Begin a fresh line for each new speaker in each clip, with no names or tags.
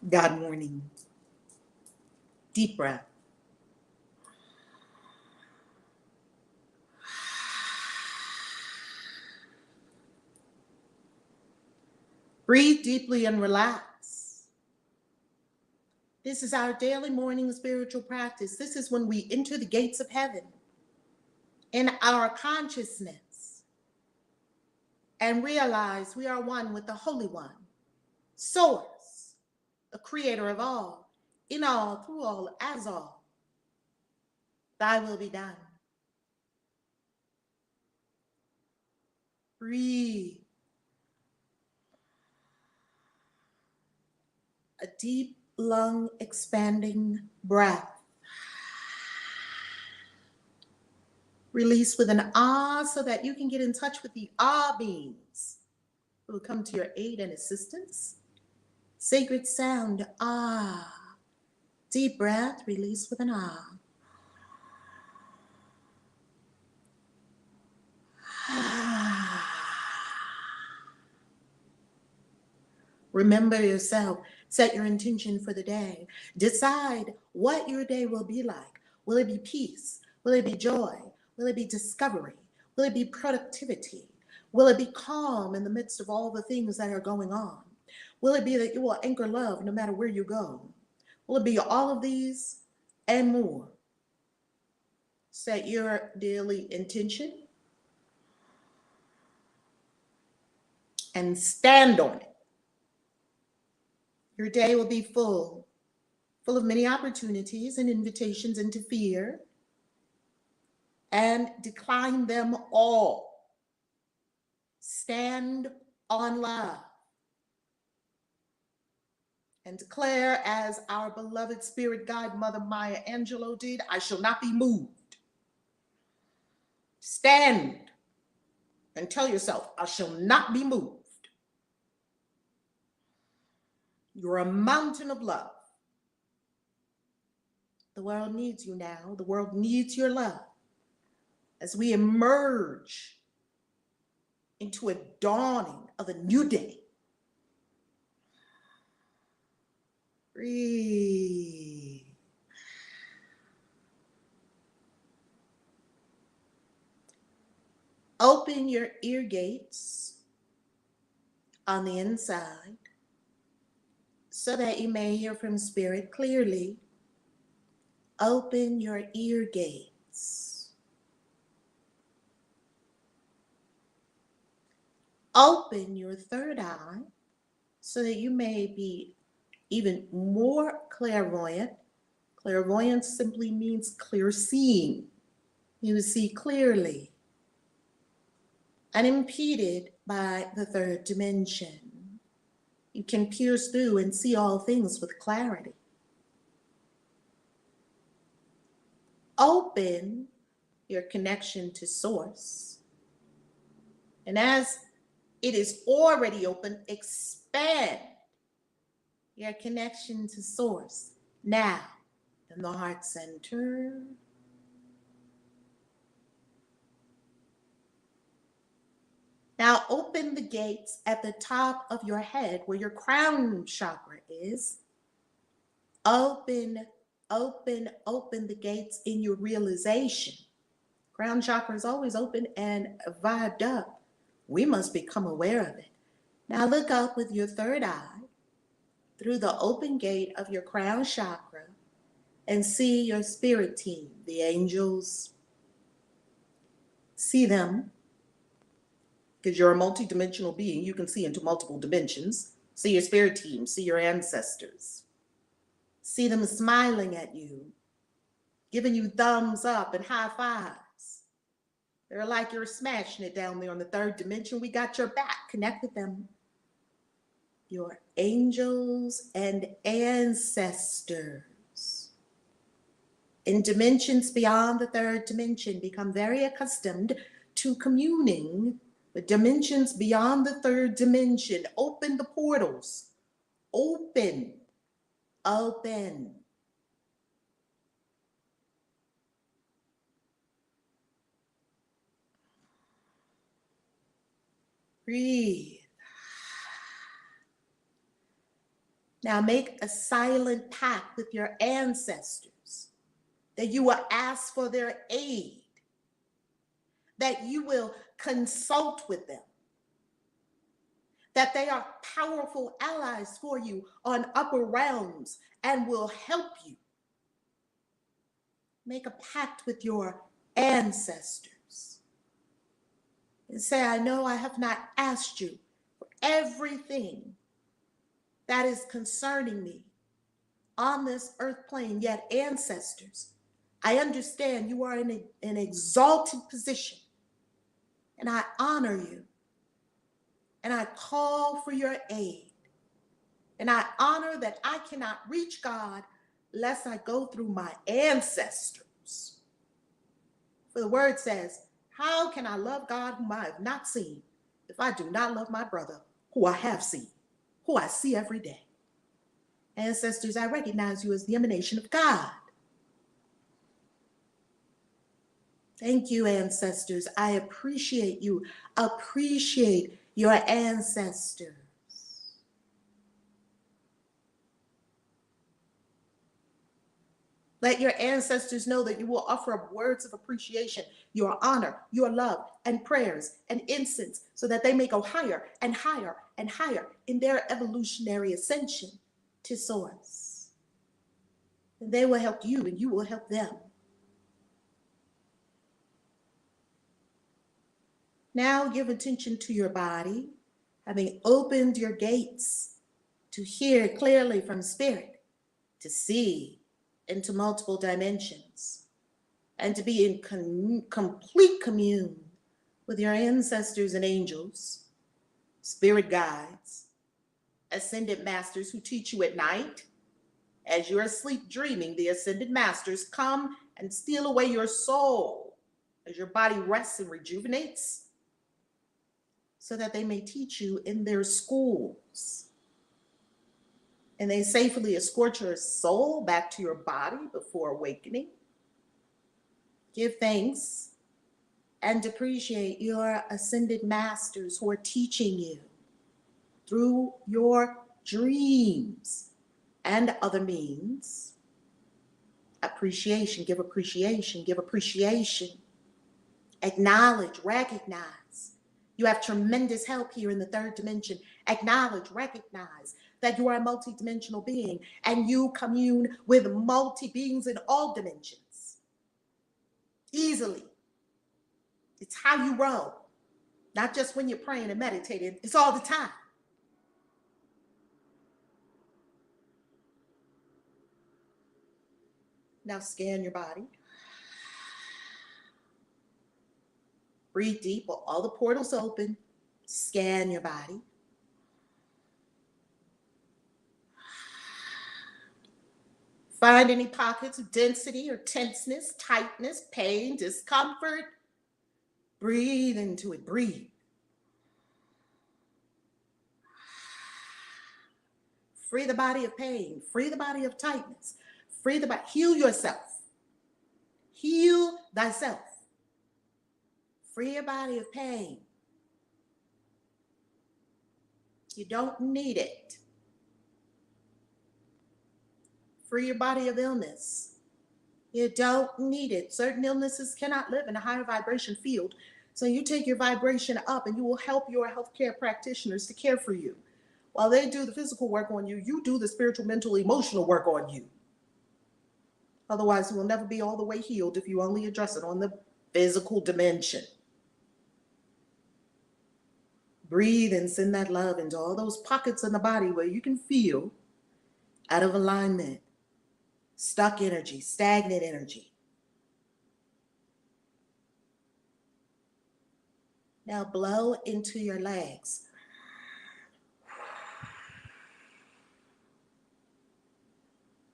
God morning. Deep breath. Breathe deeply and relax. This is our daily morning spiritual practice. This is when we enter the gates of heaven in our consciousness and realize we are one with the Holy One, Source, the creator of all, in all, through all, as all. Thy will be done. Breathe. A deep lung expanding breath. Release with an ah so that you can get in touch with the ah beings who will come to your aid and assistance. Sacred sound, ah. Deep breath, release with an ah. Remember yourself. Set your intention for the day. Decide what your day will be like. Will it be peace? Will it be joy? Will it be discovery? Will it be productivity? Will it be calm in the midst of all the things that are going on? Will it be that you will anchor love no matter where you go? Will it be all of these and more? Set your daily intention and stand on it. Your day will be full of many opportunities and invitations into fear, and decline them all. Stand on love and declare, as our beloved spirit guide, Mother Maya Angelou did, I shall not be moved. Stand and tell yourself, I shall not be moved. You're a mountain of love. The world needs you now. The world needs your love. As we emerge into a dawning of a new day, breathe. Open your ear gates on the inside so that you may hear from Spirit clearly. Open your ear gates. Open your third eye so that you may be even more clairvoyant. Clairvoyance simply means clear seeing. You see clearly, unimpeded by the third dimension. You can pierce through and see all things with clarity. Open your connection to Source. And as it is already open, expand your connection to Source now in the heart center. Now open the gates at the top of your head where your crown chakra is. Open the gates in your realization. Crown chakra is always open and vibed up. We must become aware of it. Now look up with your third eye through the open gate of your crown chakra and see your spirit team, the angels. See them, because you're a multidimensional being. You can see into multiple dimensions. See your spirit team, see your ancestors. See them smiling at you, giving you thumbs up and high fives. They're like you're smashing it down there on the third dimension. We got your back. Connect with them. Your angels and ancestors. In dimensions beyond the third dimension, become very accustomed to communing with dimensions beyond the third dimension. Open the portals. Open. Breathe. Now make a silent pact with your ancestors that you will ask for their aid, that you will consult with them, that they are powerful allies for you on upper realms and will help you. Make a pact with your ancestors and say, I know I have not asked you for everything that is concerning me on this earth plane, yet ancestors, I understand you are in an exalted position, and I honor you, and I call for your aid, and I honor that I cannot reach God lest I go through my ancestors. For the word says, how can I love God whom I have not seen if I do not love my brother who I have seen, who I see every day? Ancestors, I recognize you as the emanation of God. Thank you, ancestors. I appreciate you. Appreciate your ancestors. Let your ancestors know that you will offer up words of appreciation, your honor, your love, and prayers and incense, so that they may go higher and higher and higher in their evolutionary ascension to source. And they will help you, and you will help them. Now give attention to your body, having opened your gates to hear clearly from spirit, to see into multiple dimensions, and to be in complete commune with your ancestors and angels, spirit guides, ascended masters who teach you at night. As you're asleep dreaming, the ascended masters come and steal away your soul as your body rests and rejuvenates, so that they may teach you in their schools. And they safely escort your soul back to your body before awakening. Give thanks and appreciate your ascended masters who are teaching you through your dreams and other means. Appreciation, give appreciation, give appreciation. Acknowledge, recognize. You have tremendous help here in the third dimension. Acknowledge, recognize that you are a multidimensional being, and you commune with multi-beings in all dimensions. Easily. It's how you roll. Not just when you're praying and meditating, it's all the time. Now scan your body. Breathe deep with all the portals open. Scan your body. Find any pockets of density or tenseness, tightness, pain, discomfort. Breathe into it. Breathe. Free the body of pain. Free the body of tightness. Free the body. Heal yourself. Heal thyself. Free your body of pain. You don't need it. Free your body of illness. You don't need it. Certain illnesses cannot live in a higher vibration field. So you take your vibration up, and you will help your healthcare practitioners to care for you. While they do the physical work on you, you do the spiritual, mental, emotional work on you. Otherwise, you will never be all the way healed if you only address it on the physical dimension. Breathe and send that love into all those pockets in the body where you can feel out of alignment, stuck energy, stagnant energy. Now blow into your legs.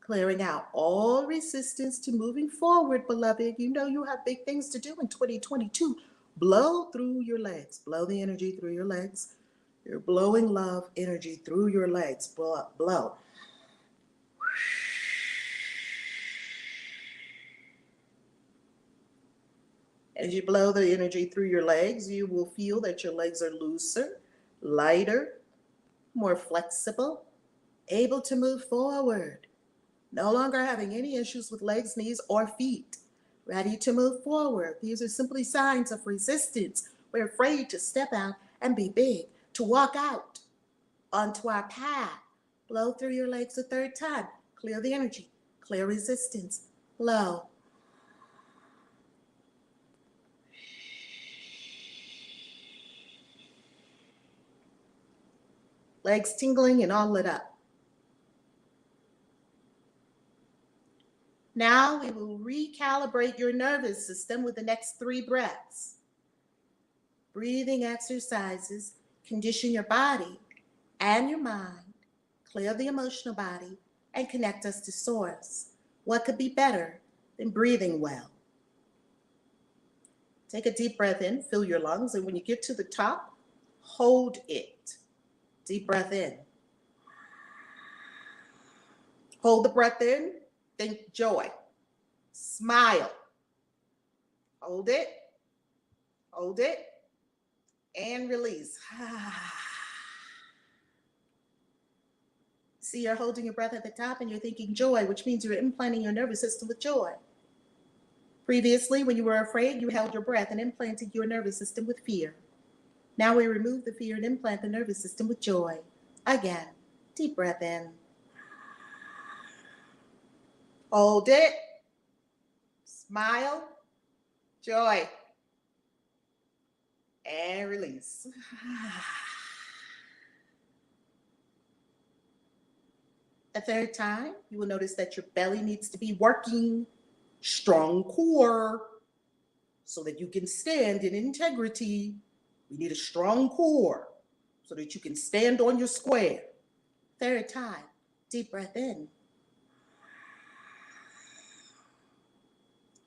Clearing out all resistance to moving forward, beloved. You know you have big things to do in 2022. Blow through your legs. Blow the energy through your legs. You're blowing love energy through your legs. Blow. As you blow the energy through your legs, you will feel that your legs are looser, lighter, more flexible. able to move forward, no longer having any issues with legs, knees, or feet, ready to move forward. These are simply signs of resistance. We're afraid to step out and be big, to walk out onto our path. Blow through your legs a third time. Clear the energy, clear resistance. Blow. Legs tingling and all lit up. Now we will recalibrate your nervous system with the next 3 breaths. Breathing exercises condition your body and your mind, clear the emotional body, and connect us to source. What could be better than breathing well? Take a deep breath in, fill your lungs, and when you get to the top, hold it. Deep breath in. Hold the breath in, think joy. Smile. Hold it, and release. See, you're holding your breath at the top and you're thinking joy, which means you're implanting your nervous system with joy. Previously, when you were afraid, you held your breath and implanted your nervous system with fear. Now we remove the fear and implant the nervous system with joy. Again, deep breath in. Hold it. Smile. Joy. And release. A third time, you will notice that your belly needs to be working. Strong core so that you can stand in integrity. We need a strong core so that you can stand on your square. Third time, deep breath in.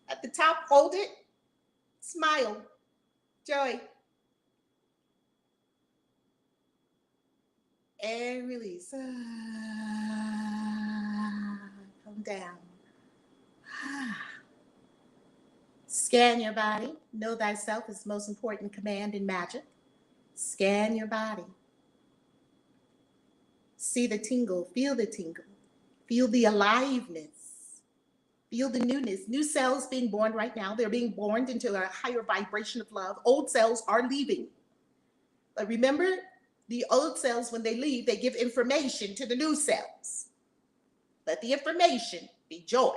At the top, hold it. Smile. Joy. And release. Come down. Scan your body. Know thyself is the most important command in magic. Scan your body. See the tingle. Feel the tingle. Feel the aliveness. Feel the newness. New cells being born right now. They're being born into a higher vibration of love. Old cells are leaving. But remember, the old cells, when they leave, they give information to the new cells. Let the information be joy.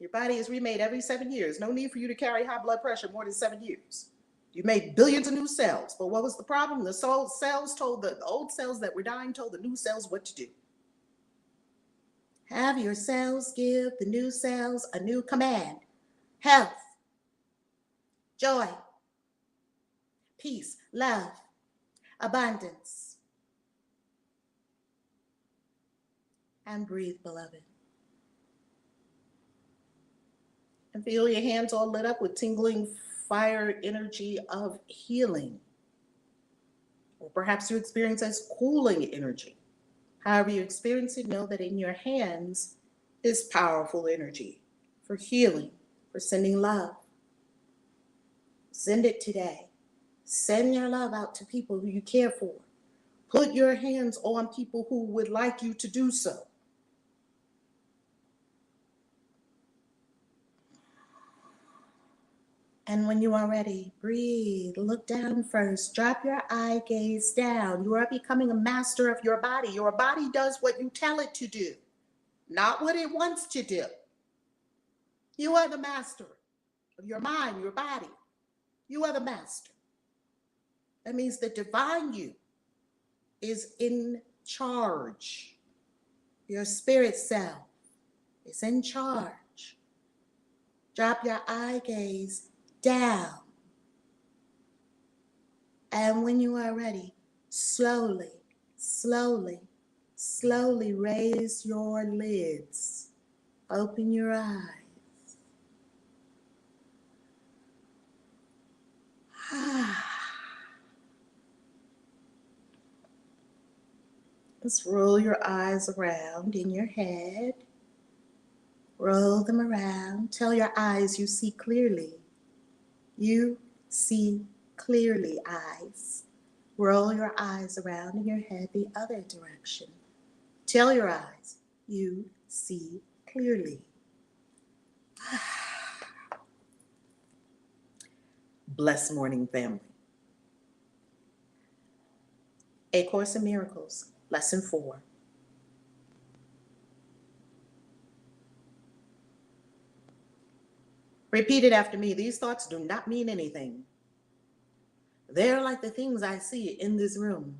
Your body is remade every 7 years. No need for you to carry high blood pressure more than 7 years. You made billions of new cells. But what was the problem? The cells told the old cells that were dying, told the new cells what to do. Have your cells give the new cells a new command. Health, joy, peace, love, abundance. And breathe, beloved. And feel your hands all lit up with tingling fire energy of healing. Or perhaps you experience as cooling energy. However you experience it, know that in your hands is powerful energy for healing, for sending love. Send it today. Send your love out to people who you care for. Put your hands on people who would like you to do so. And when you are ready, breathe, look down first, drop your eye gaze down. You are becoming a master of your body. Your body does what you tell it to do, not what it wants to do. You are the master of your mind, your body. You are the master. That means the divine you is in charge. Your spirit self is in charge. Drop your eye gaze down. And when you are ready, slowly, slowly, slowly raise your lids. Open your eyes. Just roll your eyes around in your head. Roll them around. Tell your eyes you see clearly. You see clearly, eyes. Roll your eyes around in your head the other direction. Tell your eyes you see clearly. Blessed morning, family. A Course in Miracles, Lesson 4. Repeat it after me. These thoughts do not mean anything. They're like the things I see in this room,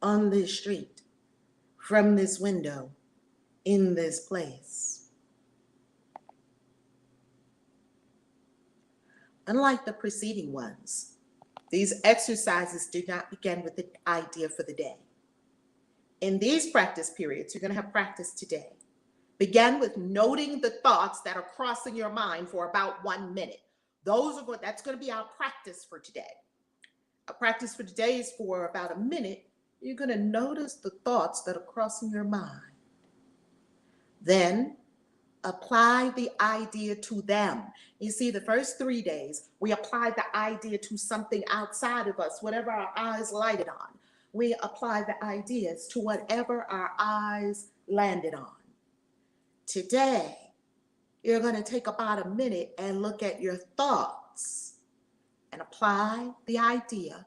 on this street, from this window, in this place. Unlike the preceding ones, these exercises do not begin with the idea for the day. In these practice periods, you're going to have practice today. Begin with noting the thoughts that are crossing your mind for about 1 minute. That's going to be our practice for today. Our practice for today is for about a minute. You're going to notice the thoughts that are crossing your mind. Then apply the idea to them. You see, the first 3 days, we applied the idea to something outside of us, whatever our eyes lighted on. We applied the ideas to whatever our eyes landed on. Today, you're going to take about a minute and look at your thoughts and apply the idea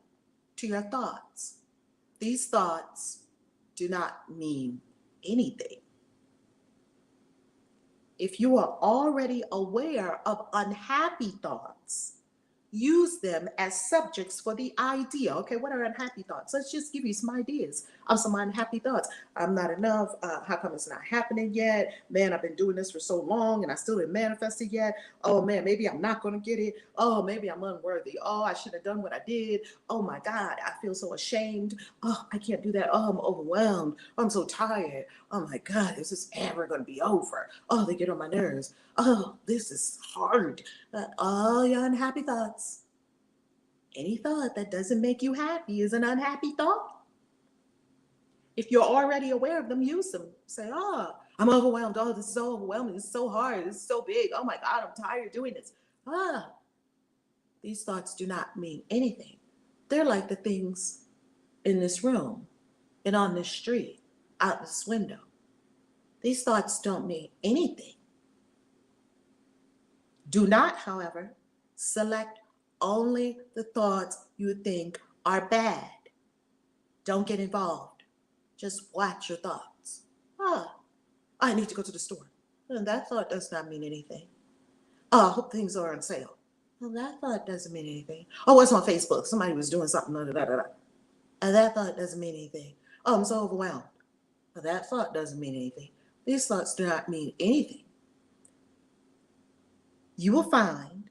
to your thoughts. These thoughts do not mean anything. If you are already aware of unhappy thoughts, use them as subjects for the idea. Okay, what are unhappy thoughts? Let's just give you some ideas of some unhappy thoughts. I'm not enough. How come it's not happening yet? Man, I've been doing this for so long and I still didn't manifest it yet. Oh man, maybe I'm not going to get it. Oh, maybe I'm unworthy. Oh, I should have done what I did. Oh my God, I feel so ashamed. Oh, I can't do that. Oh, I'm overwhelmed. I'm so tired. Oh my God, is this ever going to be over? Oh, they get on my nerves. Oh, this is hard. All your unhappy thoughts. Any thought that doesn't make you happy is an unhappy thought. If you're already aware of them, use them. Say, oh, I'm overwhelmed. Oh, this is so overwhelming. This is so hard. This is so big. Oh my God, I'm tired of doing this. These thoughts do not mean anything. They're like the things in this room and on this street, out this window. These thoughts don't mean anything. Do not, however, select only the thoughts you think are bad. Don't get involved. Just watch your thoughts. I need to go to the store. And that thought does not mean anything. Oh, I hope things are on sale. Well, that thought doesn't mean anything. Oh, what's on Facebook? Somebody was doing something. And that thought doesn't mean anything. Oh, I'm so overwhelmed. Well, that thought doesn't mean anything. These thoughts do not mean anything. You will find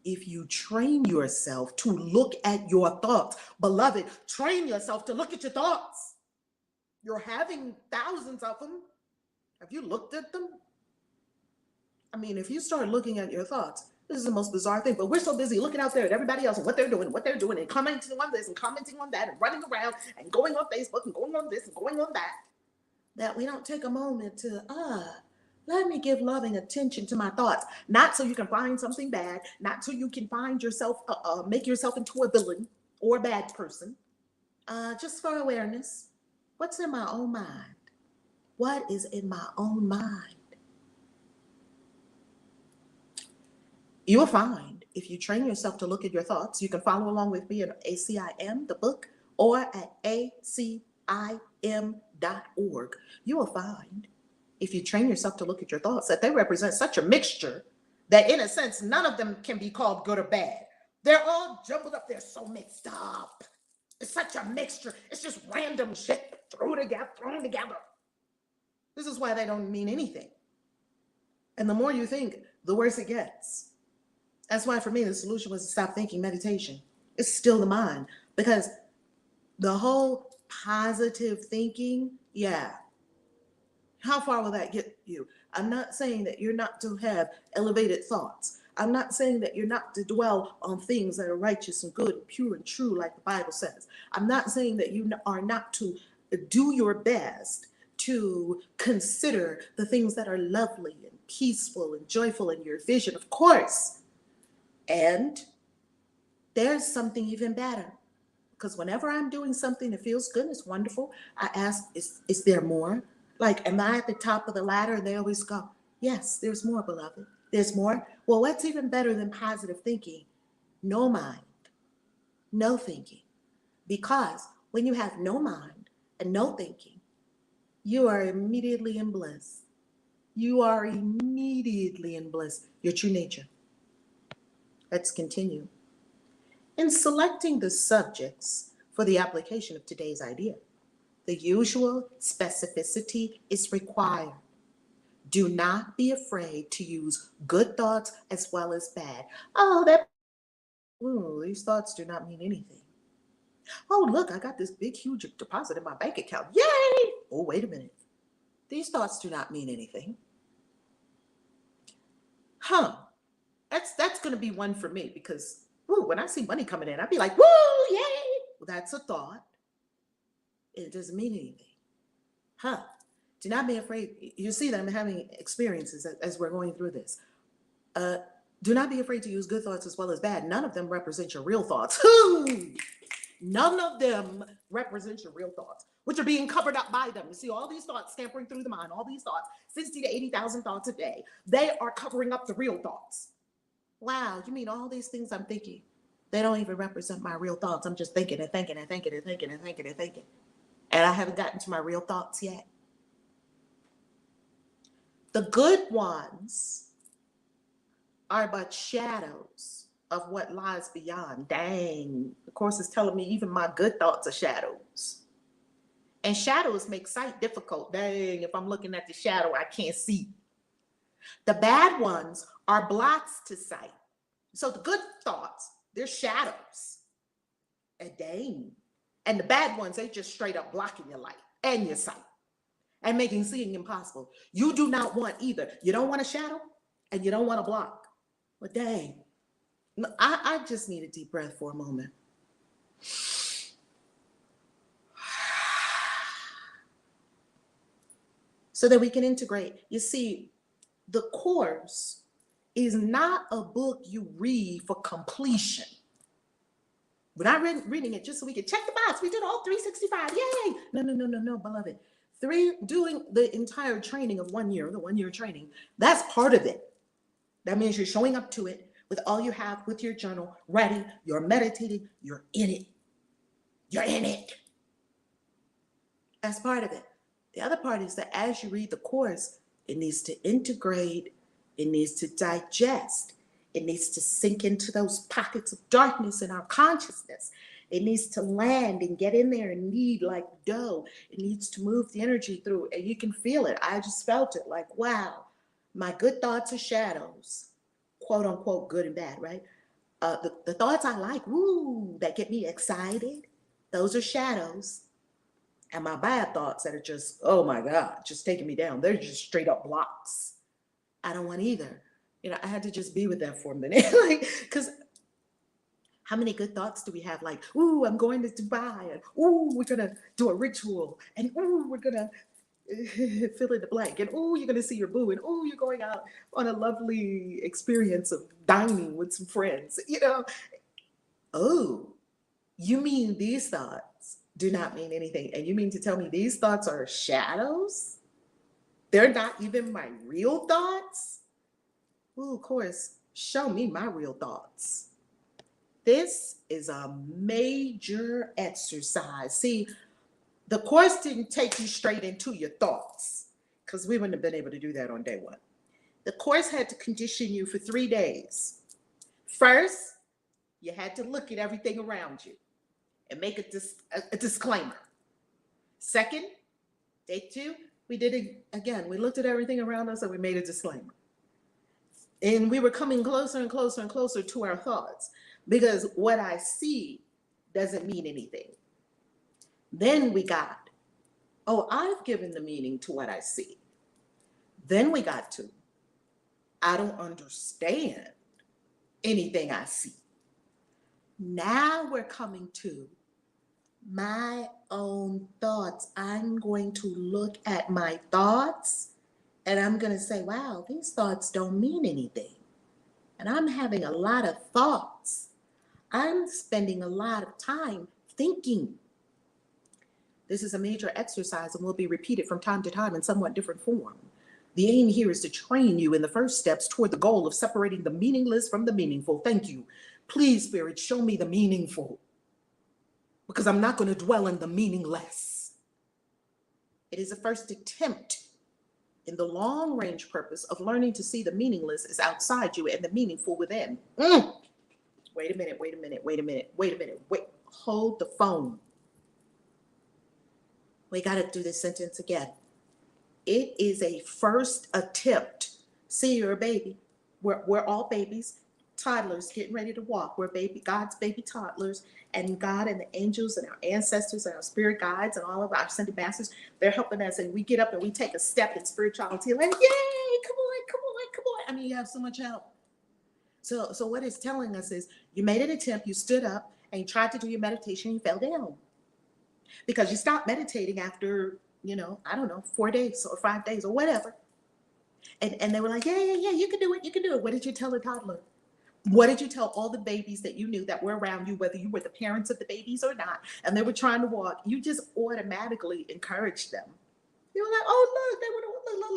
if you train yourself to look at your thoughts. Beloved, train yourself to look at your thoughts. You're having thousands of them. Have you looked at them? I mean, if you start looking at your thoughts, this is the most bizarre thing, but we're so busy looking out there at everybody else and what they're doing, and commenting on this and commenting on that and running around and going on Facebook and going on this and going on that we don't take a moment to, let me give loving attention to my thoughts. Not so you can find something bad, not so you can find yourself, make yourself into a villain or a bad person. Just for awareness. What's in my own mind? What is in my own mind? You will find if you train yourself to look at your thoughts, you can follow along with me at ACIM, the book, or at acim.org. You will find if you train yourself to look at your thoughts that they represent such a mixture that in a sense, none of them can be called good or bad. They're all jumbled up. They're so mixed up. It's such a mixture. It's just random shit thrown together. This is why they don't mean anything. And the more you think, the worse it gets. That's why for me, the solution was to stop thinking meditation. It's still the mind, because the whole positive thinking, how far will that get you? I'm not saying that you're not to have elevated thoughts. I'm not saying that you're not to dwell on things that are righteous and good and pure and true, like the Bible says. I'm not saying that you are not to do your best to consider the things that are lovely and peaceful and joyful in your vision, of course. And there's something even better. Because whenever I'm doing something that feels good, it's wonderful, I ask, is there more? Like, am I at the top of the ladder? And they always go, yes, there's more, beloved. There's more. Well, what's even better than positive thinking? No mind, no thinking. Because when you have no mind and no thinking, you are immediately in bliss. You are immediately in bliss, your true nature. Let's continue. In selecting the subjects for the application of today's idea, the usual specificity is required. Do not be afraid to use good thoughts as well as bad. Oh, these thoughts do not mean anything. Oh, look, I got this big, huge deposit in my bank account. Yay! Oh, wait a minute. These thoughts do not mean anything. That's going to be one for me because when I see money coming in, I'd be like, woo, yay! Well, that's a thought. It doesn't mean anything. Do not be afraid. You see that I'm having experiences as we're going through this. Do not be afraid to use good thoughts as well as bad. None of them represent your real thoughts. None of them represent your real thoughts, which are being covered up by them. You see all these thoughts scampering through the mind, all these thoughts, 60 to 80,000 thoughts a day. They are covering up the real thoughts. Wow, you mean all these things I'm thinking, they don't even represent my real thoughts. I'm just thinking and thinking and thinking and thinking and thinking and thinking. And I haven't gotten to my real thoughts yet. The good ones are but shadows of what lies beyond. Dang, the Course is telling me even my good thoughts are shadows. And shadows make sight difficult. Dang, if I'm looking at the shadow, I can't see. The bad ones are blots to sight. So the good thoughts, they're shadows. And dang. And the bad ones, they just straight up blocking your light and your sight and making seeing impossible. You do not want either. You don't want a shadow and you don't want a block. But dang, I just need a deep breath for a moment. So that we can integrate. You see, the Course is not a book you read for completion. We're not reading it just so we can check the box. We did all 365. Yay! No, beloved. Doing the entire training of 1 year, the 1 year training, that's part of it. That means you're showing up to it with all you have, with your journal ready. You're meditating. You're in it. You're in it. That's part of it. The other part is that as you read the Course, it needs to integrate. It needs to digest. It needs to sink into those pockets of darkness in our consciousness. It needs to land and get in there and knead like dough. It needs to move the energy through, and you can feel it. I just felt it like, wow, my good thoughts are shadows, quote unquote, good and bad, right? The thoughts I like, that get me excited, those are shadows. And my bad thoughts that are just, oh my God, just taking me down, they're just straight up blocks. I don't want either. I had to just be with that for a minute. Because how many good thoughts do we have? Like, I'm going to Dubai, and we're gonna do a ritual, and we're gonna fill in the blank, and you're gonna see your boo, and you're going out on a lovely experience of dining with some friends. You mean these thoughts do not mean anything, and you mean to tell me these thoughts are shadows? They're not even my real thoughts? Course, show me my real thoughts. This is a major exercise. See, the Course didn't take you straight into your thoughts because we wouldn't have been able to do that on day one. The Course had to condition you for 3 days. First, you had to look at everything around you and make a disclaimer. Second, day 2, we did it again. We looked at everything around us and we made a disclaimer. And we were coming closer and closer and closer to our thoughts because what I see doesn't mean anything. Then we got, I've given the meaning to what I see. Then we got to, I don't understand anything I see. Now we're coming to my own thoughts. I'm going to look at my thoughts and I'm going to say, wow, these thoughts don't mean anything. And I'm having a lot of thoughts. I'm spending a lot of time thinking. This is a major exercise and will be repeated from time to time in somewhat different form. The aim here is to train you in the first steps toward the goal of separating the meaningless from the meaningful. Thank you. Please, Spirit, show me the meaningful, because I'm not going to dwell in the meaningless. It is a first attempt in the long-range purpose of learning to see the meaningless is outside you and the meaningful within. Wait a minute. Wait, hold the phone. We got to do this sentence again. It is a first attempt. See, you're a baby. We're all babies, toddlers getting ready to walk. We're God's baby toddlers, and God and the angels and our ancestors and our spirit guides and all of our ascended masters, they're helping us, and we get up and we take a step in spirituality, like, yay, come on. I mean, you have so much help. So what it's telling us is you made an attempt, you stood up, and you tried to do your meditation, you fell down. Because you stopped meditating after, 4 days or 5 days or whatever. And they were like, yeah, you can do it. What did you tell a toddler? What did you tell all the babies that you knew that were around you, whether you were the parents of the babies or not, and they were trying to walk? You just automatically encouraged them. You were like, oh, look, they were,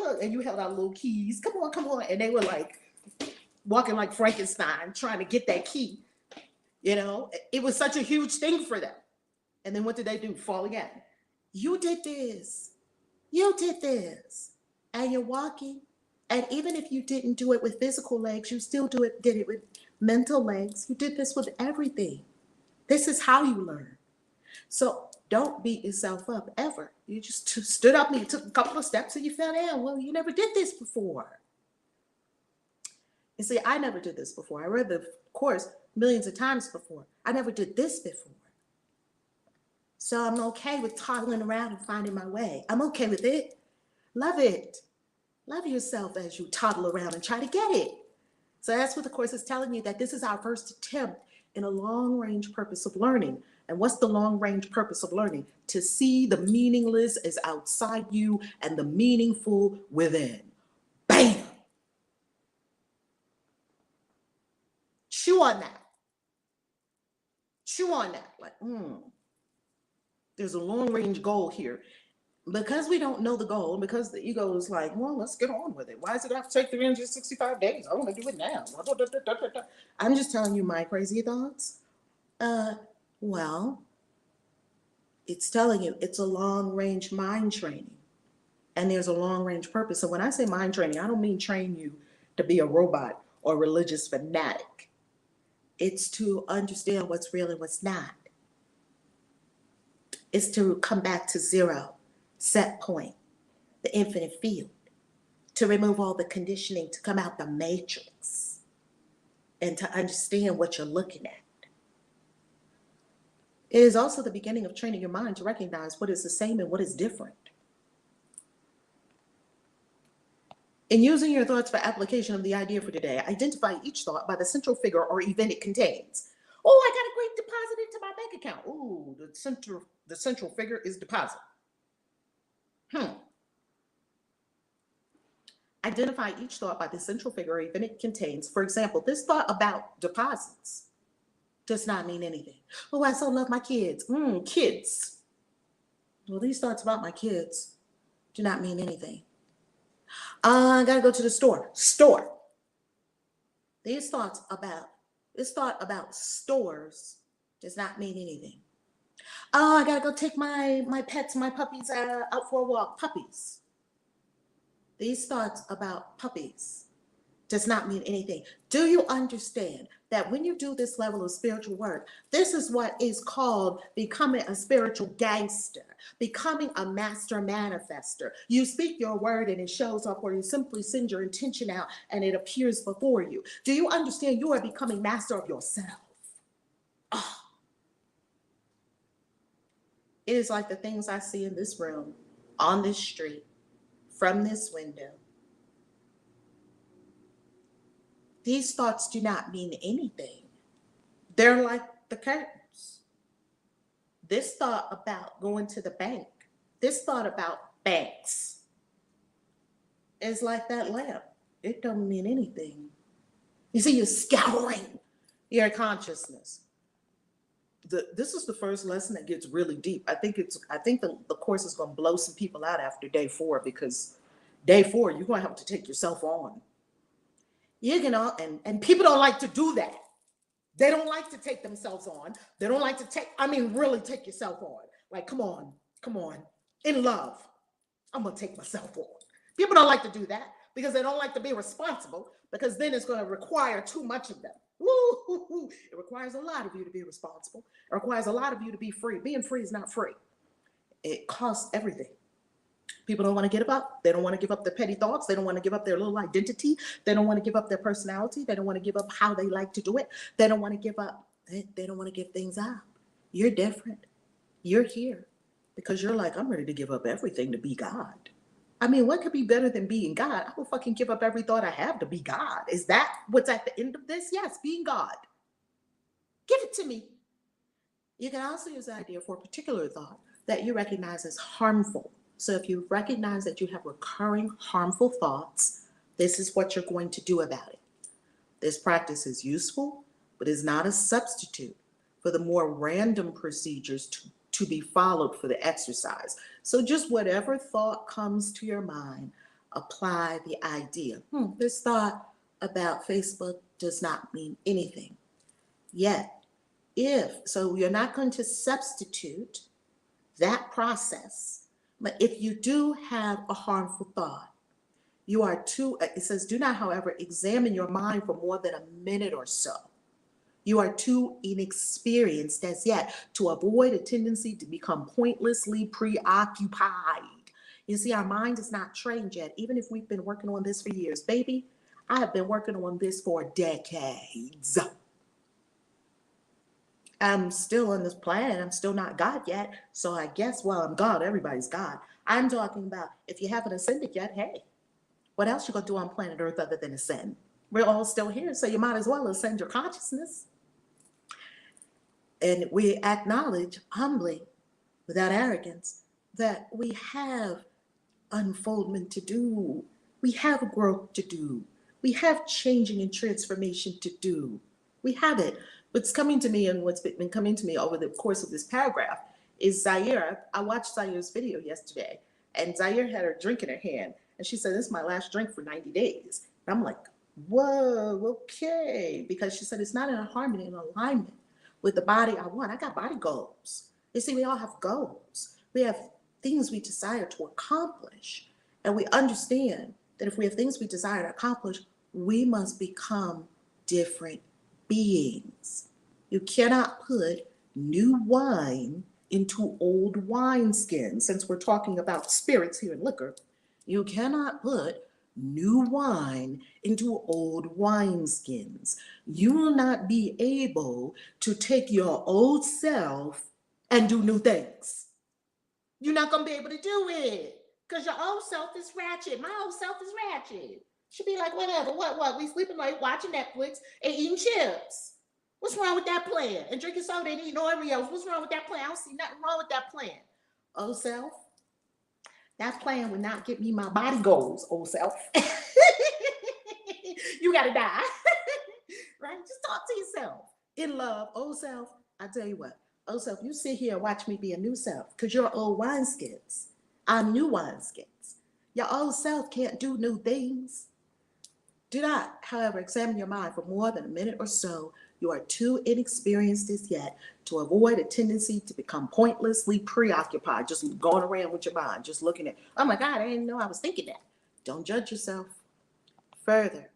look. And you held out little keys. Come on. And they were like walking like Frankenstein, trying to get that key. It was such a huge thing for them. And then what did they do? Fall again. You did this. And you're walking. And even if you didn't do it with physical legs, you still did it with mental legs. You did this with everything. This is how you learn. So don't beat yourself up ever. You just stood up and you took a couple of steps and you fell down. Well, you never did this before. You see, I never did this before. I read the course millions of times before. I never did this before. So I'm okay with toddling around and finding my way. I'm okay with it. Love it. Love yourself as you toddle around and try to get it. So that's what the course is telling you, that this is our first attempt in a long-range purpose of learning. And what's the long-range purpose of learning? To see the meaningless is outside you and the meaningful within. Bam! Chew on that. Like, There's a long-range goal here. Because we don't know the goal, because the ego is like, well, let's get on with it. Why does it have to take 365 days? I want to do it now. I'm just telling you my crazy thoughts. Well, it's telling you it's a long-range mind training. And there's a long-range purpose. So when I say mind training, I don't mean train you to be a robot or religious fanatic. It's to understand what's real and what's not. It's to come back to zero, set point, the infinite field, to remove all the conditioning, to come out the matrix, and to understand what you're looking at. It is also the beginning of training your mind to recognize what is the same and what is different. In using your thoughts for application of the idea for today, identify each thought by the central figure or event it contains. Oh, I got a great deposit into my bank account. Ooh, the central figure is deposit. Identify each thought by the central figure or event it contains. For example, this thought about deposits does not mean anything. Oh, I so love my kids. Kids. Well, these thoughts about my kids do not mean anything. I gotta go to the store. This thought about stores does not mean anything. Oh, I gotta go take my pets, my puppies out for a walk. Puppies. These thoughts about puppies does not mean anything. Do you understand that when you do this level of spiritual work, this is what is called becoming a spiritual gangster, becoming a master manifester. You speak your word and it shows up, or you simply send your intention out and it appears before you. Do you understand you are becoming master of yourself? Oh. It is like the things I see in this room, on this street, from this window. These thoughts do not mean anything. They're like the curtains. This thought about going to the bank, this thought about banks is like that lamp. It don't mean anything. You see, you're scouring your consciousness. this is the first lesson that gets really deep. I think the course is going to blow some people out after day 4, because day 4 you're going to have to take yourself on. And people don't like to do that. They don't like to take themselves on. They don't like to really take yourself on. Like, come on, in love, I'm gonna take myself on. People don't like to do that because they don't like to be responsible, because then it's going to require too much of them. Woo-hoo-hoo. It requires a lot of you to be responsible. It requires a lot of you to be free. Being free is not free. It costs everything. People don't want to give up. They don't want to give up their petty thoughts. They don't want to give up their little identity. They don't want to give up their personality. They don't want to give up how they like to do it. They don't want to give up. They don't want to give things up. You're different. You're here because you're like, I'm ready to give up everything to be God. I mean, what could be better than being God? I will fucking give up every thought I have to be God. Is that what's at the end of this? Yes, being God. Give it to me. You can also use the idea for a particular thought that you recognize as harmful. So if you recognize that you have recurring harmful thoughts, this is what you're going to do about it. This practice is useful, but is not a substitute for the more random procedures to be followed for the exercise. So just whatever thought comes to your mind, apply the idea. This thought about Facebook does not mean anything. Yet, so you're not going to substitute that process. But if you do have a harmful thought, it says, do not, however, examine your mind for more than a minute or so. You are too inexperienced as yet to avoid a tendency to become pointlessly preoccupied. You see, our mind is not trained yet, even if we've been working on this for years. Baby, I have been working on this for decades. I'm still on this planet. I'm still not God yet. So I guess, well, I'm God. Everybody's God. I'm talking about if you haven't ascended yet, hey, what else you gonna do on planet Earth other than ascend? We're all still here, so you might as well ascend your consciousness. And we acknowledge humbly, without arrogance, that we have unfoldment to do. We have growth to do. We have changing and transformation to do. We have it. What's coming to me and what's been coming to me over the course of this paragraph is Zaire. I watched Zaire's video yesterday, and Zaire had her drink in her hand, and she said, this is my last drink for 90 days. And I'm like, whoa, okay. Because she said, it's not in harmony and alignment with the body I want. I got body goals. You see, we all have goals. We have things we desire to accomplish. And we understand that if we have things we desire to accomplish, we must become different beings. You cannot put new wine into old wineskins. Since we're talking about spirits here in liquor, you cannot put new wine into old wineskins. You will not be able to take your old self and do new things. You're not going to be able to do it because your old self is ratchet. My old self is ratchet. Should be like, whatever, what? We sleeping late, watching Netflix and eating chips. What's wrong with that plan? And drinking soda and eating Oreos. What's wrong with that plan? I don't see nothing wrong with that plan. Old self, that plan would not get me my body goals, old self. You got to die. Right? Just talk to yourself. In love, old self, I tell you what, old self, you sit here and watch me be a new self because you're old wineskins. I'm new wineskins. Your old self can't do new things. Do not, however, examine your mind for more than a minute or so. You are too inexperienced as yet to avoid a tendency to become pointlessly preoccupied, just going around with your mind, just looking at, oh my God, I didn't know I was thinking that. Don't judge yourself. Further,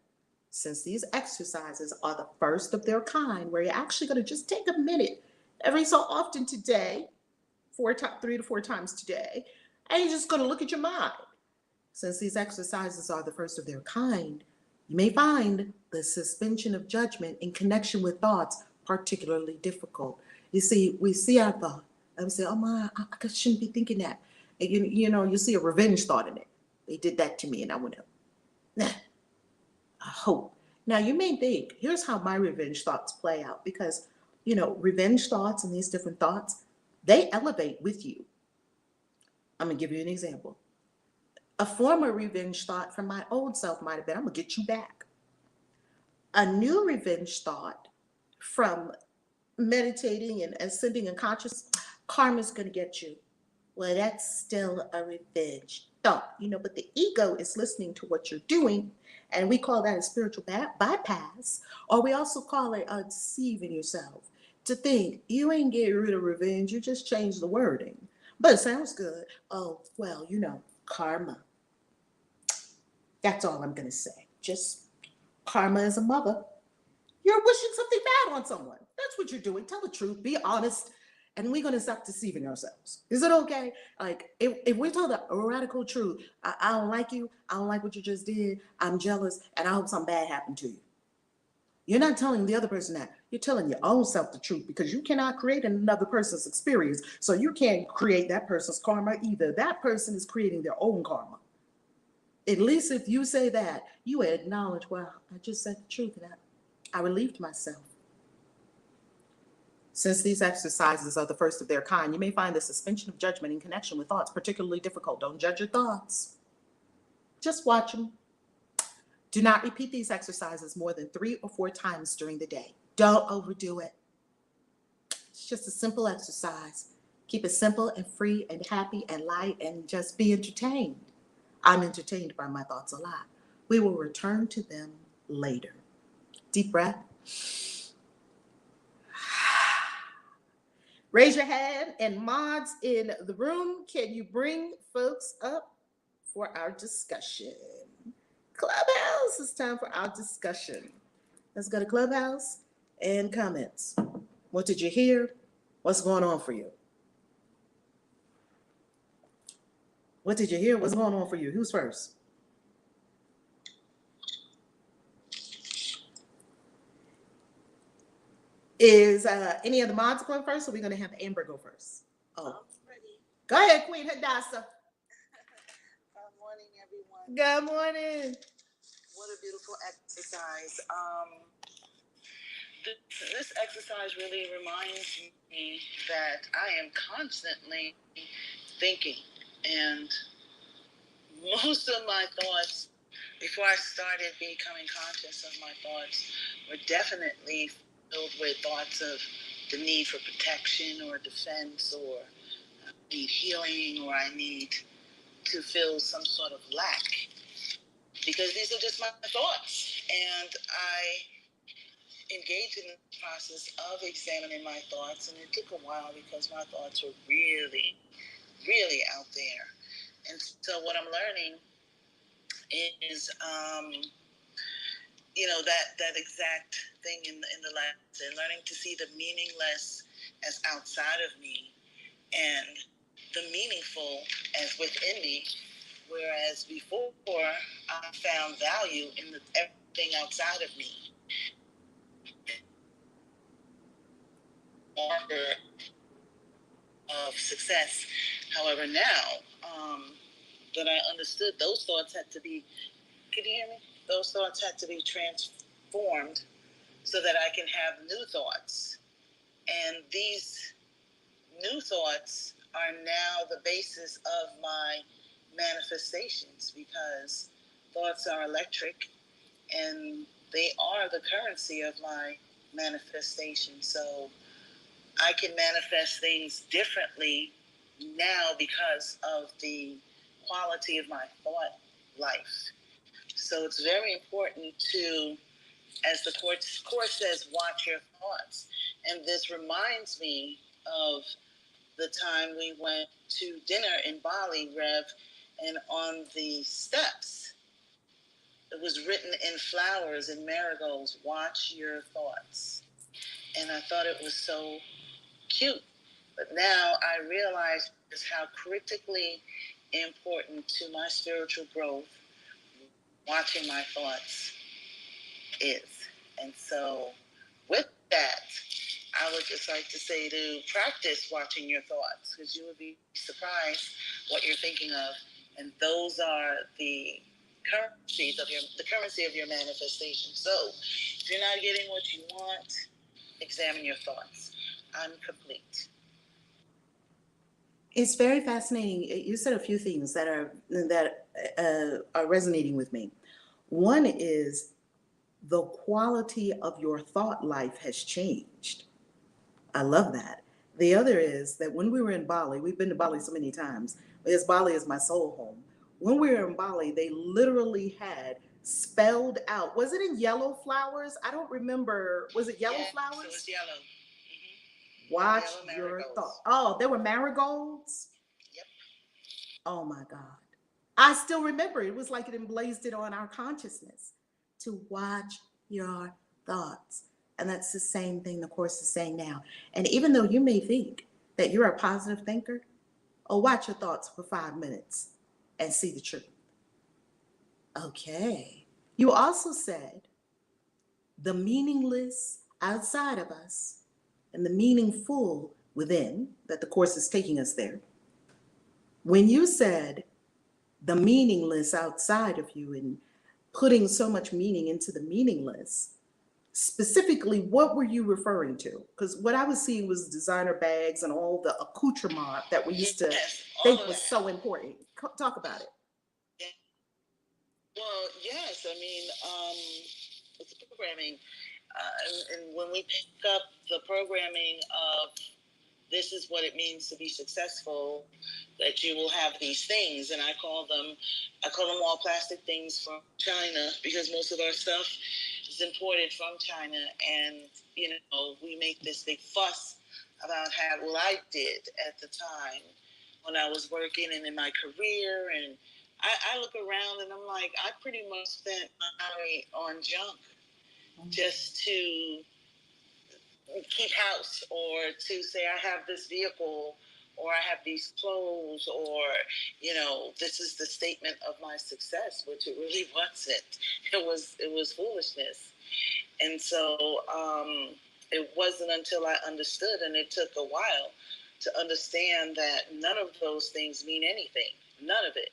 since these exercises are the first of their kind, where you're actually going to just take a minute every so often today, 3 to 4 times today, and you're just going to look at your mind. Since these exercises are the first of their kind, you may find the suspension of judgment in connection with thoughts particularly difficult. You see, we see our thought and we say, oh my, I shouldn't be thinking that. And you see a revenge thought in it. They did that to me and I went, nah, I hope. Now you may think, here's how my revenge thoughts play out, because, revenge thoughts and these different thoughts, they elevate with you. I'm gonna give you an example. A former revenge thought from my old self might have been, I'm gonna get you back. A new revenge thought from meditating and ascending in conscious, karma's going to get you. Well, that's still a revenge thought, but the ego is listening to what you're doing, and we call that a spiritual bypass, or we also call it deceiving yourself to think you ain't getting rid of revenge, you just changed the wording. But it sounds good. Oh, well, karma. That's all I'm going to say. Just karma is a mother. You're wishing something bad on someone. That's what you're doing. Tell the truth. Be honest. And we're going to stop deceiving ourselves. Is it okay? Like, if we tell the radical truth, I don't like you. I don't like what you just did. I'm jealous. And I hope something bad happened to you. You're not telling the other person that. You're telling your own self the truth, because you cannot create another person's experience. So you can't create that person's karma either. That person is creating their own karma. At least if you say that, you acknowledge, well, I just said the truth, and I relieved myself. Since these exercises are the first of their kind, you may find the suspension of judgment in connection with thoughts particularly difficult. Don't judge your thoughts. Just watch them. Do not repeat these exercises more than 3 or 4 times during the day. Don't overdo it. It's just a simple exercise. Keep it simple and free and happy and light, and just be entertained. I'm entertained by my thoughts a lot. We will return to them later. Deep breath. Raise your hand, and mods in the room, can you bring folks up for our discussion? Clubhouse, it's time for our discussion. Let's go to Clubhouse and comments. What did you hear? What's going on for you? What did you hear? What's going on for you? Who's first? Is any of the mods going first, or are we going to have Amber go first? Oh, go ahead, Queen Hadassah.
Good morning, everyone.
Good morning.
What a beautiful exercise. This exercise really reminds me that I am constantly thinking, and most of my thoughts, before I started becoming conscious of my thoughts, were definitely filled with thoughts of the need for protection or defense, or I need healing, or I need to feel some sort of lack, because these are just my thoughts. And I engaged in the process of examining my thoughts, and it took a while because my thoughts were really, really out there. And so what I'm learning is, that exact thing in the lesson, learning to see the meaningless as outside of me and the meaningful as within me. Whereas before, I found value in everything outside of me. Marker of success. However, now that I understood, those thoughts had to be, can you hear me? Those thoughts had to be transformed so that I can have new thoughts. And these new thoughts are now the basis of my manifestations, because thoughts are electric and they are the currency of my manifestation. So I can manifest things differerly now because of the quality of my thought life. So it's very important to, as the course says, watch your thoughts. And this reminds me of the time we went to dinner in Bali, Rev, and on the steps, it was written in flowers and marigolds, watch your thoughts. And I thought it was so cute. But now I realize just how critically important to my spiritual growth watching my thoughts is. And so with that, I would just like to say to practice watching your thoughts, because you would be surprised what you're thinking of. And those are the currency of your manifestation. So if you're not getting what you want, examine your thoughts. I'm complete.
It's very fascinating. You said a few things that are resonating with me. One is the quality of your thought life has changed. I love that. The other is that when we were in Bali, we've been to Bali so many times, because Bali is my soul home. When we were in Bali, they literally had spelled out, was it in yellow flowers? I don't remember. Was it yellow
Yes,
flowers?
it was yellow. Mm-hmm.
Watch
Yellow
your
marigolds.
thought. Oh, there were marigolds.
Yep.
Oh my God. I still remember it was like it emblazed it on our consciousness to watch your thoughts. And that's the same thing the Course is saying now. And even though you may think that you're a positive thinker, oh, watch your thoughts for 5 minutes and see the truth. Okay. You also said the meaningless outside of us and the meaningful within, that the Course is taking us there. When you said the meaningless outside of you and putting so much meaning into the meaningless, specifically, what were you referring to? Because what I was seeing was designer bags and all the accoutrement that we used to think was so important. Talk about it.
Yeah. Well, yes. I mean, it's programming. And when we pick up the programming of this is what it means to be successful, that you will have these things, and I call them all plastic things from China, because most of our stuff is imported from China, and we make this big fuss about how, well, I did at the time when I was working and in my career, and I look around and I'm like, I pretty much spent my money on junk just to keep house, or to say I have this vehicle, or I have these clothes, or this is the statement of my success, which it really wasn't. It was foolishness. And so it wasn't until I understood, and it took a while to understand, that none of those things mean anything. None of it.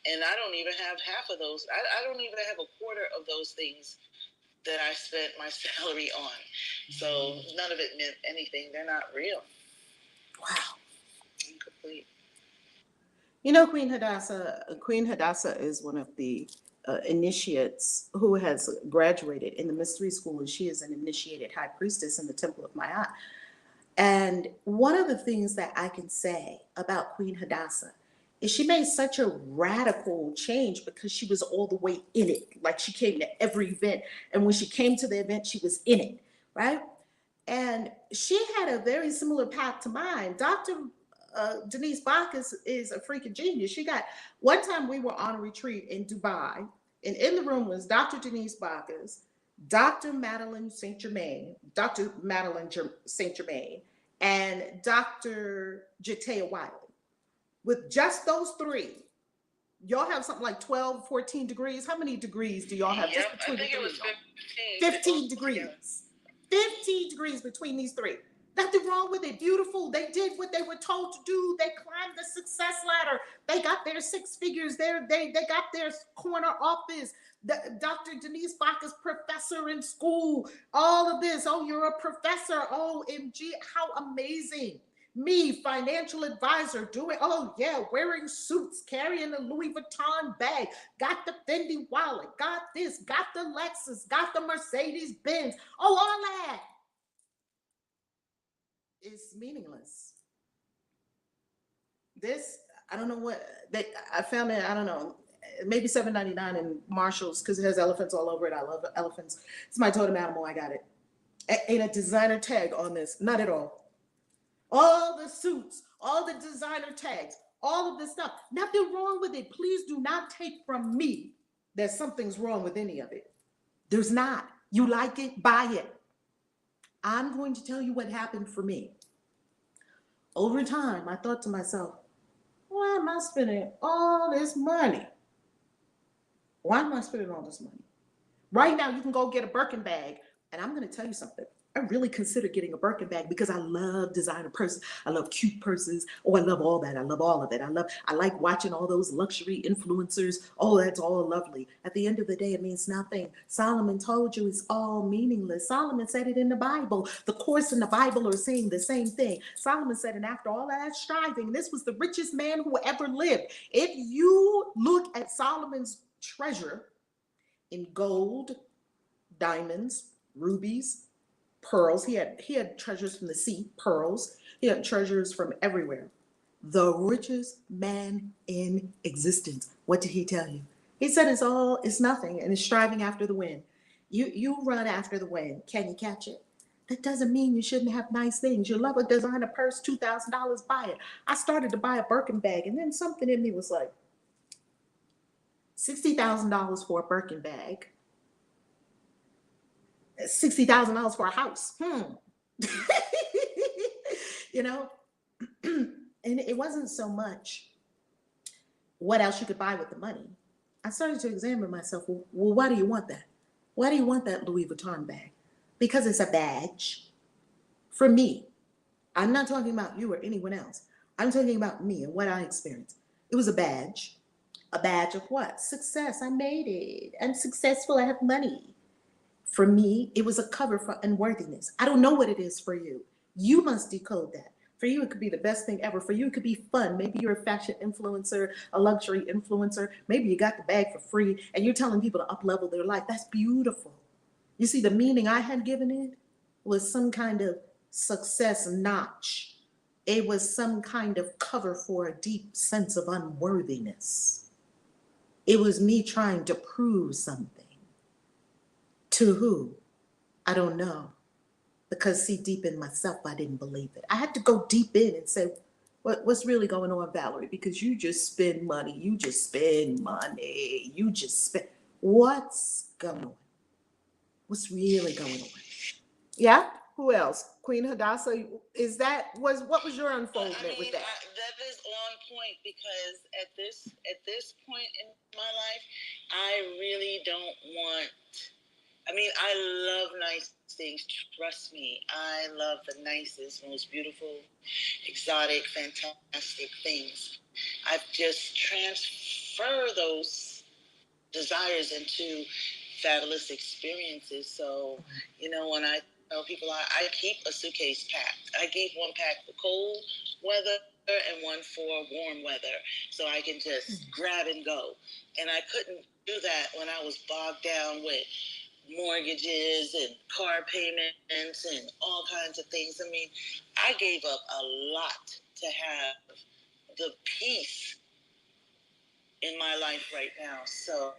And I don't even have half of those. I don't even have a quarter of those things that I spent my salary on. So none of it meant anything. They're not real.
Wow.
Incomplete.
Queen Hadassah is one of the initiates who has graduated in the mystery school, and she is an initiated high priestess in the Temple of Ma'at. And one of the things that I can say about Queen Hadassah is she made such a radical change because she was all the way in it. Like, she came to every event, and when she came to the event, she was in it, right? And she had a very similar path to mine. Dr. Denise Bacchus is a freaking genius. She got, one time we were on a retreat in Dubai, and in the room was Dr. Denise Bacchus, Dr. Madeline St. Germain, and Dr. Jatea Wiley. With just those three, y'all have something like 12, 14 degrees. How many degrees do y'all have just between the three? It was 15 degrees. 15 degrees between these three. Nothing wrong with it. Beautiful. They did what they were told to do. They climbed the success ladder. They got their 6 figures. They got their corner office. Dr. Denise Bacchus, professor in school. All of this. Oh, you're a professor. OMG. How amazing. Me, financial advisor, doing, oh yeah, wearing suits, carrying a Louis Vuitton bag, got the Fendi wallet, got this, got the Lexus, got the Mercedes Benz. Oh, all that is meaningless. This, I don't know what, I found it, I don't know, maybe $7.99 in Marshalls, because it has elephants all over it. I love elephants. It's my totem animal. I got it. Ain't a designer tag on this, not at all. All the suits, all the designer tags, all of this stuff. Nothing wrong with it. Please do not take from me that something's wrong with any of it. There's not. You like it, buy it. I'm going to tell you what happened for me. Over time, I thought to myself, why am I spending all this money? Why am I spending all this money? Right now, you can go get a Birkin bag, and I'm going to tell you something. I really consider getting a Birkin bag because I love designer purses. I love cute purses. Oh, I love all that. I love all of it. I like watching all those luxury influencers. Oh, that's all lovely. At the end of the day, it means nothing. Solomon told you it's all meaningless. Solomon said it in the Bible. The Course and the Bible are saying the same thing. Solomon said, and after all that striving, this was the richest man who ever lived. If you look at Solomon's treasure in gold, diamonds, rubies, pearls. He had treasures from the sea, pearls. He had treasures from everywhere. The richest man in existence. What did he tell you? He said it's nothing and it's striving after the wind. You run after the wind. Can you catch it? That doesn't mean you shouldn't have nice things. You love a designer purse, $2,000, buy it. I started to buy a Birkin bag, and then something in me was like, $60,000 for a Birkin bag, $60,000 for a house. You know, and it wasn't so much what else you could buy with the money. I started to examine myself. Well, why do you want that? Why do you want that Louis Vuitton bag? Because it's a badge for me. I'm not talking about you or anyone else. I'm talking about me and what I experienced. It was a badge. A badge of what? Success. I made it. I'm successful. I have money. For me, it was a cover for unworthiness. I don't know what it is for you. You must decode that. For you, it could be the best thing ever. For you, it could be fun. Maybe you're a fashion influencer, a luxury influencer. Maybe you got the bag for free and you're telling people to up-level their life. That's beautiful. You see, the meaning I had given it was some kind of success notch. It was some kind of cover for a deep sense of unworthiness. It was me trying to prove something. To who? I don't know. Because see, deep in myself, I didn't believe it. I had to go deep in and say, what's really going on, Valerie? Because you just spend money. You just spend money. You just spend. What's going on? What's really going on? Yeah? Who else? Queen Hadassah, what was your unfoldment with that?
That is on point, because at this point in my life, I really don't want. I love nice things. Trust me, I love the nicest, most beautiful, exotic, fantastic things. I've just transferred those desires into fabulous experiences. So, when I tell people I keep a suitcase packed, I keep one packed for cold weather and one for warm weather, so I can just grab and go. And I couldn't do that when I was bogged down with mortgages and car payments and all kinds of things. I gave up a lot to have the peace in my life right now. So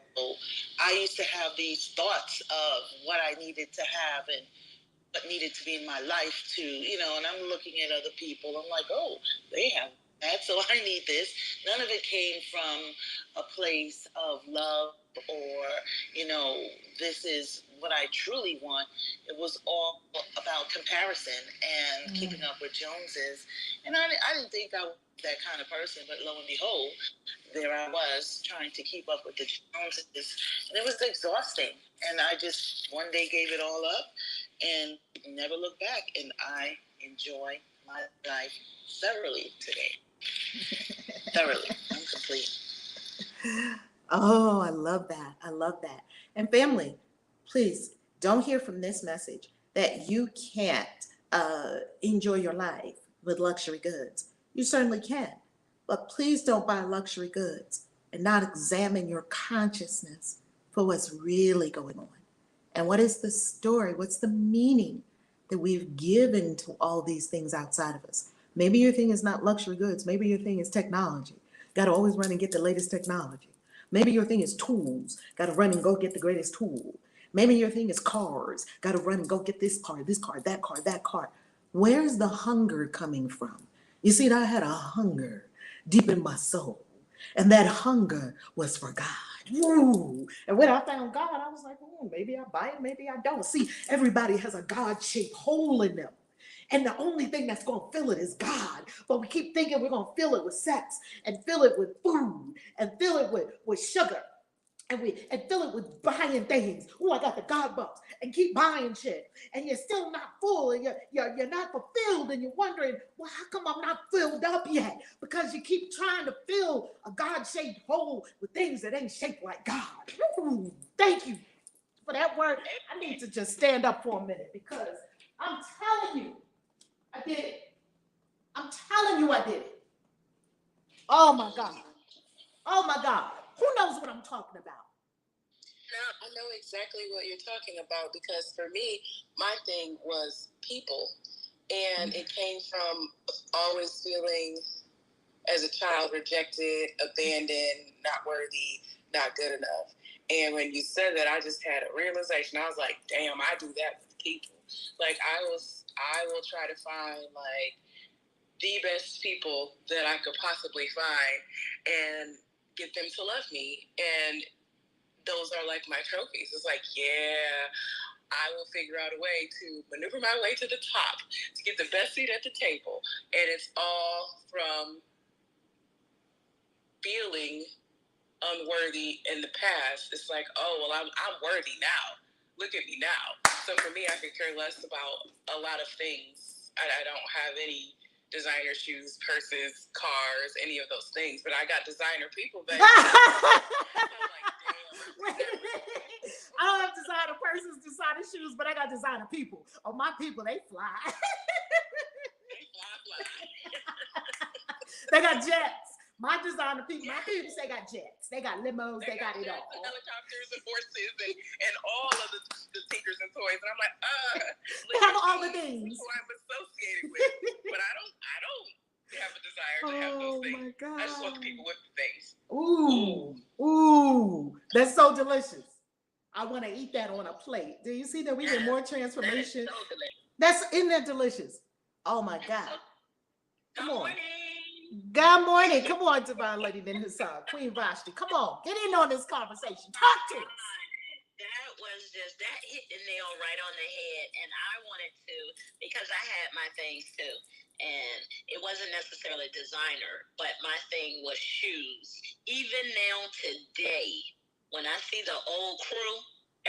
I used to have these thoughts of what I needed to have and what needed to be in my life too, and I'm looking at other people. I'm like, oh, they have that, so I need this. None of it came from a place of love or, this is what I truly want. It was all about comparison and keeping up with Joneses. And I didn't think I was that kind of person, but lo and behold, there I was trying to keep up with the Joneses, and it was exhausting. And I just one day gave it all up and never looked back. And I enjoy my life thoroughly today. Thoroughly. I'm complete.
Oh, I love that. I love that. And family, please don't hear from this message that you can't enjoy your life with luxury goods. You certainly can. But please don't buy luxury goods and not examine your consciousness for what's really going on. And what is the story? What's the meaning that we've given to all these things outside of us? Maybe your thing is not luxury goods. Maybe your thing is technology. Got to always run and get the latest technology. Maybe your thing is tools. Got to run and go get the greatest tool. Maybe your thing is cars. Got to run and go get this car, that car, that car. Where's the hunger coming from? You see, I had a hunger deep in my soul. And that hunger was for God. Woo! And when I found God, I was like, maybe I buy it, maybe I don't. See, everybody has a God-shaped hole in them. And the only thing that's going to fill it is God. But we keep thinking we're going to fill it with sex and fill it with food and fill it with sugar and fill it with buying things. Oh, I got the God box, and keep buying shit. And you're still not full, and you're not fulfilled, and you're wondering, well, how come I'm not filled up yet? Because you keep trying to fill a God-shaped hole with things that ain't shaped like God. Ooh, thank you for that word. I need to just stand up for a minute, because I'm telling you, I did it. I'm telling you I did it. Oh my God. Oh my God. Who knows what I'm talking about?
I know exactly what you're talking about, because for me, my thing was people. And it came from always feeling as a child rejected, abandoned, not worthy, not good enough. And when you said that, I just had a realization. I was like, damn, I do that with people. Like I will try to find like the best people that I could possibly find and get them to love me. And those are like my trophies. It's like, yeah, I will figure out a way to maneuver my way to the top to get the best seat at the table. And it's all from feeling unworthy in the past. It's like, oh, well, I'm worthy now. Look at me now. So for me, I could care less about a lot of things. I don't have any designer shoes, purses, cars, any of those things. But I got designer people, baby. I'm like, damn.
I don't have designer purses, designer shoes, but I got designer people. Oh, my people, they fly.
They fly.
They got jets. My designer people, my people, they got jets. They got limos. They got it all.
Helicopters and horses and all of the tinkers and toys. And I'm like,
they have all the things.
Who I'm associated with, but I don't have a desire to have those things.
My God.
I just want the people with the things.
Ooh, that's so delicious. I want to eat that on a plate. Do you see that we get more transformation? That's isn't that delicious? Oh my God. Come on. Good morning. Come on, Divine Lady Then Hassan, Queen Vashti. Come on, get in on this conversation. Talk to us.
That hit the nail right on the head. And I wanted to, because I had my things too. And it wasn't necessarily designer, but my thing was shoes. Even now today, when I see the old crew,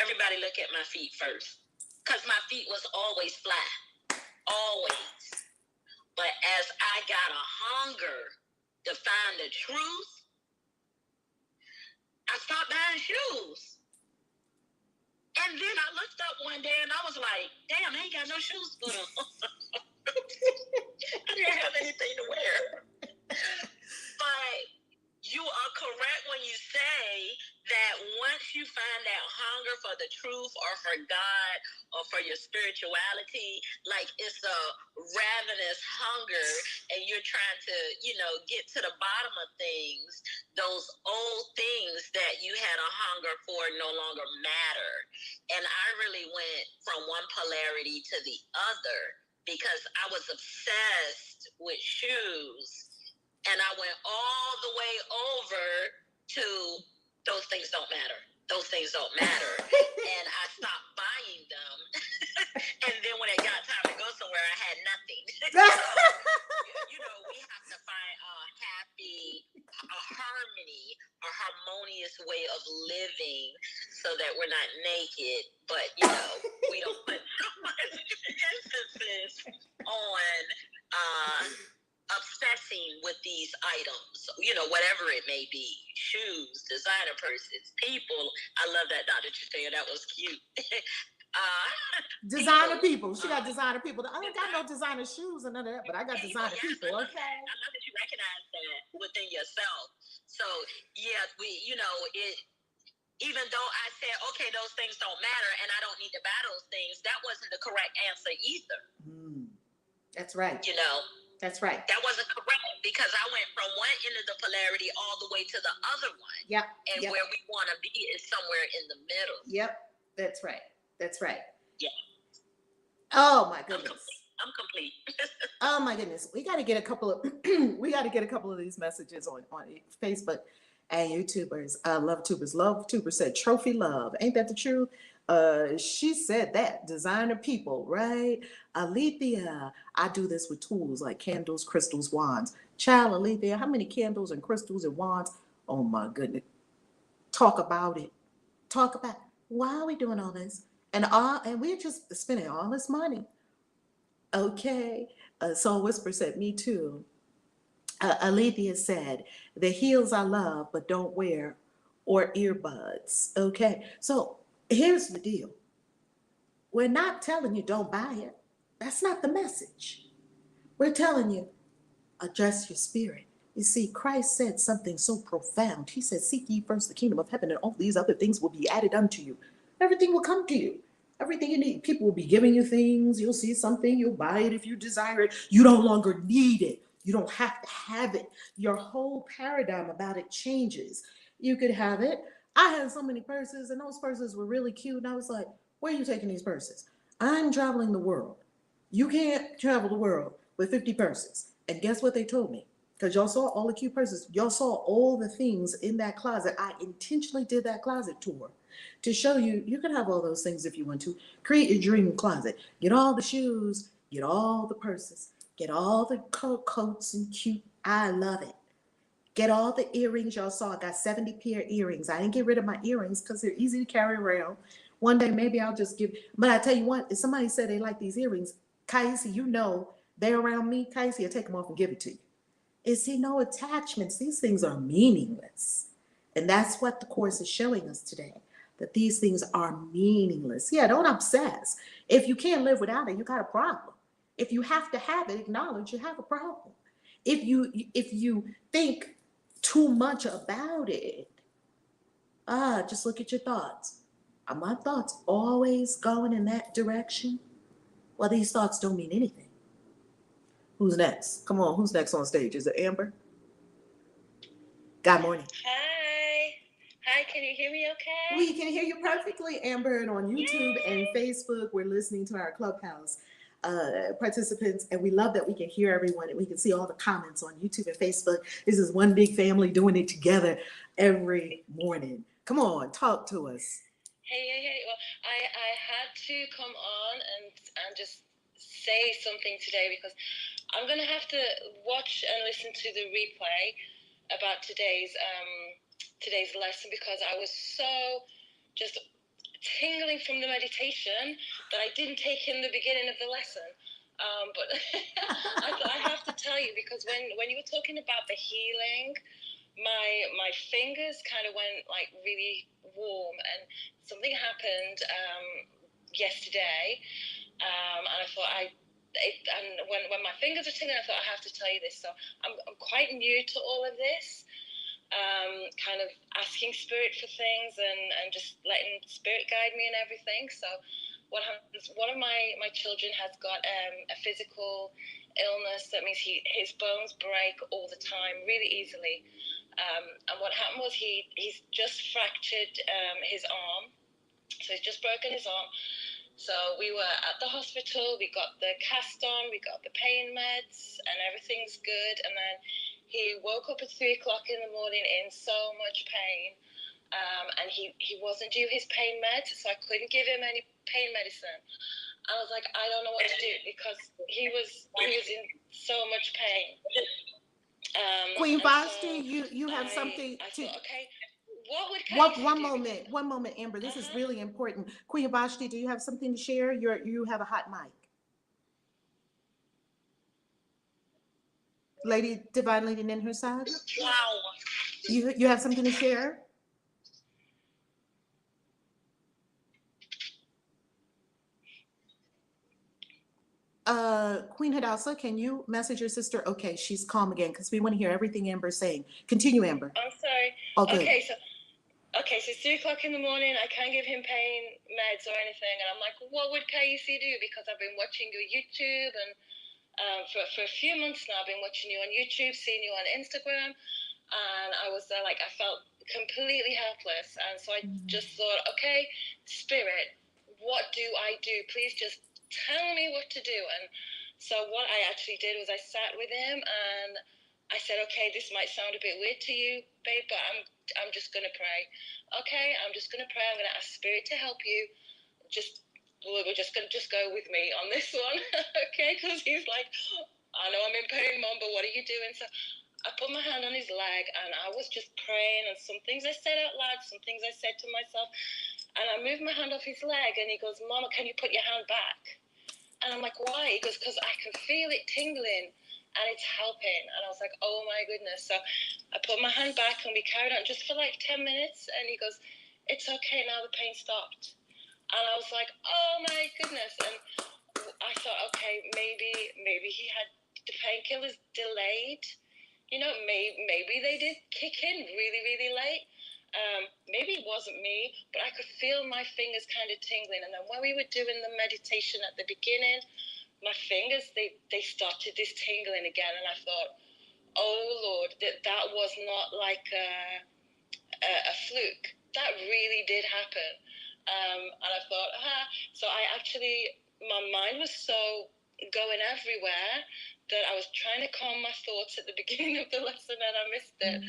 everybody look at my feet first. Because my feet was always flat. Always. But as I got a hunger to find the truth, I stopped buying shoes. And then I looked up one day and I was like, damn, I ain't got no shoes for them. I didn't have anything to wear. But you are correct when you say that once you find that hunger for the truth or for God or for your spirituality, like it's a ravenous hunger and you're trying to, get to the bottom of things, those old things that you had a hunger for no longer matter. And I really went from one polarity to the other because I was obsessed with shoes. And I went all the way over to those things don't matter. Those things don't matter. And I stopped buying them. And then when it got time to go somewhere, I had nothing. We have to find a harmony, a harmonious way of living so that we're not naked, but, we don't put so much emphasis on obsessing with these items, whatever it may be, shoes, designer purses, people. I love that, Dr. Chataya. That was cute.
Designer people. She got designer people. I don't got no designer shoes and none of that, but I got designer people. Okay.
I love that you recognize that within yourself. So yeah, even though I said, okay, those things don't matter and I don't need to buy those things, that wasn't the correct answer either.
That's right. That's right.
That wasn't correct because I went from one end of the polarity all the way to the other one.
Yep.
And where we want to be is somewhere in the middle.
Yep. That's right. That's right.
Yeah.
Oh my goodness.
I'm complete.
Oh my goodness. We got to get a couple of these messages on Facebook and YouTubers. Love Tubers. Love Tuber said trophy love. Ain't that the truth? She said that designer people, right? Alethea, I do this with tools like candles, crystals, wands. Child, Alethea, how many candles and crystals and wands? Oh my goodness. Talk about it. Why are we doing all this? And we're just spending all this money. Okay. Soul Whisper said, me too. Alethea said, the heels I love but don't wear, or earbuds. Okay. So here's the deal. We're not telling you don't buy it. That's not the message. We're telling you, adjust your spirit. You see, Christ said something so profound. He said, seek ye first the kingdom of heaven, and all these other things will be added unto you. Everything will come to you. Everything you need. People will be giving you things. You'll see something. You'll buy it if you desire it. You no longer need it. You don't have to have it. Your whole paradigm about it changes. You could have it. I had so many purses, and those purses were really cute. And I was like, where are you taking these purses? I'm traveling the world. You can't travel the world with 50 purses. And guess what they told me? Because y'all saw all the cute purses. Y'all saw all the things in that closet. I intentionally did that closet tour to show you, you can have all those things if you want to. Create your dream closet. Get all the shoes, get all the purses, get all the coats and cute. I love it. Get all the earrings y'all saw. I got 70 pair earrings. I didn't get rid of my earrings because they're easy to carry around. One day maybe I'll just give, but I tell you what, if somebody said they like these earrings, Kaisi, you know they're around me, Kaisi, I'll take them off and give it to you. And see, no attachments. These things are meaningless. And that's what the Course is showing us today, that these things are meaningless. Yeah, don't obsess. If you can't live without it, you got a problem. If you have to have it, acknowledge you have a problem. If you think too much about it, just look at your thoughts. Are my thoughts always going in that direction? Well, these thoughts don't mean anything. Who's next? Come on, who's next on stage? Is it Amber? Good morning.
Hi, can you hear me okay?
We can hear you perfectly, Amber, and on YouTube and Facebook, we're listening to our Clubhouse participants, and we love that we can hear everyone and we can see all the comments on YouTube and Facebook. This is one big family doing it together every morning. Come on, talk to us.
Hey. Well, I had to come on and just say something today because I'm going to have to watch and listen to the replay about today's lesson because I was so just tingling from the meditation that I didn't take in the beginning of the lesson. But I have to tell you, because when you were talking about the healing, my fingers kind of went like really warm, and something happened yesterday, and I thought when my fingers are tingling, I thought I have to tell you this. So I'm quite new to all of this. Kind of asking spirit for things and just letting spirit guide me and everything. So what happens, one of my children has got a physical illness. That means his bones break all the time, really easily. And what happened was he's just fractured his arm. So he's just broken his arm. So we were at the hospital, we got the cast on, we got the pain meds, and everything's good. And then he woke up at 3 o'clock in the morning in so much pain, and he wasn't due his pain meds, so I couldn't give him any pain medicine. I was like, I don't know what to do because he was in so much pain.
Queen Vashti, you have something
I
to.
thought, okay, what would
one moment, Amber. This is really important. Queen Vashti, do you have something to share? You have a hot mic. Lady Divine Lady Ninhursad?
Wow.
You have something to share? Queen Hadassah, can you message your sister? Okay, she's calm again because we want to hear everything Amber's saying. Continue, Amber.
I'm sorry. Okay, so it's 3 o'clock in the morning. I can't give him pain meds or anything, and I'm like, what would KEC do? Because I've been watching your YouTube, and for a few months now, I've been watching you on YouTube, seeing you on Instagram, and I was there, like, I felt completely helpless, and so I just thought, okay, Spirit, what do I do? Please just tell me what to do. And so what I actually did was I sat with him and I said, okay, this might sound a bit weird to you, babe, but I'm just gonna pray. Okay, I'm just gonna pray. I'm gonna ask Spirit to help you. We're just gonna go with me on this one, okay? Because he's like, I know I'm in pain, Mom, but what are you doing? So I put my hand on his leg and I was just praying, and some things I said out loud, some things I said to myself, and I moved my hand off his leg and he goes, Mama, can you put your hand back? And I'm like, why? He goes, because I can feel it tingling and it's helping. And I was like, oh my goodness. So I put my hand back and we carried on just for like 10 minutes. And he goes, it's okay, now the pain stopped. And I was like, oh my goodness. And I thought, okay, maybe he had the painkillers delayed
maybe they did kick in really, really late. Maybe it wasn't me, but I could feel my fingers kind of tingling. And then when we were doing the meditation at the beginning, my fingers, they started this tingling again. And I thought, oh Lord, that was not like a fluke. That really did happen. And I thought, so my mind was so going everywhere that I was trying to calm my thoughts at the beginning of the lesson and I missed it.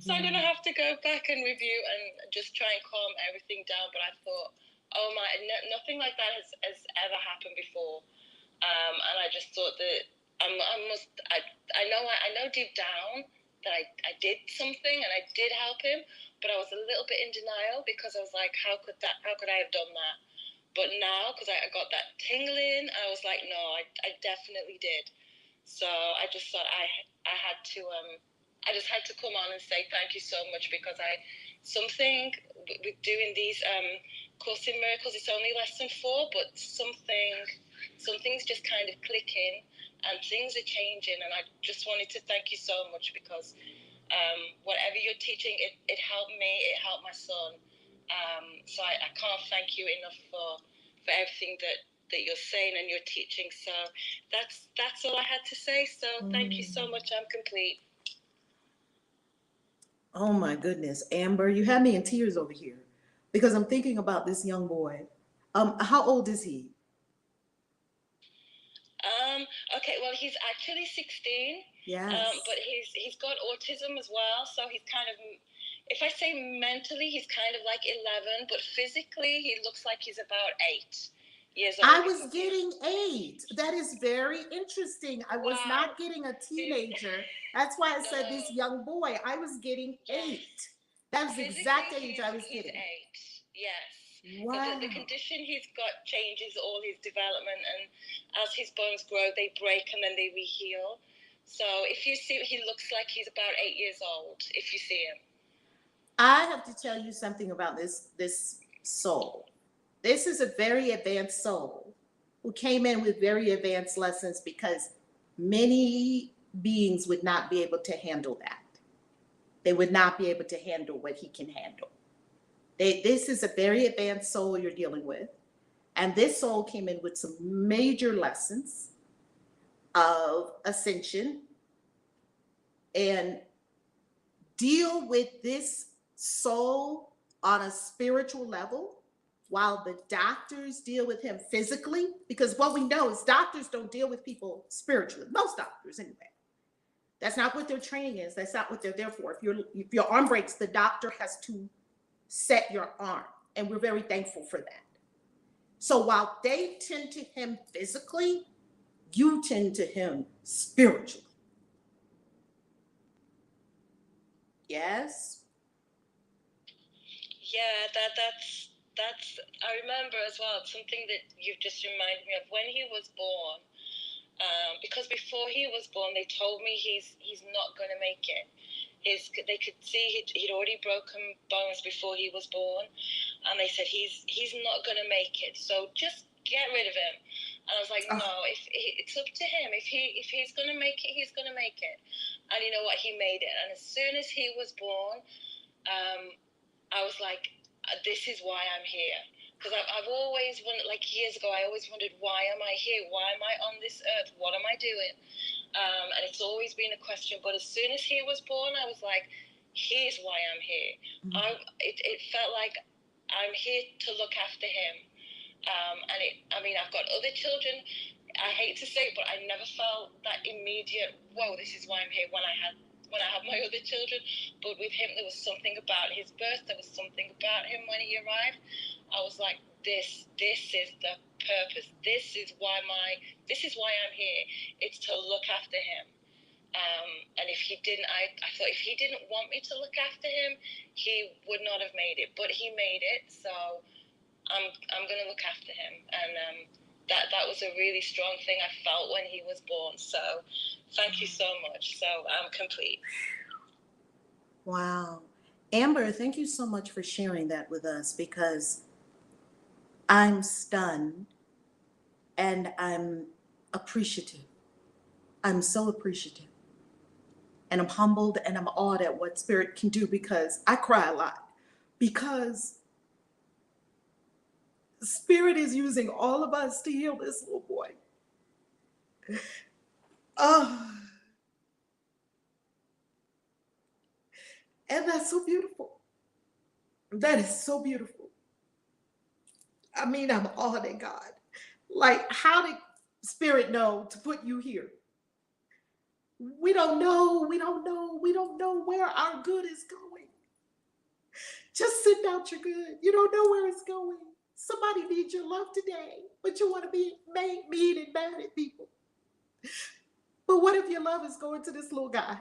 So I'm going to have to go back and review and just try and calm everything down. But I thought, oh my, nothing like that has ever happened before. And I just thought that I know deep down that I did something and I did help him, but I was a little bit in denial because I was like, how could I have done that? But now, because I got that tingling, I was like, no, I definitely did. So I just thought I had to I just had to come on and say thank you so much, because something with doing these Course in Miracles, it's only lesson 4, but something's just kind of clicking and things are changing, and I just wanted to thank you so much because whatever you're teaching, it helped me, it helped my son. So I can't thank you enough for everything that you're saying and you're teaching. So that's all I had to say. So thank you so much. I'm complete.
Oh my goodness, Amber, you have me in tears over here because I'm thinking about this young boy. How old is he?
Okay, well, he's actually 16.
Yes.
But he's got autism as well, so he's kind of, if I say mentally, he's kind of like 11, but physically, he looks like he's about 8 years old.
I was getting 8. That is very interesting. I was not getting a teenager. That's why I said this young boy. I was getting 8. That was the exact age I was getting.
8, yes.
Wow.
The condition he's got changes all his development, and as his bones grow, they break and then they reheal. So if you see, he looks like he's about 8 years old, if you see him.
I have to tell you something about this soul. This is a very advanced soul who came in with very advanced lessons because many beings would not be able to handle that. They would not be able to handle what he can handle. This is a very advanced soul you're dealing with. And this soul came in with some major lessons of ascension, and deal with this soul on a spiritual level while the doctors deal with him physically. Because what we know is doctors don't deal with people spiritually. Most doctors, anyway. That's not what their training is. That's not what they're there for. If your arm breaks, the doctor has to set your arm. And we're very thankful for that. So while they tend to him physically, you tend to him spiritually. Yes?
Yeah, that's I remember as well, something that you've just reminded me of when he was born. Because before he was born, they told me he's not going to make it. They could see he'd already broken bones before he was born, and they said he's not going to make it. So just get rid of him. And I was like, no, it's up to him. If he's going to make it, he's going to make it. And you know what? He made it. And as soon as he was born, I was like, this is why I'm here. Because I've always wondered, like years ago, I always wondered, why am I here? Why am I on this earth? What am I doing? And it's always been a question. But as soon as he was born, I was like, here's why I'm here. Mm-hmm. It felt like I'm here to look after him. I've got other children. I hate to say it, but I never felt that immediate, whoa, this is why I'm here when I had my other children. But with him, there was something about his birth. There was something about him when he arrived. I was like, this is the purpose. This is why I'm here. It's to look after him. And if he didn't, I thought if he didn't want me to look after him, he would not have made it. But he made it, so I'm going to look after him. And that was a really strong thing I felt when he was born. So thank you so much. So I'm complete.
Wow. Amber, thank you so much for sharing that with us, because I'm stunned and I'm appreciative. I'm so appreciative. And I'm humbled and I'm awed at what Spirit can do, because I cry a lot. Because Spirit is using all of us to heal this little boy. Oh, and that's so beautiful. That is so beautiful. I mean, I'm awed at God. Like, how did Spirit know to put you here? We don't know. We don't know. We don't know where our good is going. Just send out your good. You don't know where it's going. Somebody needs your love today, but you want to be mean and mad at people. But what if your love is going to this little guy?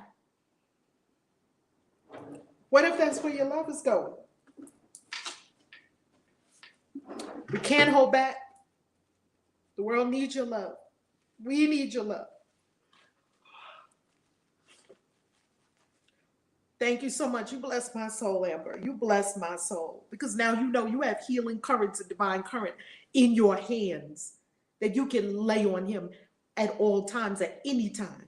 What if that's where your love is going? We can't hold back. The world needs your love. We need your love. Thank you so much. You bless my soul, Amber. You bless my soul. Because now you know you have healing currents and divine current in your hands that you can lay on him at all times, at any time.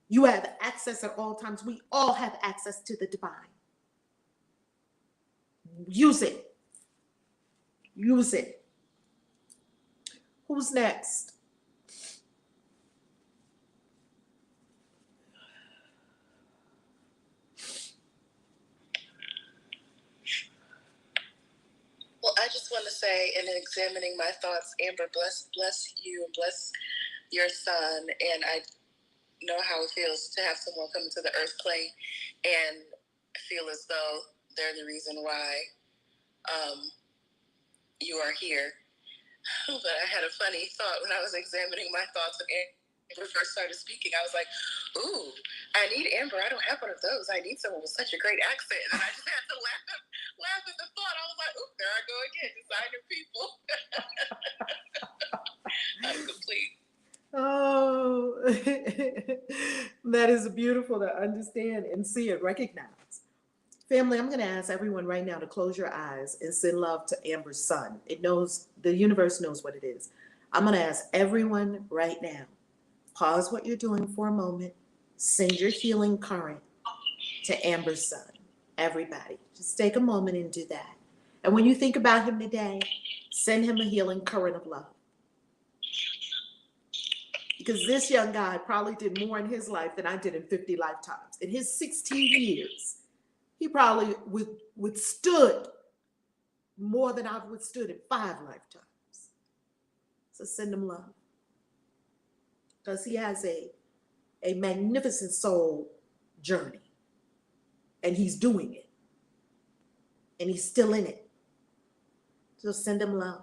You have access at all times. We all have access to the divine. Use it. Use it. Who's next?
Well, I just want to say, in examining my thoughts, Amber, bless you and bless your son. And I know how it feels to have someone come into the earth plane and feel as though they're the reason why you are here. But I had a funny thought when I was examining my thoughts when Amber first started speaking. I was like, ooh, I need Amber. I don't have one of those. I need someone with such a great accent. And I just had to laugh at the thought. I was like, ooh, there I go again, designer people. I'm complete.
Oh, that is beautiful to understand and see and recognize. Family, I'm going to ask everyone right now to close your eyes and send love to Amber's son. It knows, the universe knows what it is. I'm going to ask everyone right now, pause what you're doing for a moment, send your healing current to Amber's son. Everybody, just take a moment and do that. And when you think about him today, send him a healing current of love. Because this young guy probably did more in his life than I did in 50 lifetimes. In his 16 years, he probably withstood more than I've withstood in 5 lifetimes. So send him love. Because he has a magnificent soul journey. And he's doing it. And he's still in it. So send him love.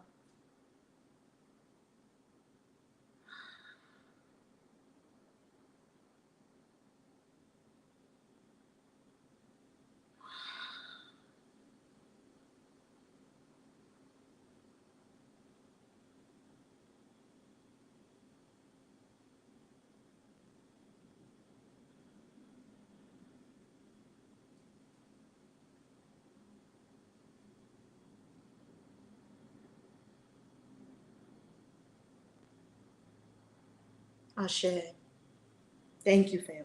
Ashe. Thank you, family.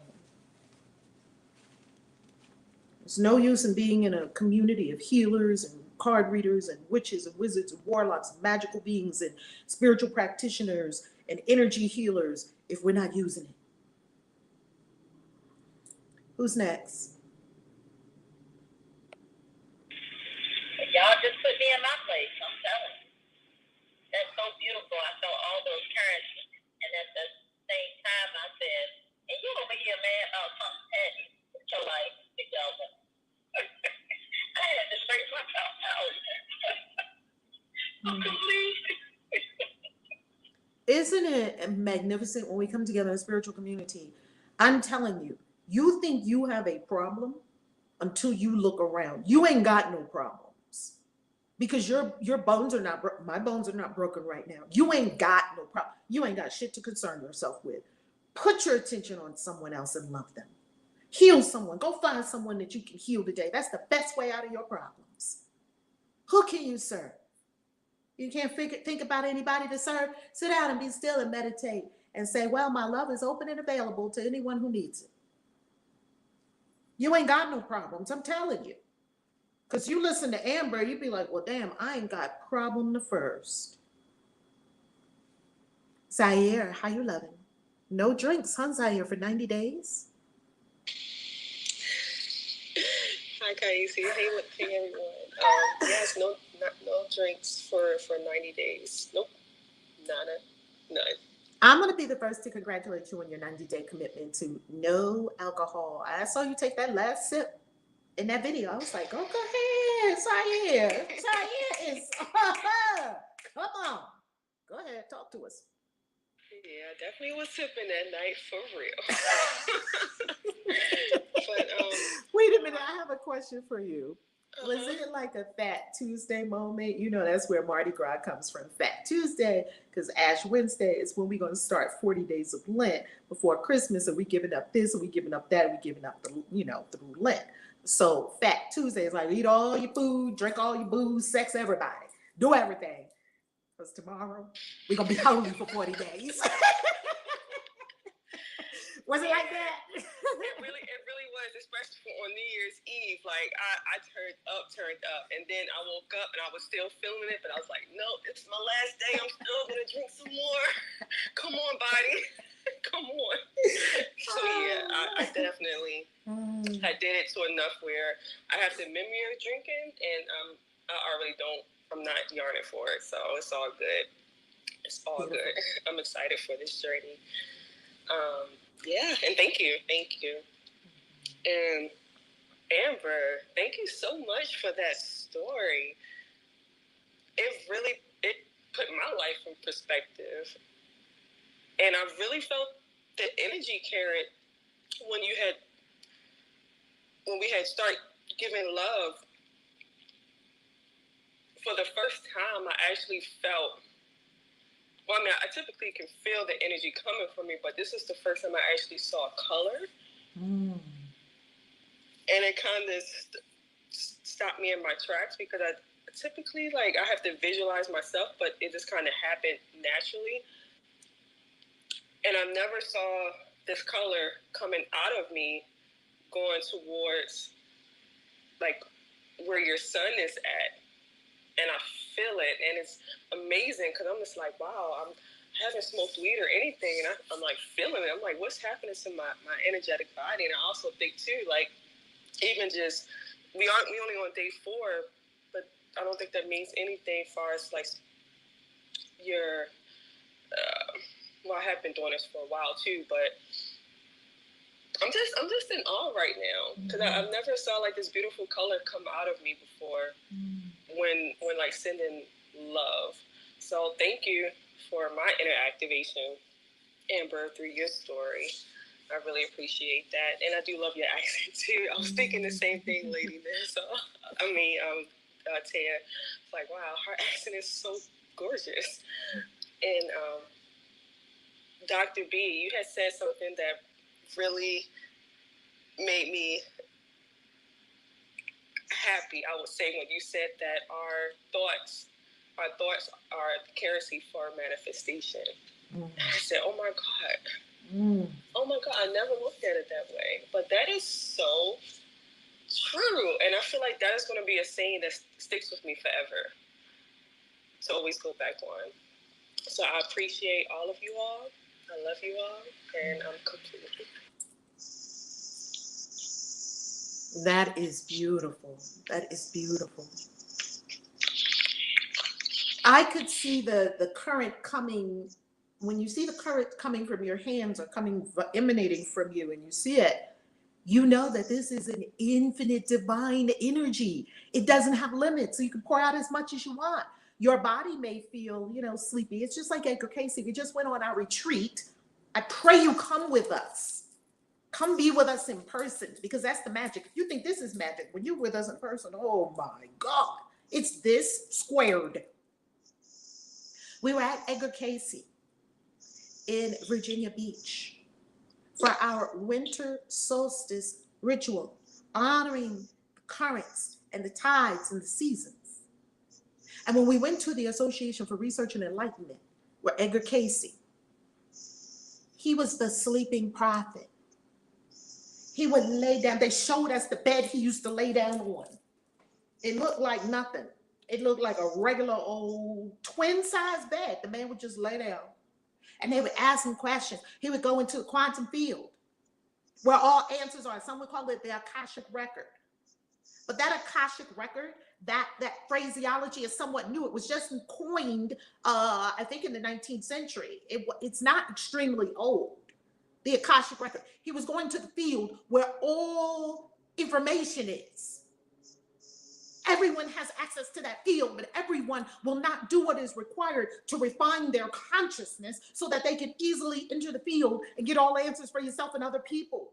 There's no use in being in a community of healers and card readers and witches and wizards and warlocks and magical beings and spiritual practitioners and energy healers if we're not using it. Who's next?
Y'all just put me in my place, I'm telling you. That's so beautiful. I felt all those currents, and at the same time I said, and you over here mad about something petty. Put your life together. I had to straighten myself out.
Isn't it magnificent when we come together in a spiritual community? I'm telling you, you think you have a problem until you look around. You ain't got no problems because your bones are not, my bones are not broken right now. You ain't got no problem. You ain't got shit to concern yourself with. Put your attention on someone else and love them. Heal someone. Go find someone that you can heal today. That's the best way out of your problems. Who can you serve? You can't think about anybody to serve? Sit down and be still and meditate and say, well, my love is open and available to anyone who needs it. You ain't got no problems. I'm telling you. Because you listen to Amber, you'd be like, well, damn, I ain't got problem the first. Zaire, how you loving? No drinks, huh, Zaire, for 90 days?
Hi, Kaisi. Hey everyone. Yes, no drinks for 90 days. Nope, nada, none.
I'm going to be the first to congratulate you on your 90-day commitment to no alcohol. I saw you take that last sip in that video. I was like, oh, go ahead, Zaire. Zaire is, come on. Go ahead, talk to us.
Yeah, I definitely was sipping that night for real. But
wait a minute, I have a question for you. Was it like a Fat Tuesday moment? You know, that's where Mardi Gras comes from, Fat Tuesday, because Ash Wednesday is when we're going to start 40 days of Lent before Christmas, and we giving up this, and we giving up that, and we giving up the, through Lent. So Fat Tuesday is like eat all your food, drink all your booze, sex everybody, do everything. Because tomorrow we're gonna be holy for 40 days. Was it like that?
It really was, especially on New Year's Eve. Like I turned up, and then I woke up and I was still feeling it, but I was like, no, it's my last day. I'm still gonna drink some more. Come on, body, come on. So yeah, I definitely I did it to enough where I have to mimic drinking, and I already don't. I'm not yearning for it, so it's all good. It's all good. I'm excited for this journey. Yeah, and thank you. And Amber, thank you so much for that story. It put my life in perspective, and I really felt the energy, Karen, when we had started giving love. For the first time, I actually felt, well, I mean, I typically can feel the energy coming from me, but this is the first time I actually saw color. And it kind of stopped me in my tracks, because I typically, like, I have to visualize myself, but it just kind of happened naturally. And I never saw this color coming out of me going towards, like, where your sun is at. And I feel it, and it's amazing, because I'm just like, wow, I haven't smoked weed or anything, and I'm like feeling it. I'm like, what's happening to my energetic body? And I also think too, like, even just we only on day 4, but I don't think that means anything as far as like your. Well, I have been doing this for a while too, but I'm just in awe right now, because I've never saw like this beautiful color come out of me before. When like sending love. So thank you for my inner activation, Amber, through your story. I really appreciate that. And I do love your accent too. I was thinking the same thing, Lady There. So Taya, it's like, wow, her accent is so gorgeous. And Dr. B, you had said something that really made me happy, I would say, when you said that our thoughts are the currency for manifestation. I said, oh my God, I never looked at it that way, but that is so true. And I feel like that is going to be a saying that sticks with me forever, to always go back on. So I appreciate all of you all. I love you all, and I'm complete.
That is beautiful. That is beautiful. I could see the current coming. When you see the current coming from your hands or emanating from you, and you see it, you know that this is an infinite divine energy. It doesn't have limits, so you can pour out as much as you want. Your body may feel, sleepy. It's just like Edgar Casey. We just went on our retreat. I pray you come with us. Come be with us in person, because that's the magic. If you think this is magic, when you're with us in person, oh my God, it's this squared. We were at Edgar Casey in Virginia Beach for our winter solstice ritual, honoring the currents and the tides and the seasons. And when we went to the Association for Research and Enlightenment, where Edgar Casey, he was the sleeping prophet. He would lay down. They showed us the bed he used to lay down on. It looked like nothing. It looked like a regular old twin-size bed. The man would just lay down. And they would ask him questions. He would go into the quantum field where all answers are. Some would call it the Akashic record. But that Akashic record, that phraseology is somewhat new. It was just coined, I think, in the 19th century. It's not extremely old. The Akashic record. He was going to the field where all information is. Everyone has access to that field, but everyone will not do what is required to refine their consciousness so that they can easily enter the field and get all answers for yourself and other people.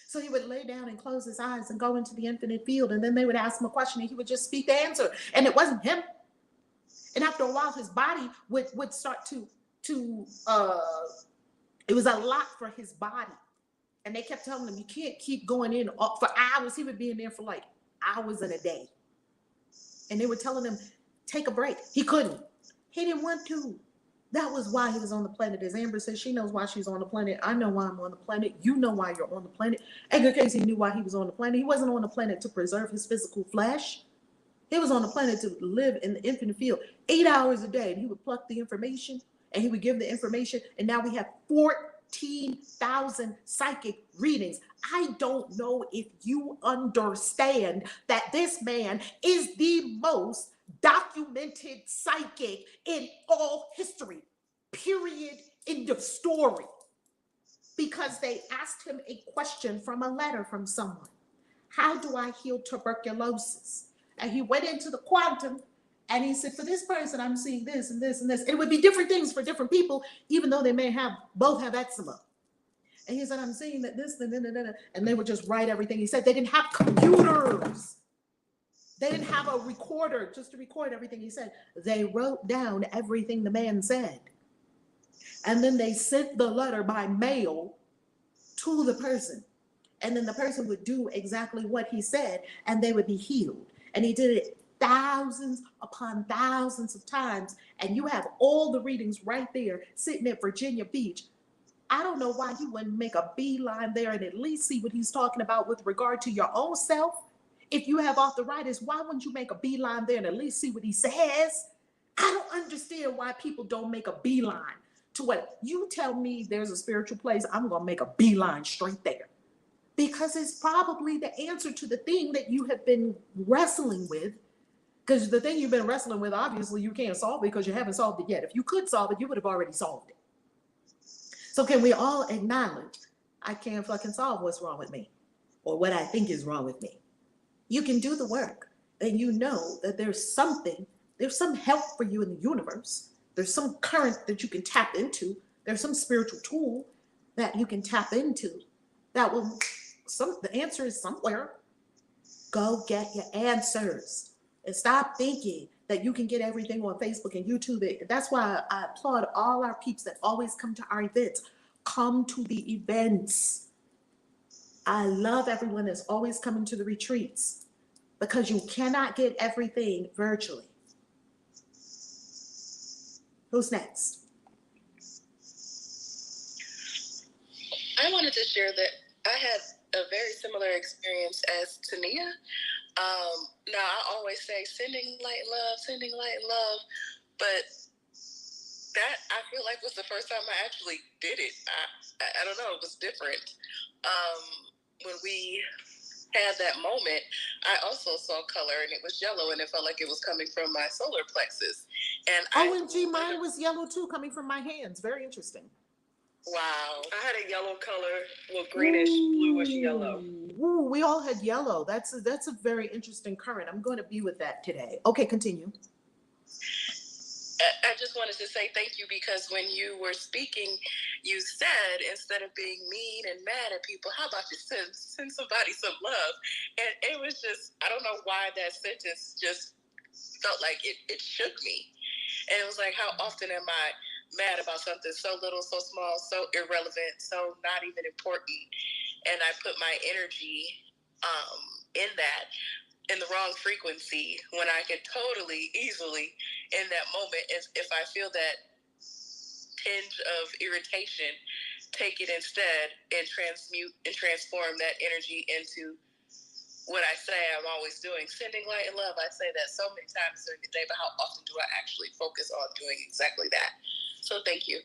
So he would lay down and close his eyes and go into the infinite field, and then they would ask him a question and he would just speak the answer. And it wasn't him. And after a while, his body would start to it was a lot for his body. And they kept telling him, you can't keep going in for hours. He would be in there for like hours in a day. And they were telling him, take a break. He couldn't. He didn't want to. That was why he was on the planet. As Amber says, she knows why she's on the planet. I know why I'm on the planet. You know why you're on the planet. Edgar Casey knew why he was on the planet. He wasn't on the planet to preserve his physical flesh. He was on the planet to live in the infinite field 8 hours a day. And he would pluck the information and he would give the information. And now we have 14,000 psychic readings. I don't know if you understand that this man is the most documented psychic in all history. Period. End of story. Because they asked him a question from a letter from someone. How do I heal tuberculosis? And he went into the quantum and he said, for this person, I'm seeing this and this and this. It would be different things for different people, even though they may both have eczema. And he said, I'm seeing that this, and they would just write everything. He said they didn't have computers. They didn't have a recorder just to record everything he said. They wrote down everything the man said. And then they sent the letter by mail to the person. And then the person would do exactly what he said, and they would be healed. And he did it thousands upon thousands of times. And you have all the readings right there sitting at Virginia Beach. I don't know why you wouldn't make a beeline there and at least see what he's talking about with regard to your own self. If you have arthritis, why wouldn't you make a beeline there and at least see what he says? I don't understand why people don't make a beeline to what you tell me there's a spiritual place. I'm going to make a beeline straight there because it's probably the answer to the thing that you have been wrestling with. Because the thing you've been wrestling with, obviously you can't solve it because you haven't solved it yet. If you could solve it, you would have already solved it. So can we all acknowledge, I can't fucking solve what's wrong with me or what I think is wrong with me. You can do the work and you know that there's some help for you in the universe. There's some current that you can tap into. There's some spiritual tool that you can tap into that will, the answer is somewhere. Go get your answers and stop thinking that you can get everything on Facebook and YouTube. That's why I applaud all our peeps that always come to our events. Come to the events. I love everyone that's always coming to the retreats because you cannot get everything virtually. Who's next?
I wanted to share that I had a very similar experience as Tania. Now, I always say sending light and love, but that I feel like was the first time I actually did it. I don't know, it was different. When we had that moment, I also saw color and it was yellow and it felt like it was coming from my solar plexus. And
OMG, mine was yellow too, coming from my hands. Very interesting.
Wow.
I had a yellow color, a little greenish, bluish yellow.
Ooh, we all had yellow. That's a very interesting current. I'm going to be with that today. Okay, continue.
I just wanted to say thank you because when you were speaking, you said instead of being mean and mad at people, how about you send somebody some love? And it was just, I don't know why that sentence just felt like it shook me. And it was like, how often am I mad about something so little, so small, so irrelevant, so not even important, and I put my energy in that, in the wrong frequency, when I could totally, easily, in that moment, if I feel that tinge of irritation, take it instead and transmute and transform that energy into what I say I'm always doing, sending light and love. I say that so many times during the day, but how often do I actually focus on doing exactly that? So thank you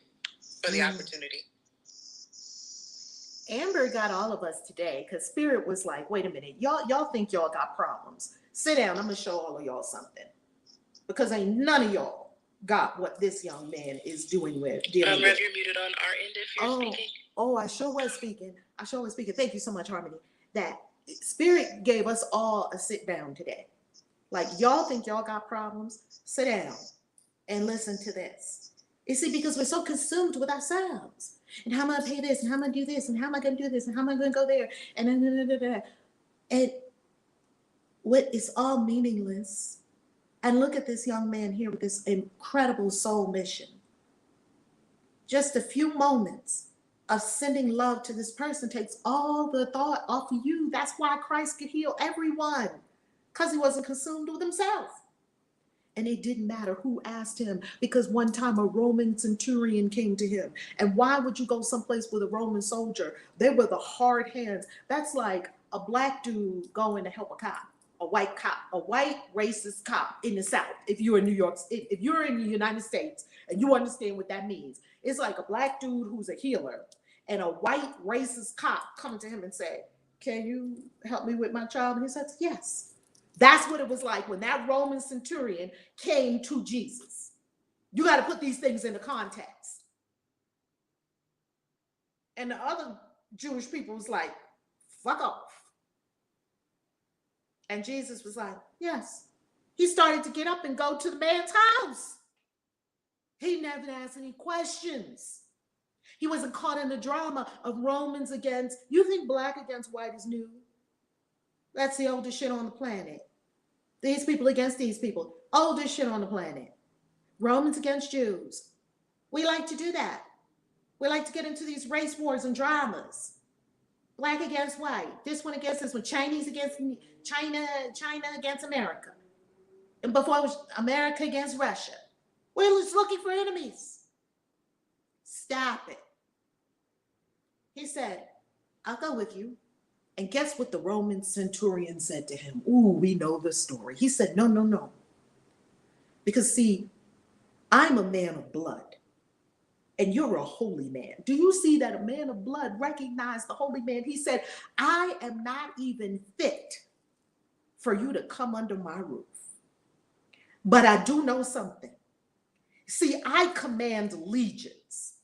for the opportunity.
Amber got all of us today because Spirit was like, wait a minute, y'all think y'all got problems. Sit down, I'm gonna show all of y'all something. Because ain't none of y'all got what this young man is dealing with.
Rev, you're muted on our end if you're speaking.
Oh, I sure was speaking. Thank you so much, Harmony. That Spirit gave us all a sit down today. Like, y'all think y'all got problems? Sit down and listen to this. You see, because we're so consumed with ourselves. And how am I going to pay this? And how am I going to do this? And how am I going to do this? And how am I going to go there? And what is all meaningless. And look at this young man here with this incredible soul mission. Just a few moments of sending love to this person takes all the thought off of you. That's why Christ could heal everyone, because he wasn't consumed with himself. And it didn't matter who asked him, because one time a Roman centurion came to him. And why would you go someplace with a Roman soldier? They were the hard hands. That's like a black dude going to help a cop, a white cop, a white racist cop in the South. If you're in New York, if you're in the United States and you understand what that means, it's like a black dude who's a healer and a white racist cop coming to him and say, can you help me with my child? And he says, yes. That's what it was like when that Roman centurion came to Jesus. You got to put these things into context. And the other Jewish people was like, fuck off. And Jesus was like, yes. He started to get up and go to the man's house. He never asked any questions. He wasn't caught in the drama of Romans against, you think black against white is new? That's the oldest shit on the planet. These people against these people. Oldest shit on the planet. Romans against Jews. We like to do that. We like to get into these race wars and dramas. Black against white. This one against this one. Chinese against China against America. And before it was America against Russia. We're just looking for enemies. Stop it. He said, I'll go with you. And guess what the Roman centurion said to him? Ooh, we know the story. He said, no. Because see, I'm a man of blood. And you're a holy man. Do you see that a man of blood recognized the holy man? He said, I am not even fit for you to come under my roof. But I do know something. See, I command legions,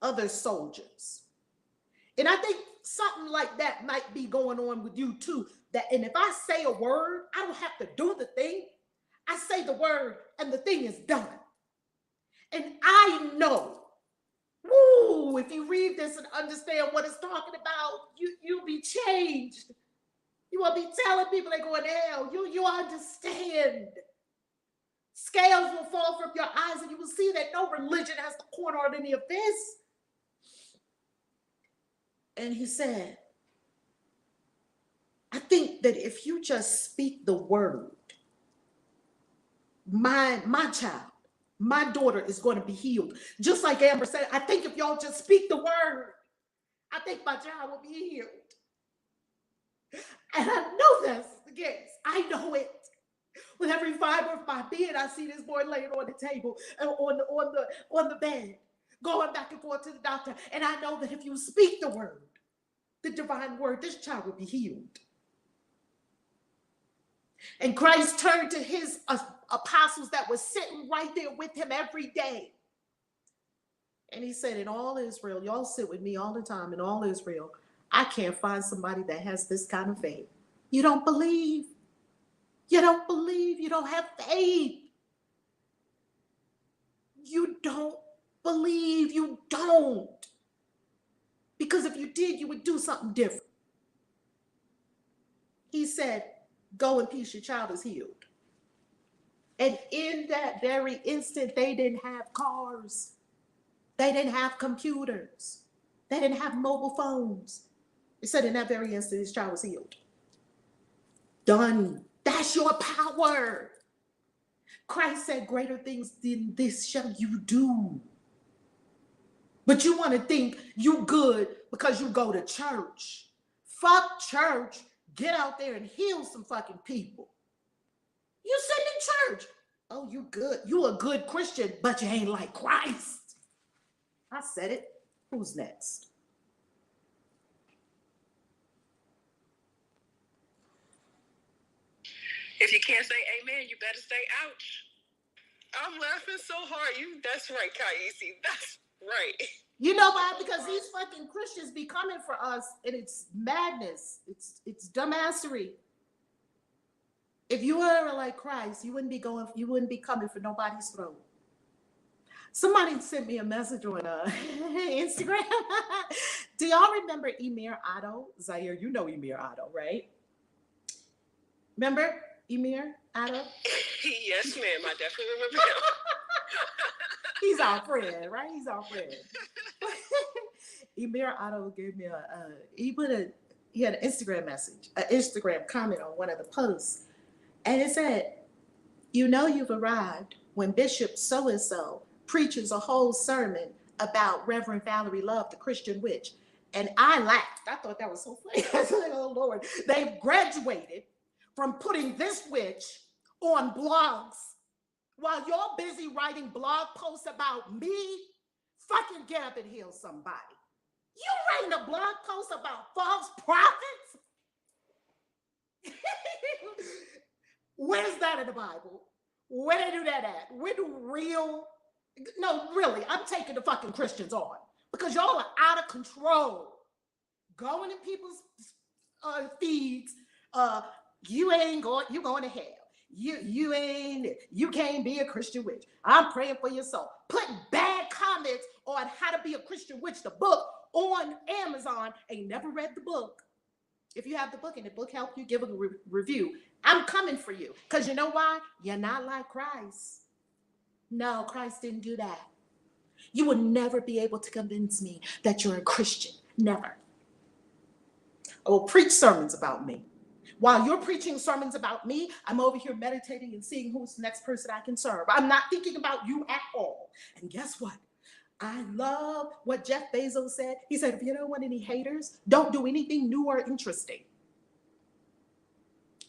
other soldiers. And I think something like that might be going on with you too. And if I say a word, I don't have to do the thing. I say the word and the thing is done. And I know, if you read this and understand what it's talking about, you'll be changed. You won't be telling people they're going to hell. You understand. Scales will fall from your eyes and you will see that no religion has the corner on any of this. And he said, I think that if you just speak the word, my child, my daughter is going to be healed. Just like Amber said, I think if y'all just speak the word, I think my child will be healed. And I know that's the case. I know it. With every fiber of my being, I see this boy laying on the table, on the bed, going back and forth to the doctor. And I know that if you speak the word, the divine word, this child will be healed. And Christ turned to his apostles that were sitting right there with him every day. And he said, in all Israel, y'all sit with me all the time, in all Israel, I can't find somebody that has this kind of faith. You don't believe. You don't believe. You don't have faith. You don't believe. You don't. Because if you did, you would do something different. He said, go in peace, your child is healed. And in that very instant, they didn't have cars. They didn't have computers. They didn't have mobile phones. He said in that very instant, his child was healed. Done. That's your power. Christ said, greater things than this shall you do. But you want to think you good because you go to church. Fuck church. Get out there and heal some fucking people. You sitting in church. Oh, you good. You a good Christian, but you ain't like Christ. I said it. Who's next?
If you can't say amen, you better say ouch. I'm laughing so hard. That's right, Kaisi. That's right.
You know why? Because these fucking Christians be coming for us, and it's madness. It's dumbassery. If you were like Christ, you wouldn't be coming for nobody's throat. Somebody sent me a message on Instagram. Do y'all remember Emir Otto? Zaire, you know Emir Otto, right? Remember Emir Otto?
Yes, ma'am. I definitely remember him.
He's our friend, right? He's our friend. Emir Otto gave me he had an Instagram message, an Instagram comment on one of the posts. And it said, you know you've arrived when Bishop so-and-so preaches a whole sermon about Reverend Valerie Love, the Christian witch. And I laughed. I thought that was so funny. I was like, oh Lord, they've graduated from putting this witch on blogs while you're busy writing blog posts about me. Fucking get up and heal somebody. You writing a blog post about false prophets? Where's that in the Bible? Where they do that at? Where do no, really, I'm taking the fucking Christians on because y'all are out of control. Going in people's feeds, you going to hell. You can't be a Christian witch. I'm praying for your soul. Putting bad comments on how to be a Christian witch, the book on Amazon. Ain't never read the book. If you have the book and the book helped you, give a review. I'm coming for you. Because you know why? You're not like Christ. No, Christ didn't do that. You will never be able to convince me that you're a Christian. Never. I will preach sermons about me. While you're preaching sermons about me, I'm over here meditating and seeing who's the next person I can serve. I'm not thinking about you at all. And guess what? I love what Jeff Bezos said. He said, if you don't want any haters, don't do anything new or interesting.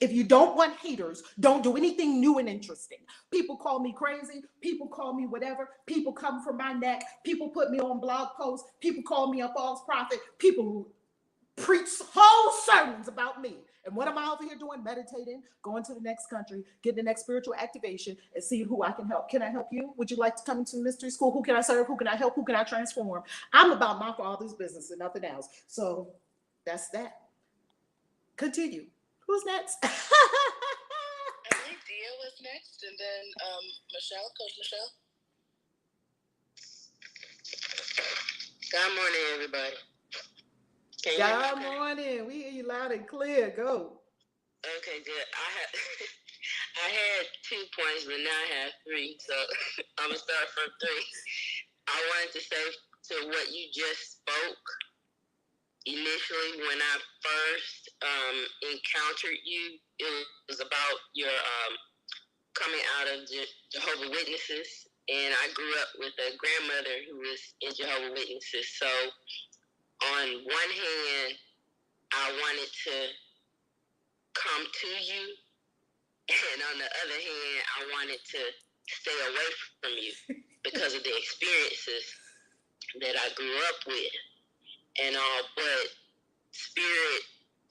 If you don't want haters, don't do anything new and interesting. People call me crazy. People call me whatever. People come for my neck. People put me on blog posts. People call me a false prophet. People preach whole sermons about me. And what am I over here doing? Meditating, going to the next country, getting the next spiritual activation, and seeing who I can help. Can I help you? Would you like to come into mystery school? Who can I serve? Who can I help? Who can I transform? I'm about my Father's business and nothing else. So that's that. Continue. Who's next?
I think Dia was next, and then Michelle, Coach Michelle.
Good morning, everybody.
Good morning. We hear you loud and clear. Go.
Okay, good. I had 2 points, but now I have 3. So I'm gonna start from 3. I wanted to say to what you just spoke. Initially, when I first encountered you, it was about your coming out of Jehovah's Witnesses, and I grew up with a grandmother who was in Jehovah's Witnesses. So on one hand, I wanted to come to you, and on the other hand, I wanted to stay away from you because of the experiences that I grew up with. And but Spirit,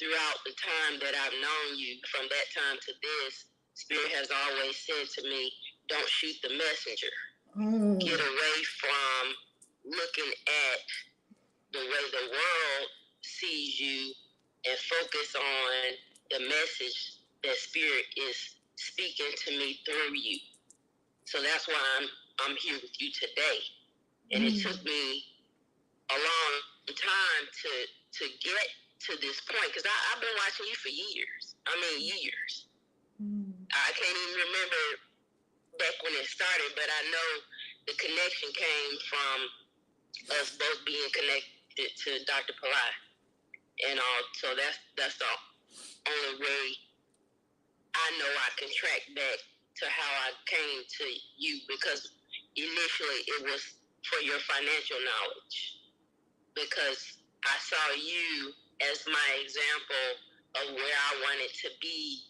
throughout the time that I've known you, from that time to this, Spirit has always said to me, don't shoot the messenger. Get away from looking at the way the world sees you and focus on the message that Spirit is speaking to me through you. So that's why I'm here with you today. And it took me a long time to get to this point, because I've been watching you for years. I mean, years. I can't even remember back when it started, but I know the connection came from us both being connected to Dr. Pillai and all. So that's the only way I know I can track back to how I came to you, because initially it was for your financial knowledge, because I saw you as my example of where I wanted to be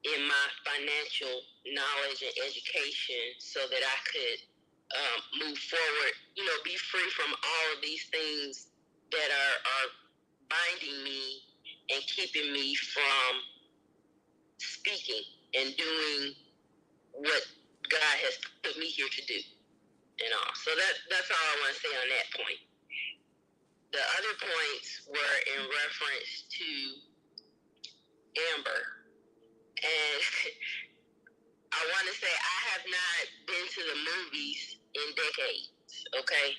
in my financial knowledge and education, so that I could move forward, be free from all of these things that are binding me and keeping me from speaking and doing what God has put me here to do and all. So that's all I want to say on that point. The other points were in reference to Amber. And I want to say I have not been to the movies in decades, okay?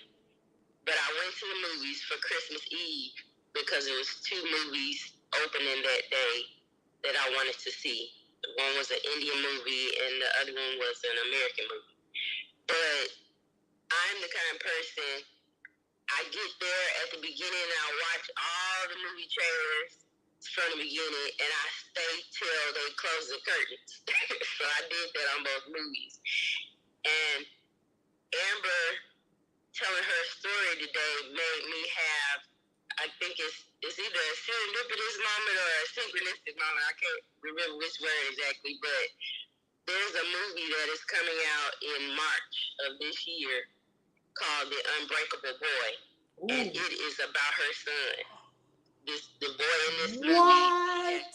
But I went to the movies for Christmas Eve because there was 2 movies opening that day that I wanted to see. One was an Indian movie and the other one was an American movie. But I'm the kind of person, I get there at the beginning and I watch all the movie trailers from the beginning and I stay till they close the curtains. So I did that on both movies. And Amber telling her story today made me have, I think it's either a serendipitous moment or a synchronistic moment. I can't remember which word exactly, but there's a movie that is coming out in March of this year called The Unbreakable Boy. Ooh. And it is about her son. The boy in this movie.
What?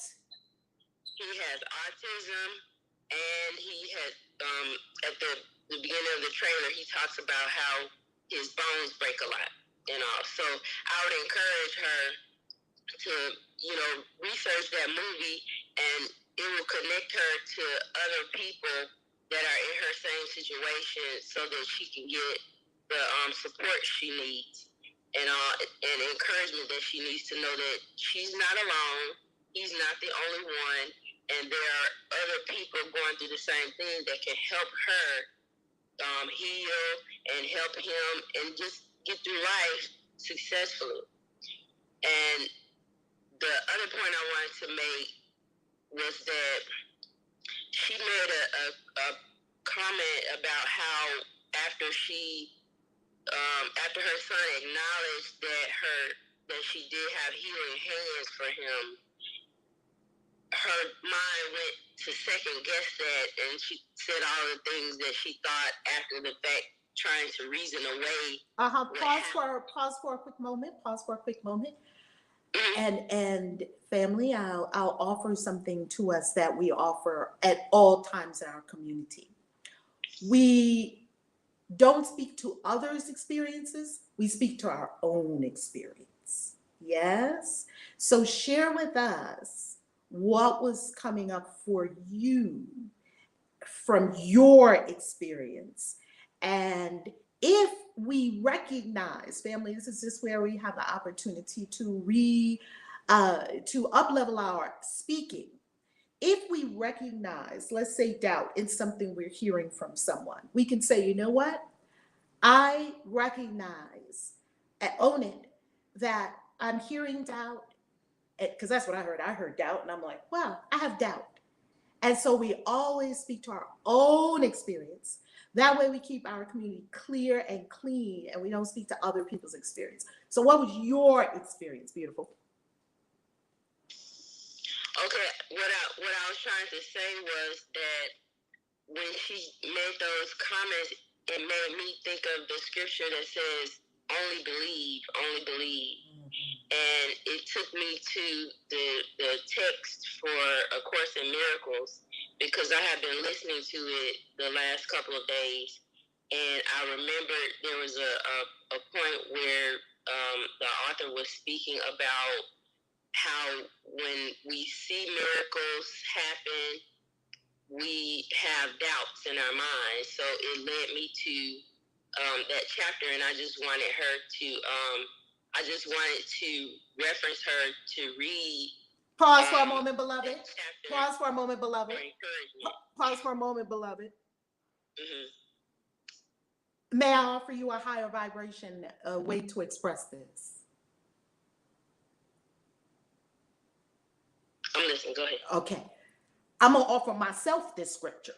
He has autism, and he has, at the beginning of the trailer, he talks about how his bones break a lot and all. So I would encourage her to, research that movie, and it will connect her to other people that are in her same situation so that she can get the support she needs and encouragement that she needs to know that she's not alone. He's not the only one, and there are other people going through the same thing that can help her heal and help him and just get through life successfully. And the other point I wanted to make was that she made a comment about how after her son acknowledged that she did have healing hands for him, her mind went to second guess that, and she said all the things that she thought after the fact, trying to reason away.
Pause for a quick moment. And family, I'll offer something to us that we offer at all times in our community. We don't speak to others' experiences. We speak to our own experience. Yes? So share with us what was coming up for you from your experience. And if we recognize, family, this is just where we have the opportunity to up-level our speaking. If we recognize, let's say, doubt in something we're hearing from someone, we can say, you know what? I recognize and own it that I'm hearing doubt, because that's what I heard. I heard doubt, and I'm like, wow, I have doubt. And so we always speak to our own experience. That way we keep our community clear and clean, and we don't speak to other people's experience. So what was your experience, beautiful?
Okay, what I was trying to say was that when she made those comments, it made me think of the scripture that says, only believe, only believe. And it took me to the text for A Course in Miracles, because I have been listening to it the last couple of days. And I remember there was a point where the author was speaking about how when we see miracles happen, we have doubts in our minds. So it led me to that chapter, and I just wanted her to, reference her to read.
Pause for a moment, beloved. Pause for a moment, beloved. Pause for a moment, beloved. Mm-hmm. May I offer you a higher vibration way to express this?
I'm listening. Go ahead.
Okay. I'm going to offer myself this scripture.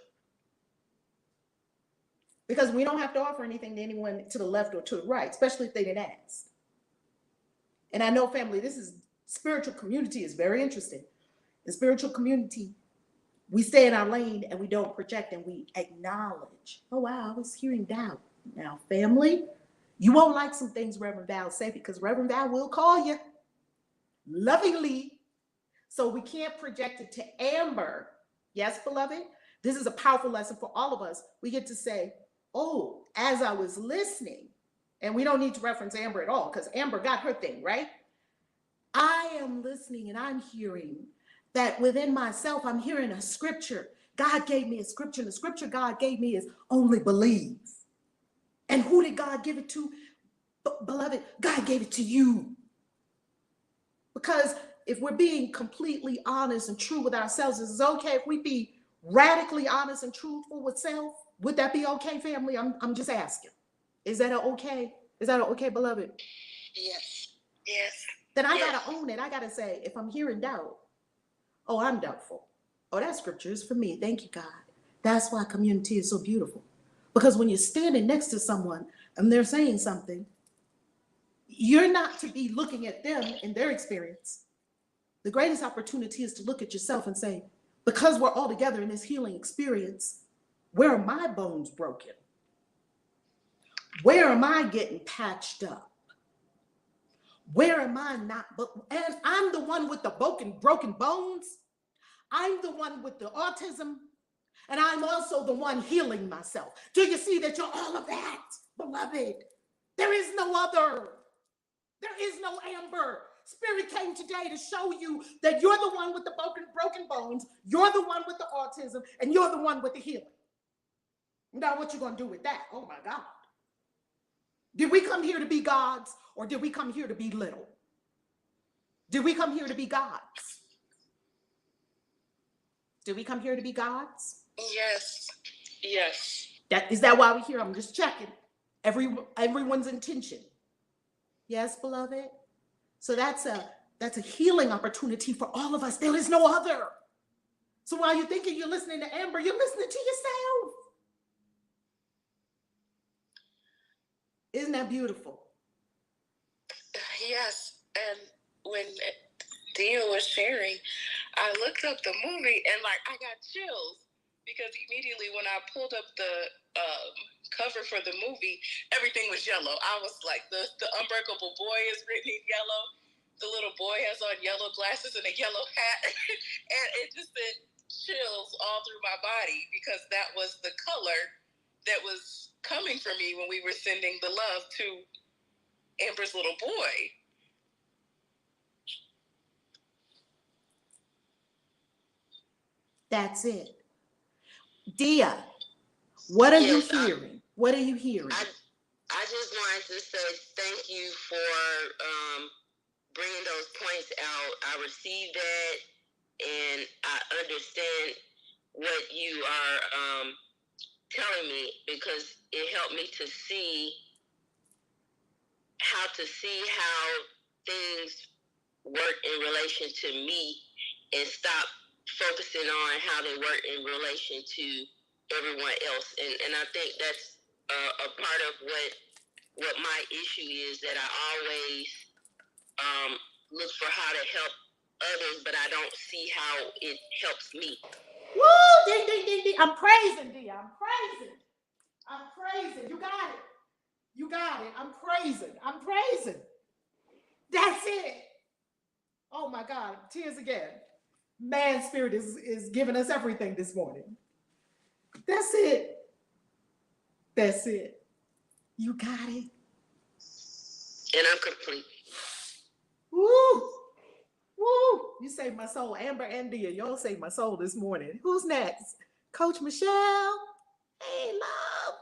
Because we don't have to offer anything to anyone to the left or to the right, especially if they didn't ask. And I know, family, spiritual community is very interesting. In spiritual community, we stay in our lane and we don't project and we acknowledge. Oh, wow, I was hearing doubt. Now, family, you won't like some things Reverend Val say because Reverend Val will call you lovingly. So we can't project it to Amber. Yes, beloved? This is a powerful lesson for all of us. We get to say, oh, as I was listening, and we don't need to reference Amber at all because Amber got her thing, right? I am listening and I'm hearing that within myself, I'm hearing a scripture. God gave me a scripture, and the scripture God gave me is only believe. And who did God give it to? Beloved, God gave it to you. Because if we're being completely honest and true with ourselves, is it okay if we be radically honest and truthful with self? Would that be okay, family? I'm just asking. Is that okay? Is that okay, beloved?
Yes.
Yes.
Then I gotta own it. I gotta say, if I'm hearing doubt, oh, I'm doubtful. Oh, that scripture is for me. Thank you, God. That's why community is so beautiful. Because when you're standing next to someone and they're saying something, you're not to be looking at them and their experience. The greatest opportunity is to look at yourself and say, because we're all together in this healing experience, where are my bones broken? Where am I getting patched up? Where am I not? And I'm the one with the broken bones. I'm the one with the autism. And I'm also the one healing myself. Do you see that you're all of that, beloved? There is no other. There is no Amber. Spirit came today to show you that you're the one with the broken bones, you're the one with the autism, and you're the one with the healing. Now, what you gonna do with that? Oh my God. Did we come here to be gods, or did we come here to be little? Did we come here to be gods? Did we come here to be gods?
Yes.
Yes.
Is that why we're here? I'm just checking everyone's intention. Yes, beloved. So that's a healing opportunity for all of us. There is no other. So while you're thinking you're listening to Amber, you're listening to yourself. Isn't that beautiful?
Yes. And when Dia was sharing, I looked up the movie and I got chills because immediately when I pulled up the cover for the movie, everything was yellow. I was like, the Unbreakable Boy is written in yellow. The little boy has on yellow glasses and a yellow hat. And it just sent chills all through my body because that was the color that was coming for me when we were sending the love to Amber's little boy.
That's it. Dia, what are you hearing? What are you hearing?
I just wanted to say thank you for bringing those points out. I received that, and I understand what you are telling me because it helped me to see how things work in relation to me and stop focusing on how they work in relation to everyone else. And I think that's a part of what my issue is, that I always look for how to help others, but I don't see how it helps me.
Woo! Ding, ding, ding, ding. I'm praising, Dia. I'm praising. You got it. You got it. I'm praising. That's it. Oh my God. Tears again. Man, Spirit is giving us everything this morning. That's it. You got it.
And I'm complete.
Woo! Woo! You saved my soul. Amber and Dia, y'all saved my soul this morning. Who's next? Coach Michelle? Hey, love.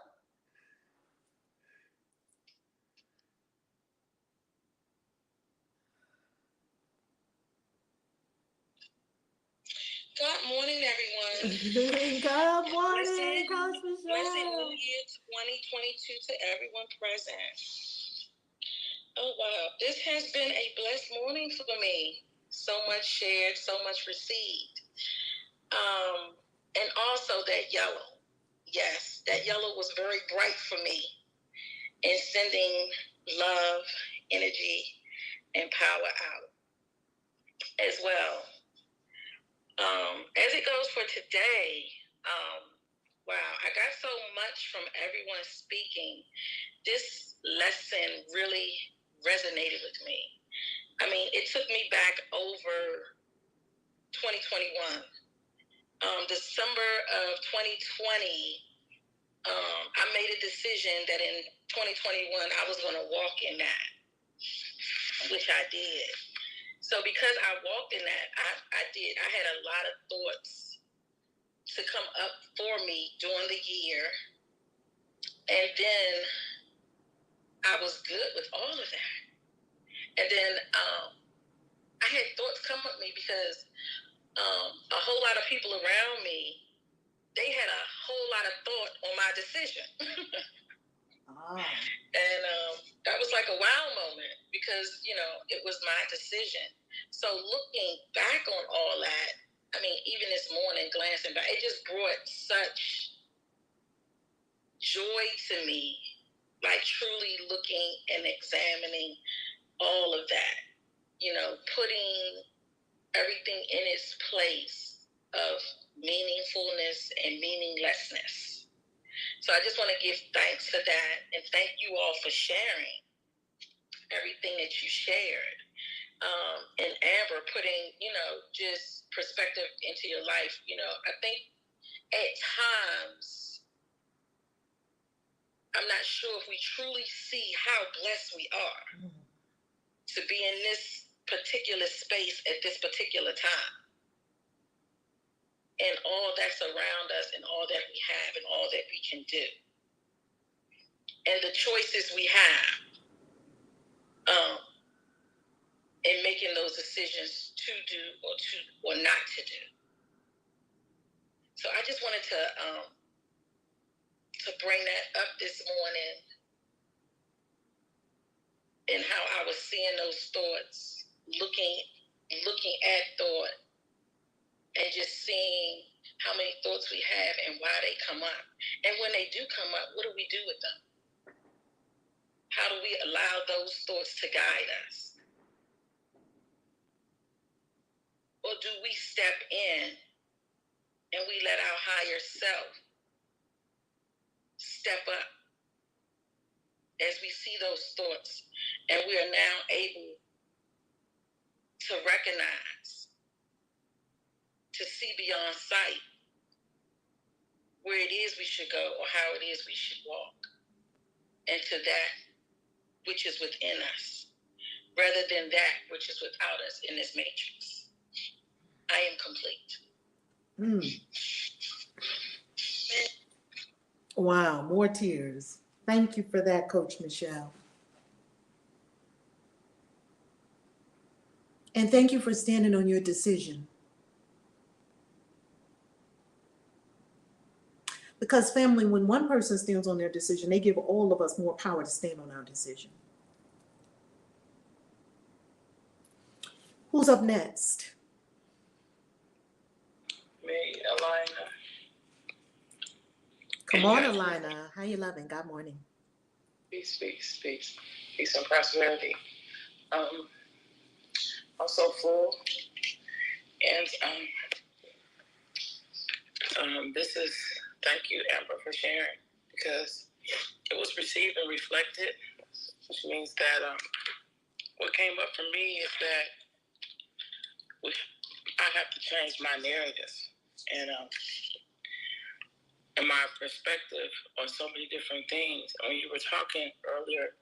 Good morning, everyone.
Good morning, Coach Michelle.
Blessed New Year 2022 to everyone present. Oh, wow. This has been a blessed morning for me. So much shared, so much received. And also that yellow.
yes, that yellow was very bright for me in sending love, energy, and power out as well. As it goes for today, wow, I got so much from everyone speaking. This lesson really resonated with me. I mean, it took me back over 2021. December of 2020, I made a decision that in 2021 I was going to walk in that, which I did. So because I walked in that, I did. I had a lot of thoughts to come up for me during the year. And then I was good with all of that. And then I had thoughts come with me because a whole lot of people around me, they had a whole lot of thought on my decision. And that was like a wow moment because, you know, it was my decision. So looking back on all that, I mean, even this morning, glancing back, it just brought such joy to me, like truly looking and examining all of that, you know, putting everything in its place of meaningfulness and meaninglessness. So I just want to give thanks for that, and thank you all for sharing everything that you shared. And Amber putting, you know, just perspective into your life. You know, I think at times, I'm not sure if we truly see how blessed we are to be in this particular space at this particular time. And all that's around us and all that we have and all that we can do. And the choices we have in making those decisions to do or not to do. So I just wanted to bring that up this morning and how I was seeing those thoughts, looking at thought and just seeing how many thoughts we have and why they come up. And when they do come up, what do we do with them? How do we allow those thoughts to guide us? Or do we step in and we let our higher self step up as we see those thoughts and we are now able to recognize, to see beyond sight where it is we should go or how it is we should walk into that which is within us rather than that which is without us in this matrix. I am complete.
Wow, more tears. Thank you for that, Coach Michelle. And thank you for standing on your decision. Because family, when one person stands on their decision, they give all of us more power to stand on our decision. Who's up next?
Me, Alina.
Come on, Alina. How you loving? God morning.
Peace. Peace and prosperity. Also full. And this is, thank you, Amber, for sharing, because it was received and reflected, which means that what came up for me is that I have to change my narrative and my perspective on so many different things. When you were talking earlier,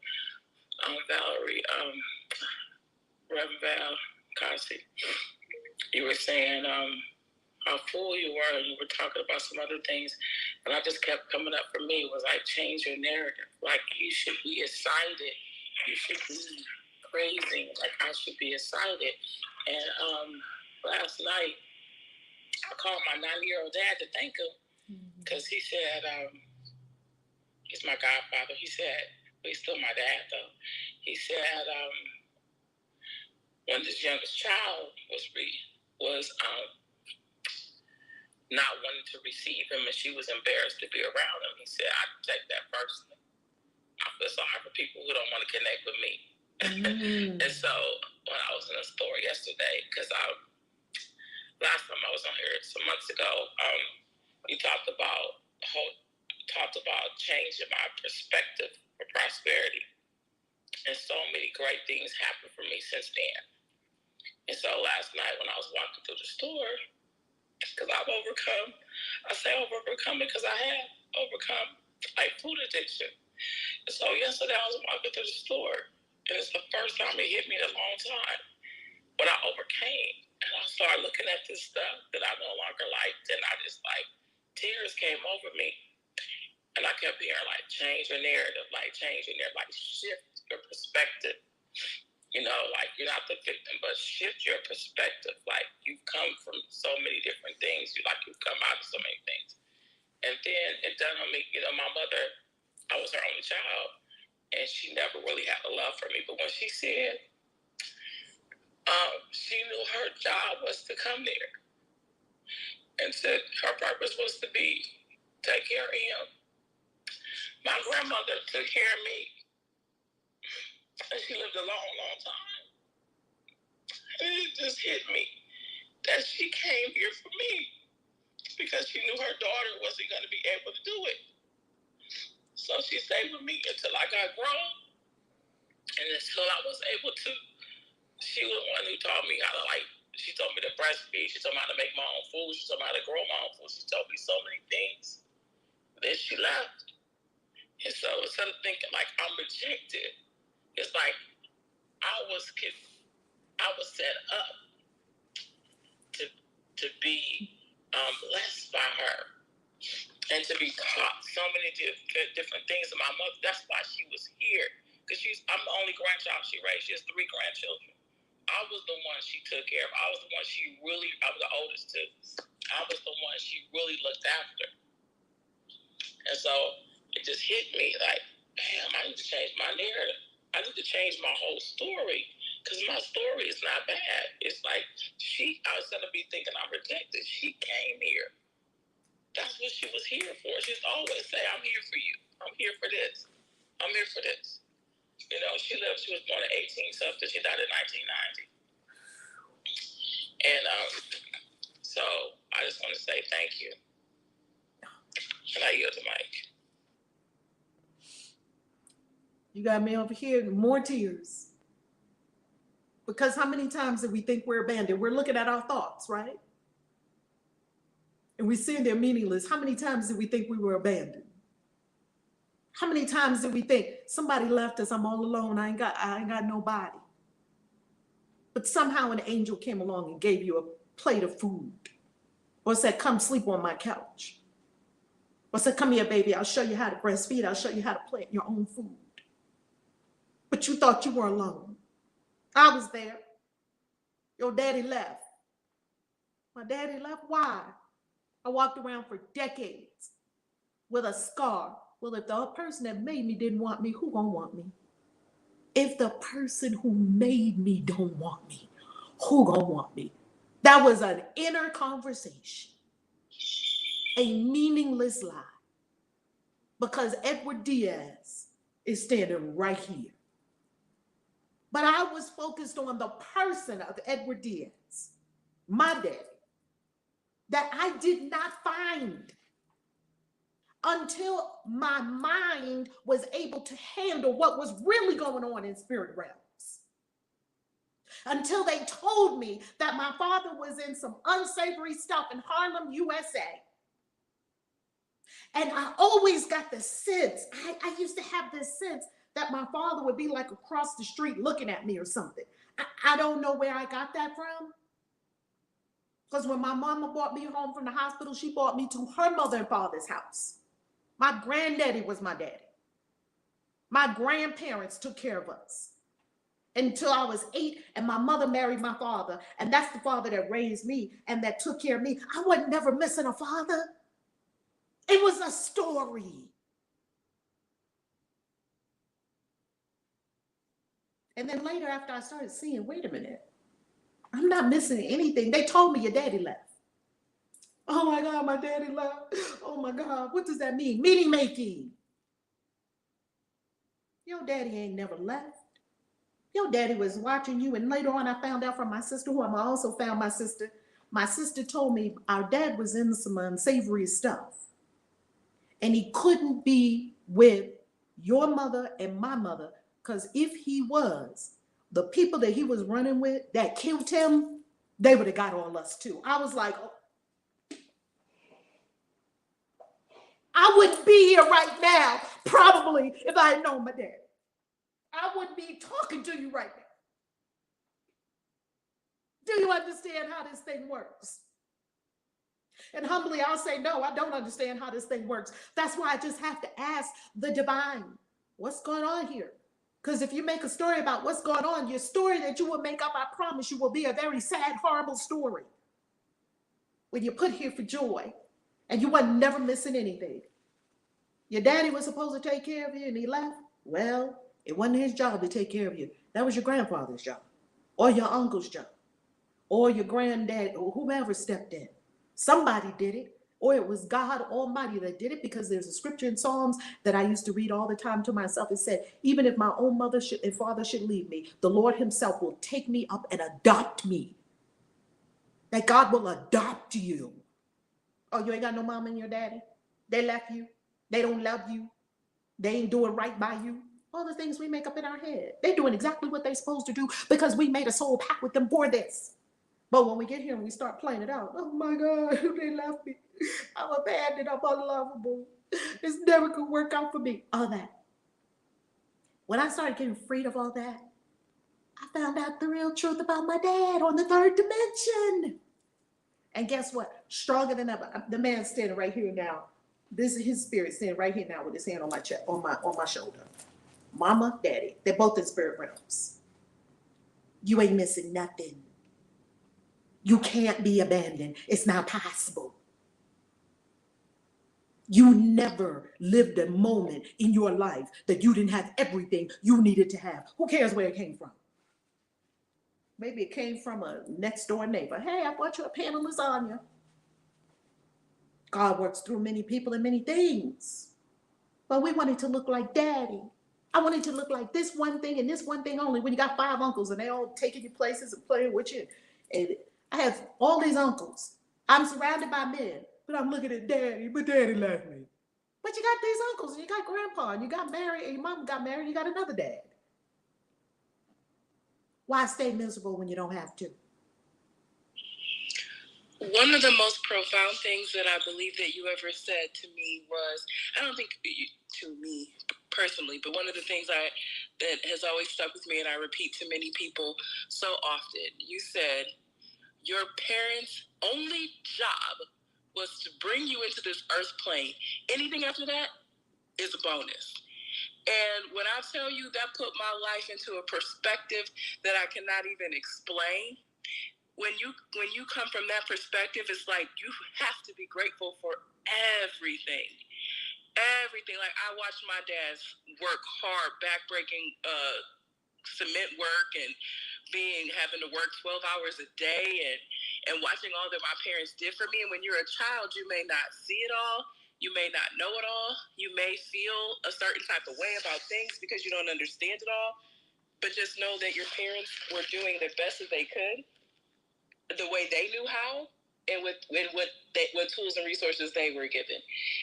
Valerie, Reverend Val Kasi, you were saying how full you were, and you were talking about some other things, and I just kept coming up for me was like, change your narrative. Like, you should be excited. You should be praising. Like, I should be excited. And last night, I called my 9-year-old dad to thank him because he said, he's my godfather. He said, well, he's still my dad, though. He said, when this youngest child was not wanting to receive him, and she was embarrassed to be around him. He said, I take that personally. I feel sorry for people who don't want to connect with me. And so when I was in a store yesterday, because last time I was on here some months ago, we talked about changing my perspective for prosperity. And so many great things happened for me since then. And so last night when I was walking through the store, because I've overcome, I say overcome because I have overcome like food addiction. And so yesterday I was walking through the store, and it's the first time it hit me in a long time. But I overcame, and I started looking at this stuff that I no longer liked, and I just like, tears came over me. And I kept hearing like, change your narrative, like shift your perspective. You know, like you're not the victim, but shift your perspective. Like you've come from so many different things. You've come out of so many things. And then it dawned on me, you know, my mother, I was her only child, and she never really had a love for me. But when she said, she knew her job was to come there, and said her purpose was to take care of him. My grandmother took care of me, and she lived a long, long time. And it just hit me that she came here for me because she knew her daughter wasn't going to be able to do it. So she stayed with me until I got grown, and until I was able to. She was the one who taught me how to she told me to breastfeed, she told me how to make my own food, she told me how to grow my own food, she told me so many things. Then she left. And so instead of thinking like I'm rejected, it's like I was set up to be blessed by her and to be taught so many different things. And my mother, that's why she was here, because I'm the only grandchild she raised. She has 3 grandchildren. I was the one she took care of. I was the one I was the oldest too. I was the one she really looked after. And so it just hit me like, damn, I need to change my narrative. I need to change my whole story, because my story is not bad. It's like instead of me thinking I'm rejected, she came here. That's what she was here for. She'd always say, I'm here for you. I'm here for this. I'm here for this. You know, she was born in 18-something. She died in 1990. And so I just want to say thank you. And I yield the mic.
You got me over here, more tears. Because how many times do we think we're abandoned? We're looking at our thoughts, right? And we see they're meaningless. How many times did we think we were abandoned? How many times did we think somebody left us, I'm all alone, I ain't got nobody? But somehow an angel came along and gave you a plate of food. Or said, come sleep on my couch. Or said, come here, baby, I'll show you how to breastfeed. I'll show you how to plant your own food. But you thought you were alone. I was there. Your daddy left. My daddy left, why? I walked around for decades with a scar. Well, if the person that made me didn't want me, who gonna want me? If the person who made me don't want me, who gonna want me? That was an inner conversation, a meaningless lie, because Edward Diaz is standing right here. But I was focused on the person of Edward Diaz, my daddy, that I did not find until my mind was able to handle what was really going on in spirit realms. Until they told me that my father was in some unsavory stuff in Harlem, USA. And I always got the sense, I used to have this sense that my father would be like across the street looking at me or something. I don't know where I got that from. Because when my mama brought me home from the hospital, she brought me to her mother and father's house. My granddaddy was my daddy. My grandparents took care of us until I was 8, and my mother married my father. And that's the father that raised me and that took care of me. I wasn't never missing a father. It was a story. And then later, after I started seeing, wait a minute, I'm not missing anything. They told me your daddy left. Oh my God, my daddy left. Oh my God, what does that mean? Meaning making. Your daddy ain't never left. Your daddy was watching you, and later on I found out from my sister, who I also found my sister. My sister told me our dad was in some unsavory stuff, and he couldn't be with your mother and my mother, because if he was, the people that he was running with that killed him, they would have got all us too. I was like, oh, I wouldn't be here right now, probably, if I had known my dad. I wouldn't be talking to you right now. Do you understand how this thing works? And humbly, I'll say, no, I don't understand how this thing works. That's why I just have to ask the divine, what's going on here? Because if you make a story about what's going on, your story that you will make up, I promise you, will be a very sad, horrible story. When you're put here for joy, and you were never missing anything. Your daddy was supposed to take care of you, and he left. Well, it wasn't his job to take care of you. That was your grandfather's job, or your uncle's job, or your granddad, or whomever stepped in. Somebody did it, or it was God Almighty that did it, because there's a scripture in Psalms that I used to read all the time to myself. It said, even if my own mother and father should leave me, the Lord himself will take me up and adopt me. That God will adopt you. Oh, you ain't got no mom and your daddy? They left you. They don't love you. They ain't doing right by you. All the things we make up in our head. They're doing exactly what they're supposed to do because we made a soul pact with them for this. But when we get here and we start playing it out, oh my God, they left me. I'm abandoned. I'm unlovable. This never could work out for me. All that. When I started getting freed of all that, I found out the real truth about my dad on the third dimension. And guess what? Stronger than ever. The man's standing right here now. This is his spirit standing right here now with his hand on my chest, on my shoulder. Mama, daddy, they're both in spirit realms. You ain't missing nothing. You can't be abandoned. It's not possible. You never lived a moment in your life that you didn't have everything you needed to have. Who cares where it came from? Maybe it came from a next door neighbor. Hey, I bought you a pan of lasagna. God works through many people and many things. But we wanted to look like daddy. I wanted to look like this one thing and this one thing only, when you got 5 uncles and they all taking you places and playing with you. And I have all these uncles. I'm surrounded by men, but I'm looking at daddy, but daddy left me. But you got these uncles and you got grandpa and you got married and your mom got married and you got another dad. Why stay miserable when you don't have to?
One of the most profound things that I believe that you ever said to me was, I don't think to me personally, but one of the things that has always stuck with me and I repeat to many people so often, you said, your parents' only job was to bring you into this earth plane. Anything after that is a bonus. And when I tell you that put my life into a perspective that I cannot even explain, when you come from that perspective, it's like you have to be grateful for everything. Everything. Like, I watched my dad work hard, backbreaking cement work, and having to work 12 hours a day, and watching all that my parents did for me. And when you're a child, you may not see it all. You may not know it all. You may feel a certain type of way about things because you don't understand it all. But just know that your parents were doing the best that they could, the way they knew how, and with what tools and resources they were given.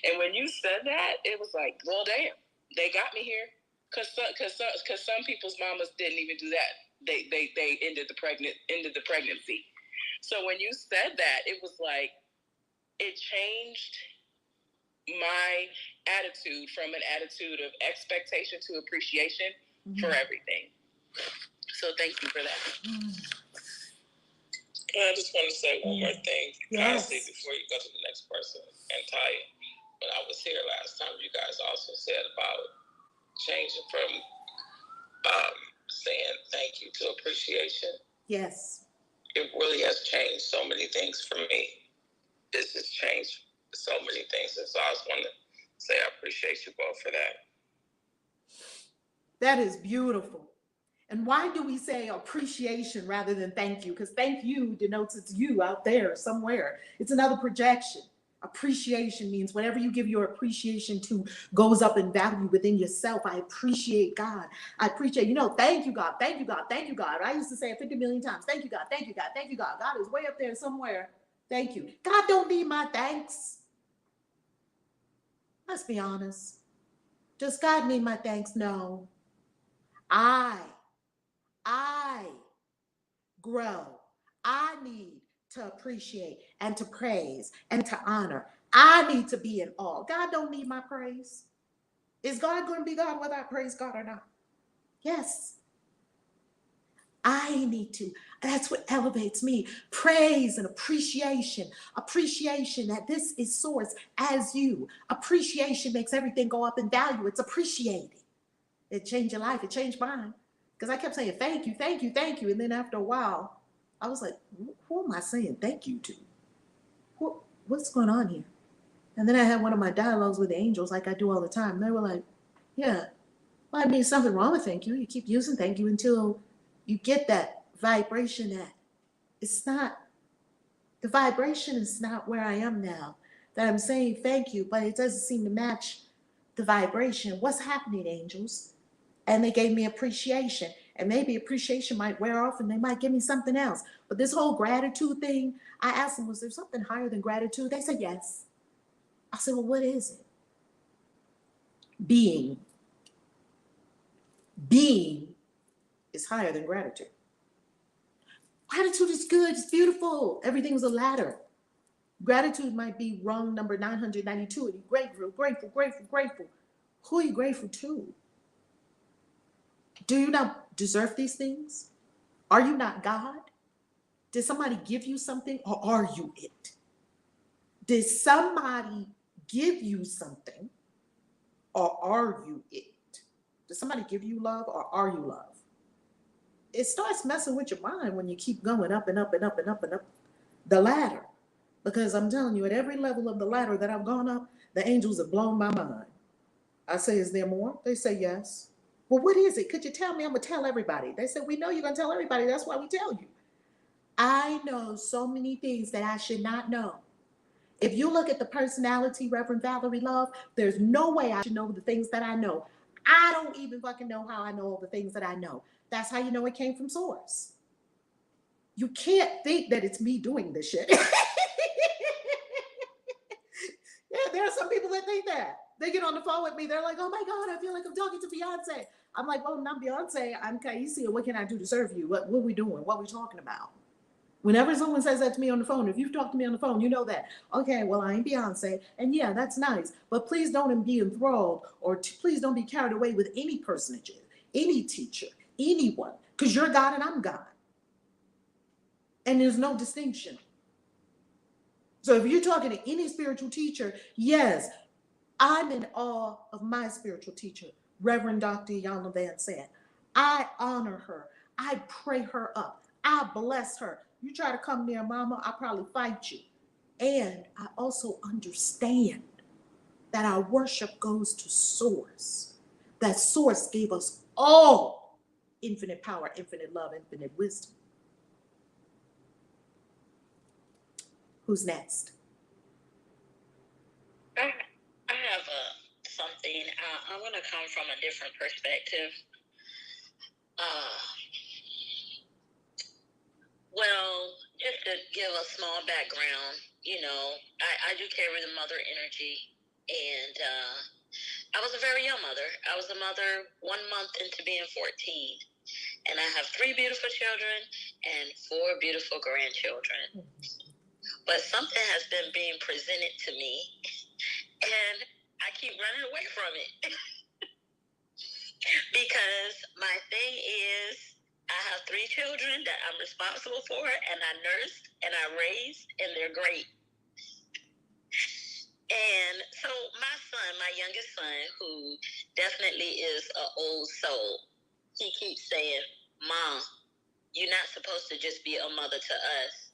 And when you said that, it was like, well, damn, they got me here. Cause some people's mamas didn't even do that. They ended the pregnancy. So when you said that, it was like, it changed my attitude from an attitude of expectation to appreciation for everything. So thank you for that. And I just want to say one more thing, honestly, before you go to the next person. And Ty, when I was here last time, you guys also said about changing from saying thank you to appreciation.
Yes.
It really has changed so many things for me. This has changed so many things. And so I just want to say I appreciate you both for that.
That is beautiful. And why do we say appreciation rather than thank you? Because thank you denotes it's you out there somewhere. It's another projection. Appreciation means whatever you give your appreciation to goes up in value within yourself. I appreciate God. I appreciate, thank you, God. Thank you, God. Thank you, God. I used to say it 50 million times. Thank you, God. Thank you, God. Thank you, God. God is way up there somewhere. Thank you. God don't need my thanks. Let's be honest. Does God need my thanks? No. I grow. I need to appreciate and to praise and to honor. I need to be in awe. God don't need my praise. Is God going to be God whether I praise God or not? Yes. I need to. That's what elevates me. Praise and appreciation. Appreciation that this is source as you. Appreciation makes everything go up in value. It's appreciating. It changed your life. It changed mine. Because I kept saying, thank you, thank you, thank you. And then after a while, I was like, who am I saying thank you to? What's going on here? And then I had one of my dialogues with the angels like I do all the time. And they were like, yeah, well, I mean, something wrong with thank you. You keep using thank you until you get that vibration that it's not, the vibration is not where I am now. That I'm saying thank you, but it doesn't seem to match the vibration. What's happening, angels? And they gave me appreciation. And maybe appreciation might wear off and they might give me something else. But this whole gratitude thing, I asked them, was there something higher than gratitude? They said yes. I said, well, what is it? Being. Being is higher than gratitude. Gratitude is good. It's beautiful. Everything's a ladder. Gratitude might be rung number 992. And you're grateful, grateful, grateful, grateful. Who are you grateful to? Do you not deserve these things? Are you not God? Did somebody give you something or are you it? Did somebody give you something or are you it? Did somebody give you love or are you love? It starts messing with your mind when you keep going up and up and up and up and up the ladder. Because I'm telling you, at every level of the ladder that I've gone up, the angels have blown my mind. I say, is there more? They say, yes. Well, what is it? Could you tell me? I'm going to tell everybody. They said, we know you're going to tell everybody. That's why we tell you. I know so many things that I should not know. If you look at the personality, Reverend Valerie Love, there's no way I should know the things that I know. I don't even fucking know how I know all the things that I know. That's how you know it came from source. You can't think that it's me doing this shit. Yeah, there are some people that think that. They get on the phone with me. They're like, oh my God, I feel like I'm talking to Beyonce. I'm like, well, not Beyonce. I'm Kaisi. What can I do to serve you? What are we doing? What are we talking about? Whenever someone says that to me on the phone, if you've talked to me on the phone, you know that. Okay, well, I ain't Beyonce. And yeah, that's nice. But please don't be enthralled or please don't be carried away with any personage, any teacher, anyone. Because you're God and I'm God. And there's no distinction. So if you're talking to any spiritual teacher, yes, I'm in awe of my spiritual teacher, Reverend Dr. Yana Van Sant. I honor her. I pray her up. I bless her. You try to come near mama, I'll probably fight you. And I also understand that our worship goes to source. That source gave us all infinite power, infinite love, infinite wisdom. Who's next?
I have something. I'm going to come from a different perspective. Well, just to give a small background, I do carry the mother energy, and I was a very young mother. I was a mother 1 month into being 14, and I have 3 beautiful children and 4 beautiful grandchildren. But something has been being presented to me, and I keep running away from it. Because my thing is, I have 3 children that I'm responsible for, and I nursed and I raised, and they're great. And so my son, my youngest son, who definitely is an old soul, he keeps saying, Mom, you're not supposed to just be a mother to us.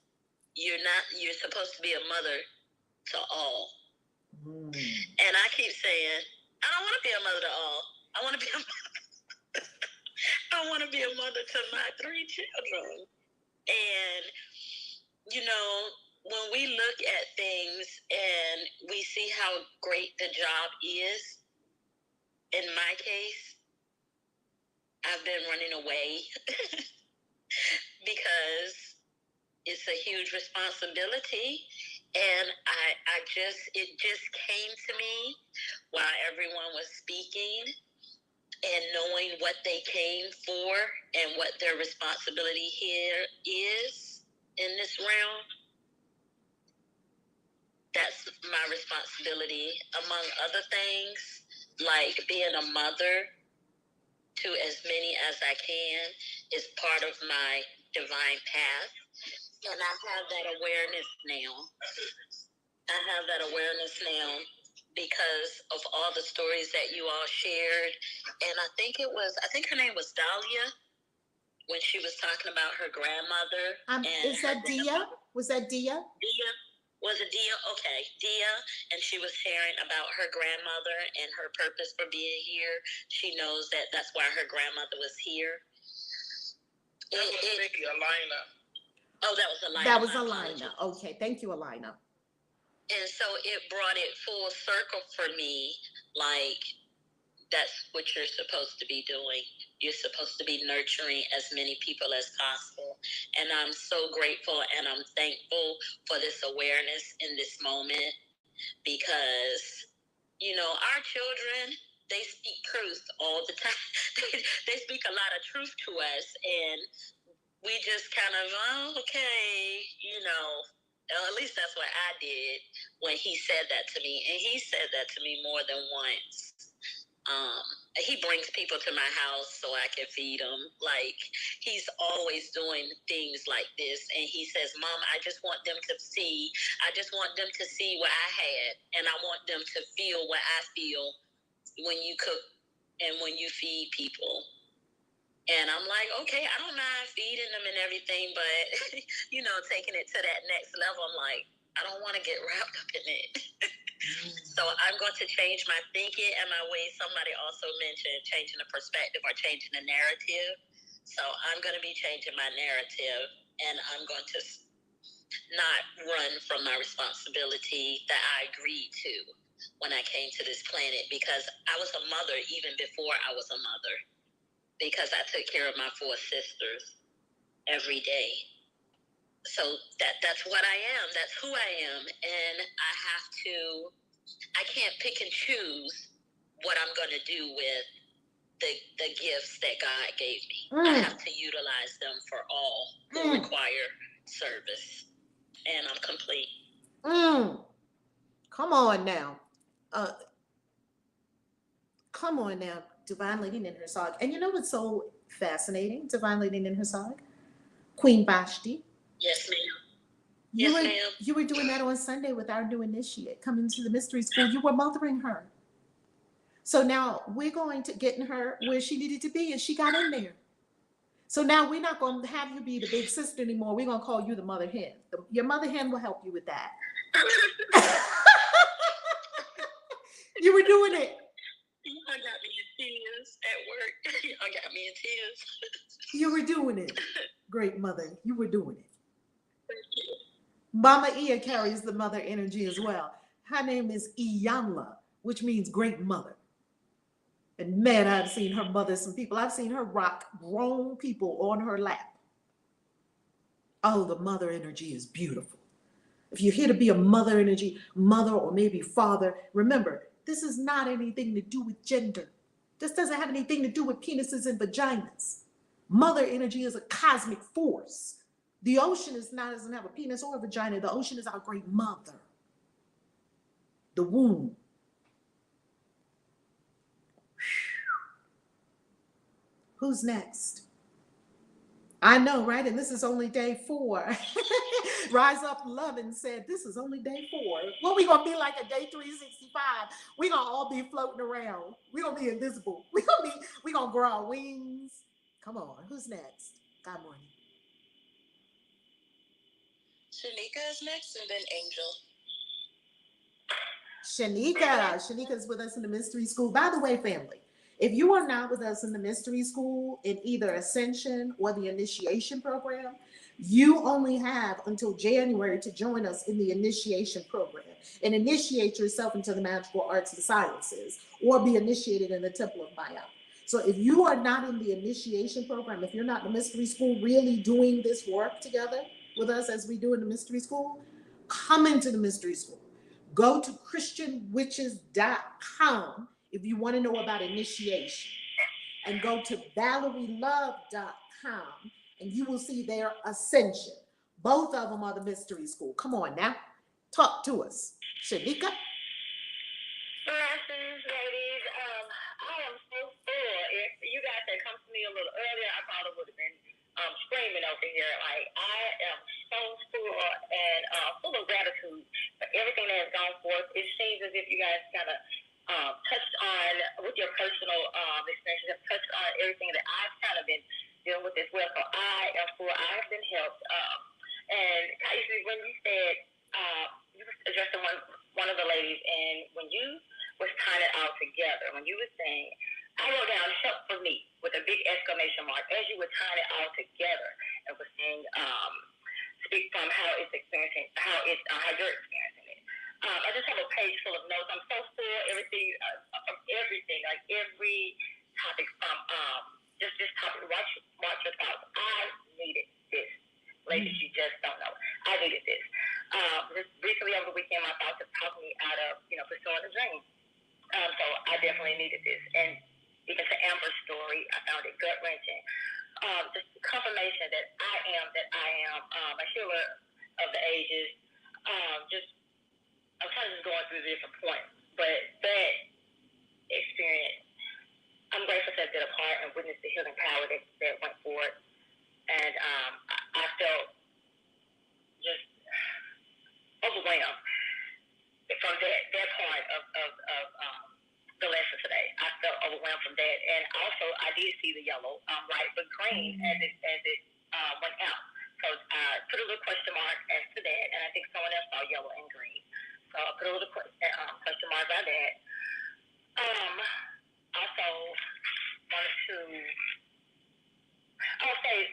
You're supposed to be a mother to all. And I keep saying, I don't want to be a mother to all. I want to be a mother. I I want to be a mother to my 3 children. And, you know, when we look at things and we see how great the job is, in my case, I've been running away because it's a huge responsibility. And it just came to me while everyone was speaking, and knowing what they came for and what their responsibility here is in this realm. That's my responsibility, among other things, like being a mother to as many as I can is part of my divine path. And I have that awareness now. Because of all the stories that you all shared. And I think her name was Dahlia, when she was talking about her grandmother.
Is that Dia? Was that Dia?
Dia. Was it Dia? Okay, Dia. And she was sharing about her grandmother and her purpose for being here. She knows that that's why her grandmother was here.
That was Vicky, Alina.
Oh, that was Alina.
That was Alina. Okay, thank you, Alina.
And so it brought it full circle for me, like, that's what you're supposed to be doing. You're supposed to be nurturing as many people as possible. And I'm so grateful and I'm thankful for this awareness in this moment, because, you know, our children, they speak truth all the time. They speak a lot of truth to us, and we just kind of, okay, you know. At least that's what I did when he said that to me. And he said that to me more than once. He brings people to my house so I can feed them. Like, he's always doing things like this. And he says, Mom, I just want them to see what I had. And I want them to feel what I feel when you cook and when you feed people. And I'm like, okay, I don't mind feeding them and everything, but, you know, taking it to that next level, I'm like, I don't want to get wrapped up in it. So I'm going to change my thinking and my ways. Somebody also mentioned changing the perspective or changing the narrative. So I'm going to be changing my narrative, and I'm going to not run from my responsibility that I agreed to when I came to this planet, because I was a mother even before I was a mother. Because I took care of my 4 sisters every day. So that's what I am. That's who I am. And I can't pick and choose what I'm going to do with the gifts that God gave me. I have to utilize them for all who require service. And I'm complete.
Come on now. Come on now. Divine Lady Ninhursag. And you know what's so fascinating? Divine Lady Ninhursag? Queen Vashti.
Yes, ma'am.
You were doing that on Sunday with our new initiate coming to the mystery school. You were mothering her. So now we're going to get her where she needed to be, and she got in there. So now we're not going to have you be the big sister anymore. We're going to call you the mother hen. Your mother hen will help you with that. You were doing it.
I got me in tears at work. I got me in tears.
You were doing it. Great mother. You were doing it.
Thank you.
Mama Ia carries the mother energy as well. Her name is Iyanla, which means great mother. And man, I've seen her mother some people. I've seen her rock grown people on her lap. Oh, the mother energy is beautiful. If you're here to be a mother energy, mother or maybe father, remember, this is not anything to do with gender. This doesn't have anything to do with penises and vaginas. Mother energy is a cosmic force. The ocean doesn't have a penis or a vagina. The ocean is our great mother. The womb. Who's next? I know, right? And this is only day 4. Rise Up Lovin' said, this is only day 4. What we gonna be like a day 365? We gonna all be floating around. We gonna be invisible. We gonna grow our wings. Come on, who's next? God morning.
Shanika is next, and then Angel.
Shanika's with us in the mystery school. By the way, family, If you are not with us in the mystery school in either Ascension or the initiation program, you only have until January to join us in the initiation program and initiate yourself into the magical arts and sciences or be initiated in the Temple of Maya. So if you are not in the initiation program, if you're not in the mystery school really doing this work together with us as we do in the mystery school, come into the mystery school. Go to christianwitches.com if you want to know about initiation, and go to valerielove.com and you will see their Ascension. Both of them are the mystery school. Come on now, talk to us. Shanika?
Blessings, ladies. I am so full. If you guys had come to me a little earlier, I probably would have been screaming over here. Like, I am so full and full of gratitude for everything that has gone forth. It seems as if you guys kind of touched on, with your personal experiences, have touched on everything that I've kind of been dealing with as well. So I am full. I've been helped. And Kaisi, when you said, you were addressing one of the ladies, and when you was tying it all together, when you were saying, I wrote down help for me with a big exclamation mark as you were tying it all together and was saying, speak from how it's experiencing, how you're experiencing it. I just have a page full of notes. I'm so full, everything, like every topic from just this topic. Watch your thoughts. I needed this. Ladies, you just don't know. I needed this. Recently over the weekend, my thoughts have talked me out of, pursuing a dream. So I definitely needed this. And even to Amber's story, I found it gut-wrenching. Just confirmation that I am a healer of the ages. I'm kind of just going through the different points. But that experience, I'm grateful to have been a part and witnessed the healing power that went forward. And I felt just overwhelmed from that part of the lesson today. I felt overwhelmed from that, and also I did see the yellow, right, but green as it went out. So I put a little question mark as to that, and I think someone else saw yellow and green. So I put a little question mark by that. Also wanted to say,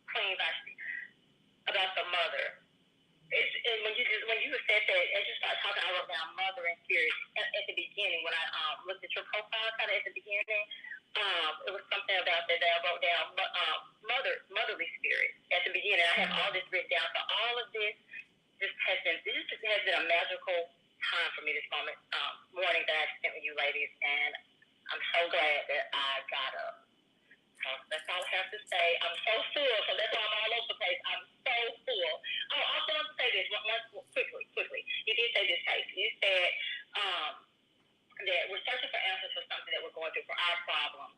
Queen Vashti, about the mother. And when you said that, as you started talking, I wrote down mother and spirit at the beginning. When I looked at your profile kind of at the beginning, it was something about that I wrote down, motherly spirit at the beginning. I have all this written down. So all of this has been a magical time for me this morning that I spent with you ladies, and I'm so glad that I got up. So that's all I have to say. I'm so full, so that's why I'm all over the place. I'm so full. Oh, I also want to say this quickly. You did say this, Casey. You said that we're searching for answers for something that we're going through for our problem.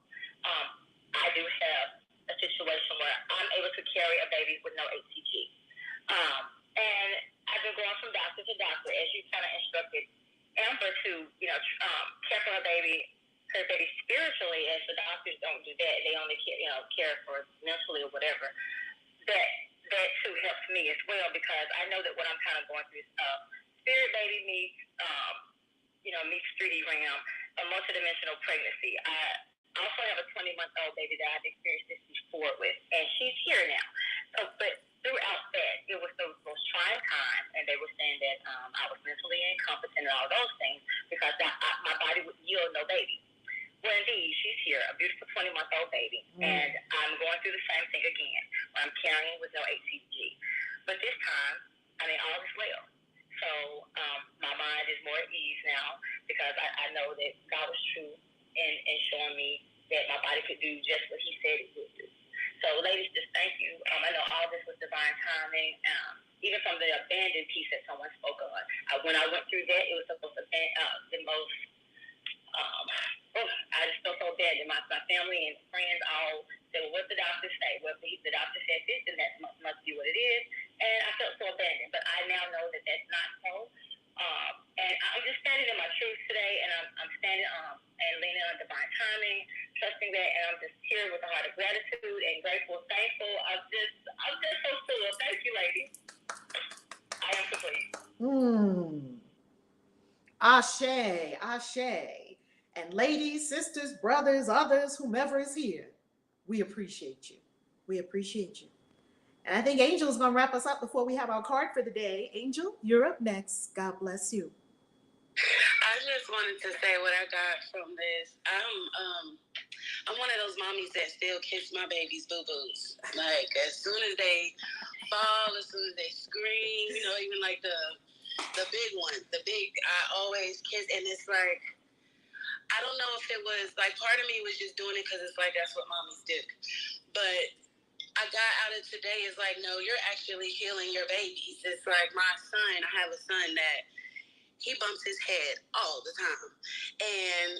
I do have a situation where I'm able to carry a baby with no HCG. And I've been going from doctor to doctor, as you kind of instructed Amber to, care for her baby spiritually, as the doctors don't do that. They only care for mentally or whatever. That too helps me as well, because I know that what I'm kind of going through is spirit baby meets 3D realm, a multidimensional pregnancy. I also have a 20-month-old baby that I've experienced this before with, and she's here now. So, but throughout that, it was the most trying time, and they were saying that I was mentally incompetent and all those things because my body would yield no baby. Well, indeed, she's here, a beautiful 20-month-old baby, and I'm going through the same thing again, where I'm carrying with no HCG. But this time, all is well. So my mind is more at ease now, because I know that God was true in showing me that my body could do just what He said it would do. So, ladies, just thank you. I know all this was divine timing, even from the abandoned piece that someone spoke on. When I went through that, it was the most I just felt so bad that my family and friends all said, well, what the doctor say? Well, the doctor said this, and that must be what it is. And I felt so abandoned. But I now know that that's not so. And I'm just standing in my truth today, and I'm standing and leaning on divine timing, trusting that, and I'm just here with a heart of gratitude and grateful, thankful. I'm just so full. Thank you, ladies. I am complete.
Ashe, Ashe. And ladies, sisters, brothers, others, whomever is here, we appreciate you. We appreciate you. And I think Angel's going to wrap us up before we have our card for the day. Angel, you're up next. God bless you.
I just wanted to say what I got from this. I'm one of those mommies that still kiss my baby's boo-boos. Like, as soon as they fall, as soon as they scream, you know, even like the big one, I always kiss. And it's like, I don't know if it was, like, part of me was just doing it because it's like, that's what mommies do. But I got out of today is like, no, you're actually healing your babies. It's like my son, I have a son that he bumps his head all the time. And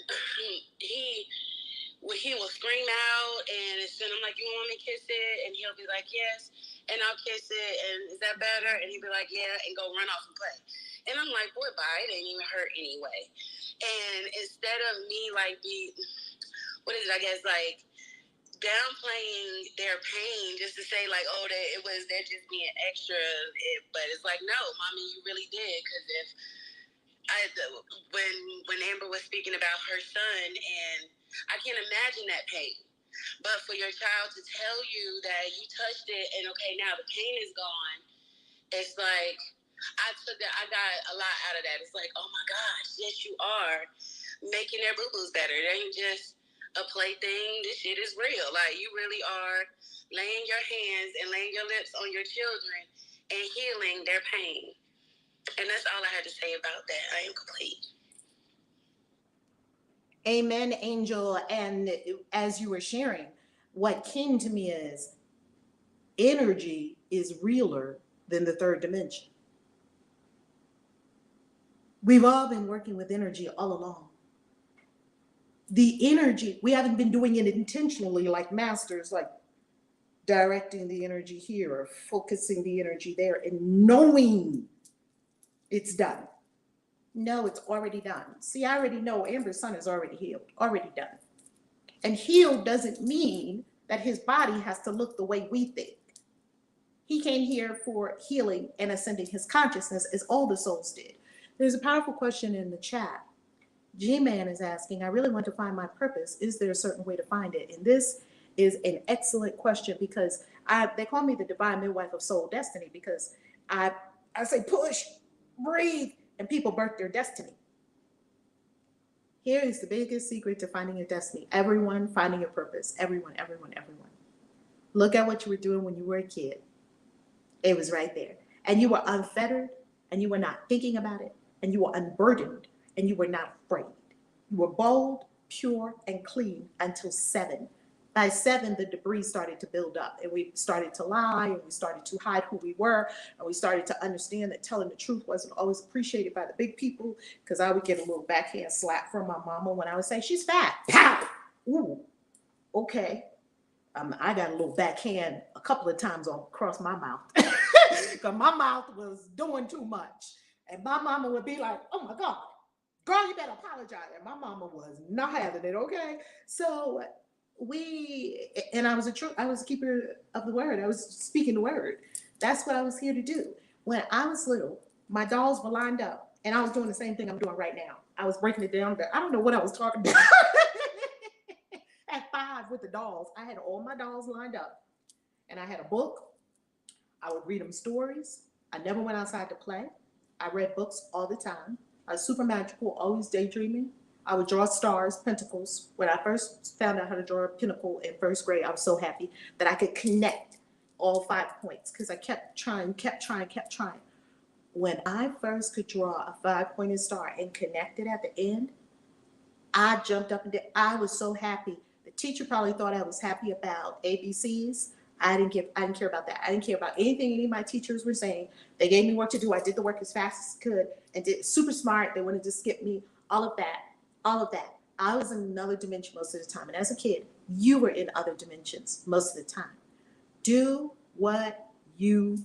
he will scream out, and then I'm like, you want me to kiss it? And he'll be like, yes. And I'll kiss it, and is that better? And he'll be like, yeah, and go run off and play. And I'm like, boy, bye, it ain't even hurt anyway. And instead of me, like, downplaying their pain just to say, like, oh, they're just being extra. But it's like, no, mommy, you really did. Because when Amber was speaking about her son, and I can't imagine that pain. But for your child to tell you that you touched it and okay, now the pain is gone, it's like I got a lot out of that. It's like, oh my gosh, yes, you are making their boo-boos better. It ain't just a plaything. This shit is real. Like, you really are laying your hands and laying your lips on your children and healing their pain. And that's all I had to say about that. I am complete.
Amen, Angel. And as you were sharing, what came to me is energy is realer than the third dimension. We've all been working with energy all along. The energy, we haven't been doing it intentionally like masters, like directing the energy here or focusing the energy there and knowing it's done. No, it's already done. See, I already know Amber's son is already healed, already done. And healed doesn't mean that his body has to look the way we think. He came here for healing and ascending his consciousness as all the souls did. There's a powerful question in the chat. G-Man is asking, I really want to find my purpose. Is there a certain way to find it? And this is an excellent question because they call me the divine midwife of soul destiny because I say push, breathe, and people birth their destiny. Here is the biggest secret to finding your destiny. Everyone finding your purpose. Everyone. Look at what you were doing when you were a kid. It was right there. And you were unfettered, and you were not thinking about it, and you were unburdened, and you were not afraid. You were bold, pure, and clean until 7. By 7, the debris started to build up, and we started to lie, and we started to hide who we were, and we started to understand that telling the truth wasn't always appreciated by the big people, because I would get a little backhand slap from my mama when I would say, she's fat. Pow! Ooh, okay. I got a little backhand a couple of times across my mouth, because my mouth was doing too much. And my mama would be like, oh my God, girl, you better apologize. And my mama was not having it, okay? So I was a keeper of the word. I was speaking the word. That's what I was here to do. When I was little, my dolls were lined up, and I was doing the same thing I'm doing right now. I was breaking it down, but I don't know what I was talking about. At 5 with the dolls, I had all my dolls lined up, and I had a book. I would read them stories. I never went outside to play. I read books all the time. I was super magical, always daydreaming. I would draw stars, pentacles. When I first found out how to draw a pentacle in first grade, I was so happy that I could connect all 5 points because I kept trying. When I first could draw a 5-pointed star and connect it at the end, I jumped up and I was so happy. The teacher probably thought I was happy about ABCs. I didn't care about that. I didn't care about anything any of my teachers were saying. They gave me work to do. I did the work as fast as I could and did super smart. They wanted to skip me. All of that. I was in another dimension most of the time. And as a kid, you were in other dimensions most of the time. Do what you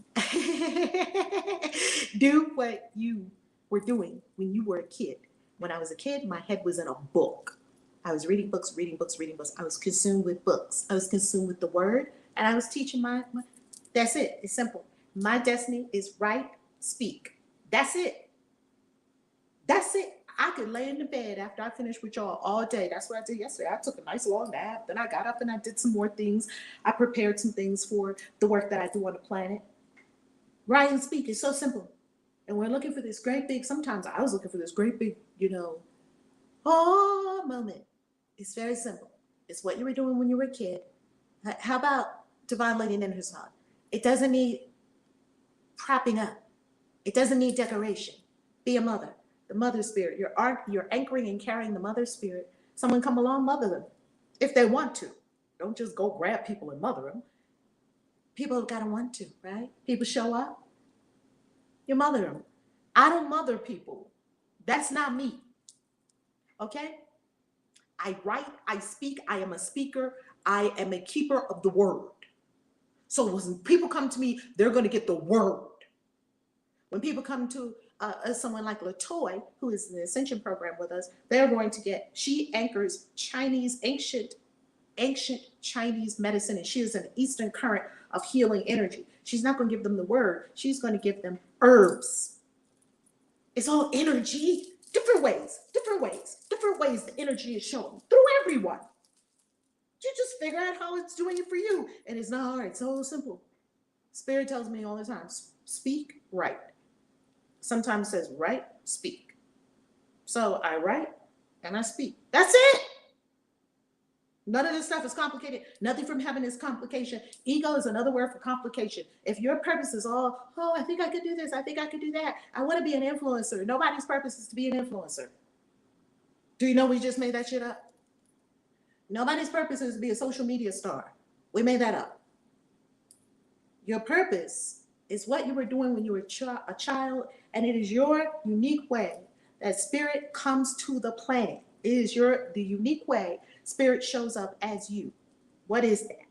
were doing when you were a kid. When I was a kid, my head was in a book. I was reading books. I was consumed with books. I was consumed with the word, and I was teaching that's it. It's simple. My destiny is write, speak. That's it. I could lay in the bed after I finished with y'all all day. That's what I did yesterday. I took a nice long nap. Then I got up and I did some more things. I prepared some things for the work that I do on the planet. Write and speak is so simple. And we're looking for this great big, sometimes I was looking for this great big, moment. It's very simple. It's what you were doing when you were a kid. How about Divine Lady Ninhursag? It doesn't need propping up. It doesn't need decoration. Be a mother. The mother spirit. You're anchoring and carrying the mother spirit. Someone come along, mother them. If they want to. Don't just go grab people and mother them. People have got to want to, right? People show up. You mother them. I don't mother people. That's not me. Okay? I write, I speak, I am a speaker, I am a keeper of the word. So when people come to me, they're going to get the word. When people come to someone like Latoya, who is in the Ascension program with us, they're going to get, she anchors Chinese, ancient Chinese medicine, and she is an Eastern current of healing energy. She's not going to give them the word. She's going to give them herbs. It's all energy, different ways the energy is showing through everyone. You just figure out how it's doing it for you. And it's not hard, it's so simple. Spirit tells me all the time, speak, write. Sometimes says write, speak. So I write and I speak. That's it. None of this stuff is complicated. Nothing from heaven is complication. Ego is another word for complication. If your purpose is all, I think I could do this, I think I could do that. I want to be an influencer. Nobody's purpose is to be an influencer. Do you know we just made that shit up? Nobody's purpose is to be a social media star. We made that up. Your purpose is what you were doing when you were a child, and it is your unique way that spirit comes to the planet. It is the unique way spirit shows up as you. What is that?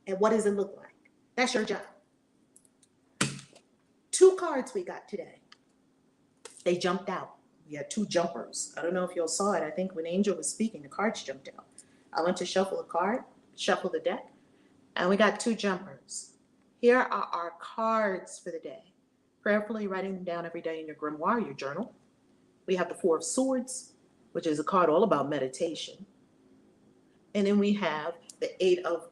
And what does it look like? That's your job. 2 cards we got today. They jumped out. We had 2 jumpers. I don't know if y'all saw it. I think when Angel was speaking, the cards jumped out. I went to shuffle a card, shuffle the deck, and we got 2 jumpers. Here are our cards for the day. Prayerfully writing them down every day in your grimoire, your journal. We have the 4 of Swords, which is a card all about meditation. And then we have the 8 of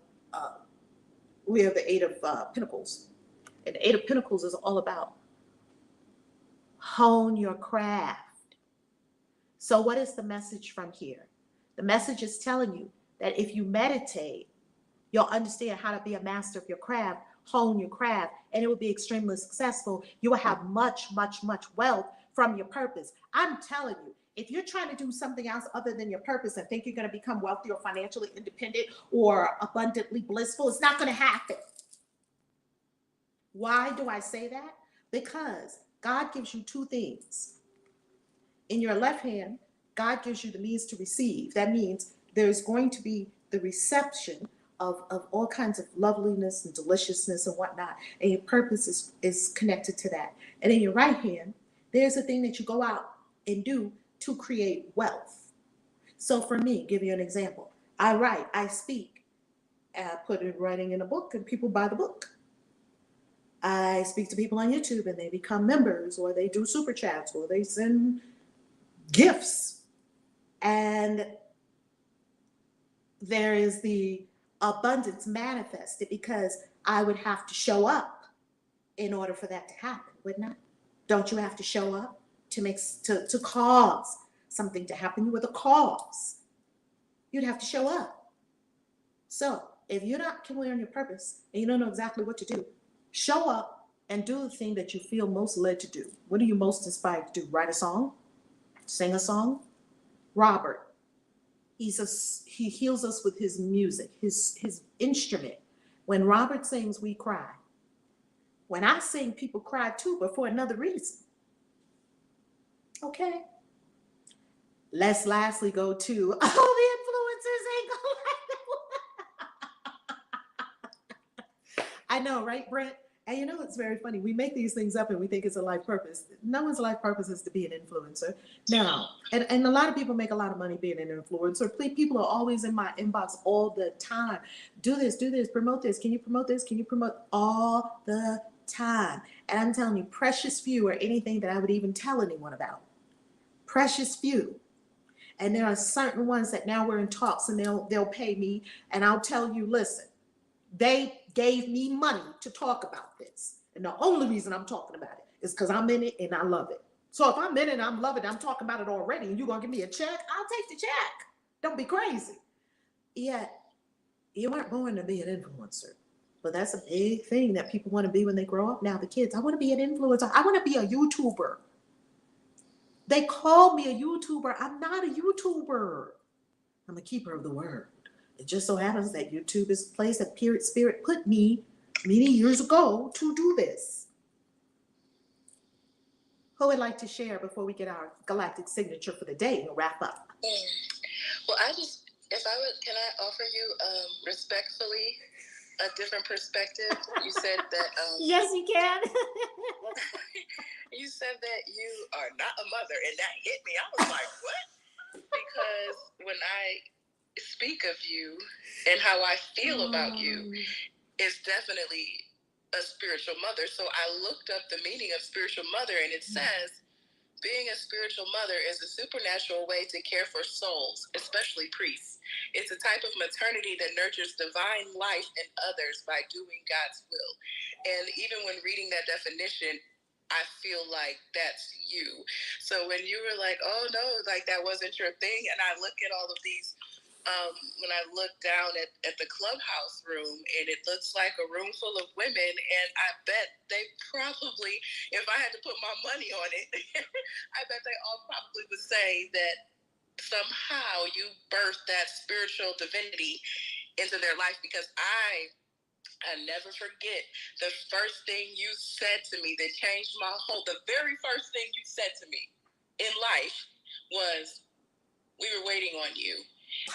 Pentacles. And the 8 of Pentacles is all about hone your craft. So what is the message from here? The message is telling you that if you meditate, you'll understand how to be a master of your craft, hone your craft, and it will be extremely successful. You will have much, much, much wealth from your purpose. I'm telling you, if you're trying to do something else other than your purpose and think you're going to become wealthy or financially independent or abundantly blissful, it's not going to happen. Why do I say that? Because God gives you 2 things. In your left hand, God gives you the means to receive. That means there's going to be the reception of all kinds of loveliness and deliciousness and whatnot. And your purpose is connected to that. And in your right hand, there's a thing that you go out and do to create wealth. So for me, give you an example. I write, I speak, and I put it writing in a book and people buy the book. I speak to people on YouTube and they become members, or they do super chats, or they send gifts. And there is the abundance manifested because I would have to show up in order for that to happen, wouldn't I? Don't you have to show up to cause something to happen? You were the cause. You'd have to show up. So if you're not clear on your purpose and you don't know exactly what to do, show up and do the thing that you feel most led to do. What are you most inspired to do? Write a song? Sing a song? Robert, he heals us with his music, his instrument. When Robert sings, we cry. When I sing, people cry too, but for another reason. Okay. Let's lastly go to, the influencers ain't going. I know, right, Brent? And you know, it's very funny. We make these things up and we think it's a life purpose. No one's life purpose is to be an influencer. No. And a lot of people make a lot of money being an influencer. People are always in my inbox all the time. Do this, promote this. Can you promote this? Can you promote all the time? And I'm telling you, precious few are anything that I would even tell anyone about. precious few. And there are certain ones that now we're in talks and they'll pay me. And I'll tell you, listen, they gave me money to talk about this. And the only reason I'm talking about it is because I'm in it and I love it. So if I'm in it and I'm loving it, I'm talking about it already, and you're going to give me a check, I'll take the check. Don't be crazy. Yet, you weren't born to be an influencer. But that's a big thing that people want to be when they grow up now. The kids, I want to be an influencer. I want to be a YouTuber. They call me a YouTuber. I'm not a YouTuber. I'm a keeper of the word. It just so happens that YouTube is the place that Spirit put me many years ago to do this. Who would like to share before we get our galactic signature for the day and wrap up?
Well, can I offer you respectfully a different perspective? You said that.
Yes, you can.
You said that you are not a mother, and that hit me. I was like, what? Because when I speak of you and how I feel about you, it's definitely a spiritual mother. So I looked up the meaning of spiritual mother, and it says, being a spiritual mother is a supernatural way to care for souls, especially priests. It's a type of maternity that nurtures divine life in others by doing God's will. And even when reading that definition, I feel like that's you. So when you were like, oh no, like that wasn't your thing, and I look at all of these, when I look down at the clubhouse room, and it looks like a room full of women, and I bet they probably, if I had to put my money on it, I bet they all probably would say that somehow you birthed that spiritual divinity into their life, because I never forget the first thing you said to me that changed my whole, the very first thing you said to me in life was, we were waiting on you.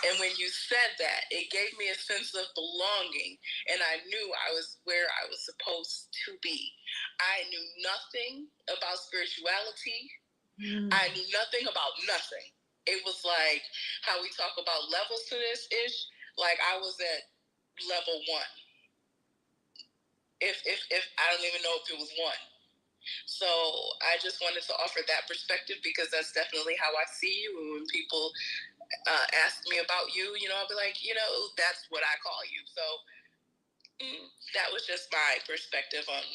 And when you said that, it gave me a sense of belonging, and I knew I was where I was supposed to be. I knew nothing about spirituality. I knew nothing about nothing. It was like how we talk about levels to this ish. Like I was at level 1. If I don't even know if it was 1. So I just wanted to offer that perspective, because that's definitely how I see you. And when people ask me about you, I'll be like, that's what I call you. So that was just my perspective on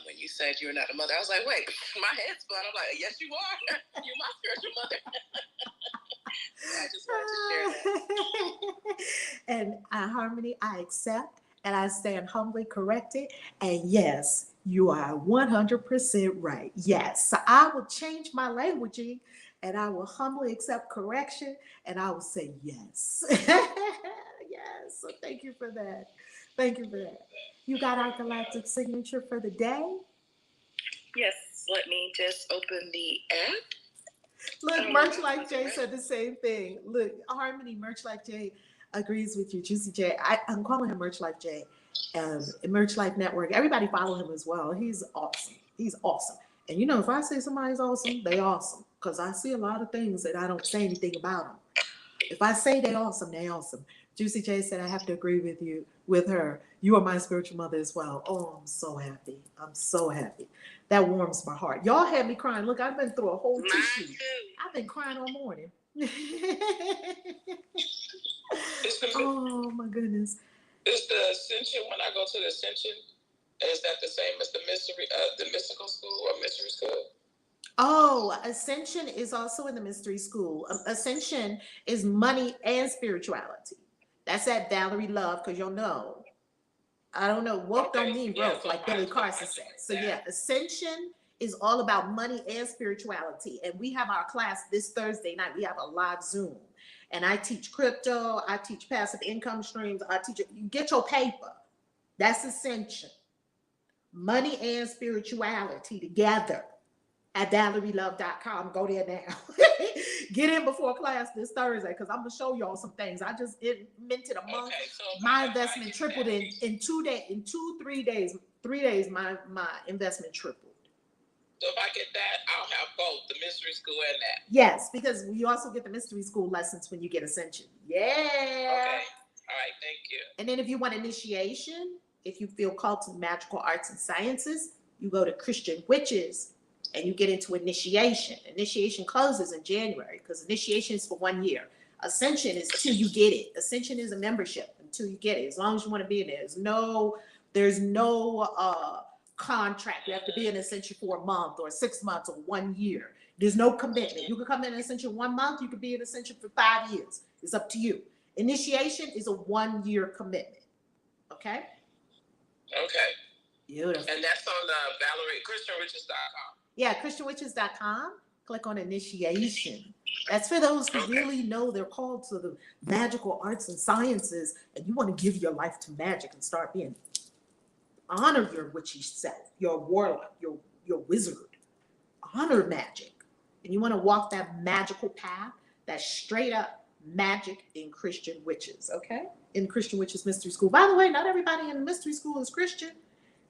when you said you're not a mother. I was like, wait, my head's spun. I'm like, yes, you are. You're my spiritual mother. I just wanted to share that.
And Harmony, I accept and I stand humbly corrected. And yes, you are 100% right. Yes. So I will change my languaging, and I will humbly accept correction, and I will say yes. Yes. So thank you for that. Thank you for that. You got our galactic signature for the day?
Yes. Let me just open the app.
Look, Merch Like Jay said the same thing. Look, Harmony, Merch Like Jay agrees with you. Juicy J. I'm calling him Merch Like Jay. Merch Life Network. Everybody follow him as well. He's awesome. He's awesome. And if I say somebody's awesome, they awesome. Because I see a lot of things that I don't say anything about them. If I say they awesome, they awesome. Juicy J said, I have to agree with her. You are my spiritual mother as well. Oh, I'm so happy. I'm so happy. That warms my heart. Y'all had me crying. Look, I've been through a whole tissue. I've been crying all morning. Oh, my goodness.
Is the Ascension, when I go to the Ascension, is that the same as the mystical school or mystery school?
Oh, Ascension is also in the mystery school. Ascension is money and spirituality. That's at Valerie Love, because I don't know, woke don't mean broke, like Billy Carson said. So yeah, Ascension is all about money and spirituality. And we have our class this Thursday night. We have a live Zoom. And I teach crypto, I teach passive income streams, you get your paper. That's Ascension. Money and spirituality together at ValerieLove.com. Go there now. Get in before class this Thursday, because I'm going to show y'all some things. I just minted a month.
Okay, so
my investment tripled in 3 days. 3 days, my investment tripled.
So if I get that, I'll have both, the mystery school and that.
Yes, because you also get the mystery school lessons when you get Ascension. Yeah.
Okay. All right. Thank you.
And then if you want initiation, if you feel called to magical arts and sciences, you go to Christian Witches and you get into initiation. Initiation closes in January because initiation is for 1 year. Ascension is till you get it. Ascension is a membership until you get it. As long as you want to be in there, there's no contract. You have to be in Ascension for a month or 6 months or 1 year. There's no commitment. You can come in Ascension 1 month. You could be in Ascension for 5 years. It's up to you. Initiation is a 1 year commitment. Okay.
Okay.
Beautiful.
And that's on ChristianRiches.com.
Yeah, ChristianWitches.com. Click on initiation. That's for those who really know they're called to the magical arts and sciences, and you want to give your life to magic and start being, honor your witchy self, your warlock, your wizard. Honor magic. And you want to walk that magical path, that straight up magic in Christian Witches, okay? In Christian Witches Mystery School. By the way, not everybody in the mystery school is Christian.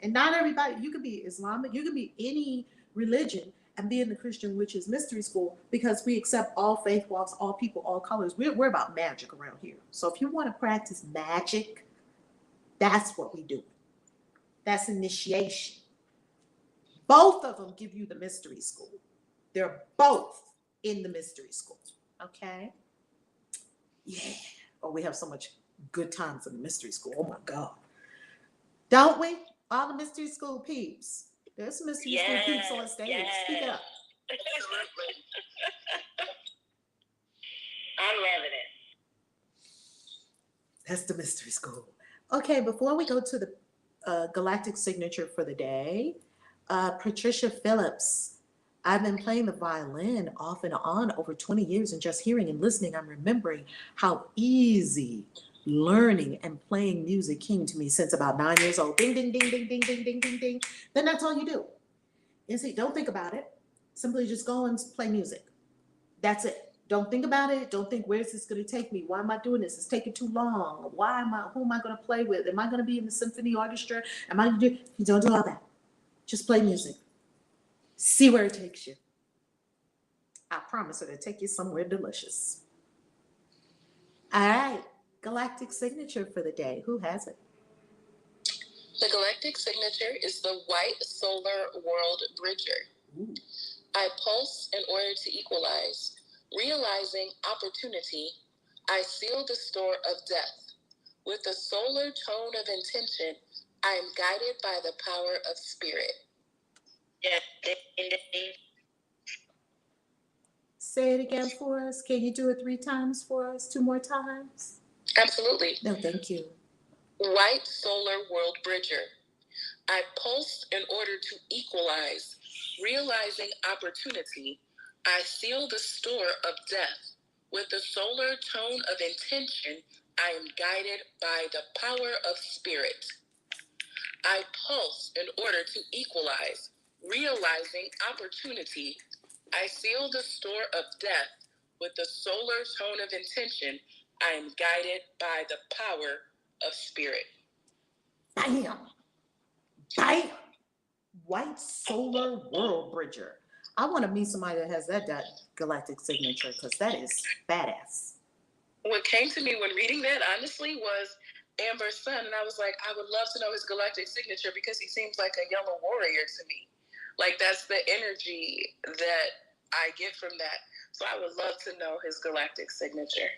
And not everybody, you could be Islamic, you could be any religion and be in the Christian Witches Mystery School, because we accept all faith walks, all people, all colors. We're about magic around here. So if you want to practice magic, that's what we do. That's initiation. Both of them give you the mystery school. They're both in the mystery school. Okay? Yeah. Oh, we have so much good times in the mystery school. Oh my God. Don't we? All the mystery school peeps. There's some mystery school peeps on stage. Speak up.
I'm loving it.
That's the mystery school. Okay, before we go to the Galactic Signature for the day, Patricia Phillips. I've been playing the violin off and on over 20 years, and just hearing and listening, I'm remembering how easy learning and playing music came to me since about 9 years old. Ding, ding, ding, ding, ding, ding, ding, ding, ding. Then that's all you do. You see, don't think about it. Simply just go and play music. That's it. Don't think about it. Don't think, where's this going to take me? Why am I doing this? It's taking too long. Who am I going to play with? Am I going to be in the symphony orchestra? Am I going to do? You don't do all that. Just play music. See where it takes you. I promise it'll take you somewhere delicious. All right. Galactic Signature for the day. Who has it?
The Galactic Signature is the White Solar World Bridger.
Ooh.
I pulse in order to equalize. Realizing opportunity, I seal the store of death. With the solar tone of intention, I am guided by the power of spirit.
Say it again for us. Can you do it 3 times for us? 2 more times?
Absolutely.
No, thank you.
White Solar World Bridger. I pulse in order to equalize. Realizing opportunity, I seal the store of death. With the solar tone of intention, I am guided by the power of spirit. I pulse in order to equalize. Realizing opportunity, I seal the store of death. With the solar tone of intention, I am guided by the power of spirit.
Bam! Bam! White Solar World Bridger. I want to meet somebody that has that Galactic Signature, because that is badass.
What came to me when reading that, honestly, was Amber's son, and I was like, I would love to know his Galactic Signature, because he seems like a yellow warrior to me. Like, that's the energy that I get from that. So I would love to know his Galactic Signature.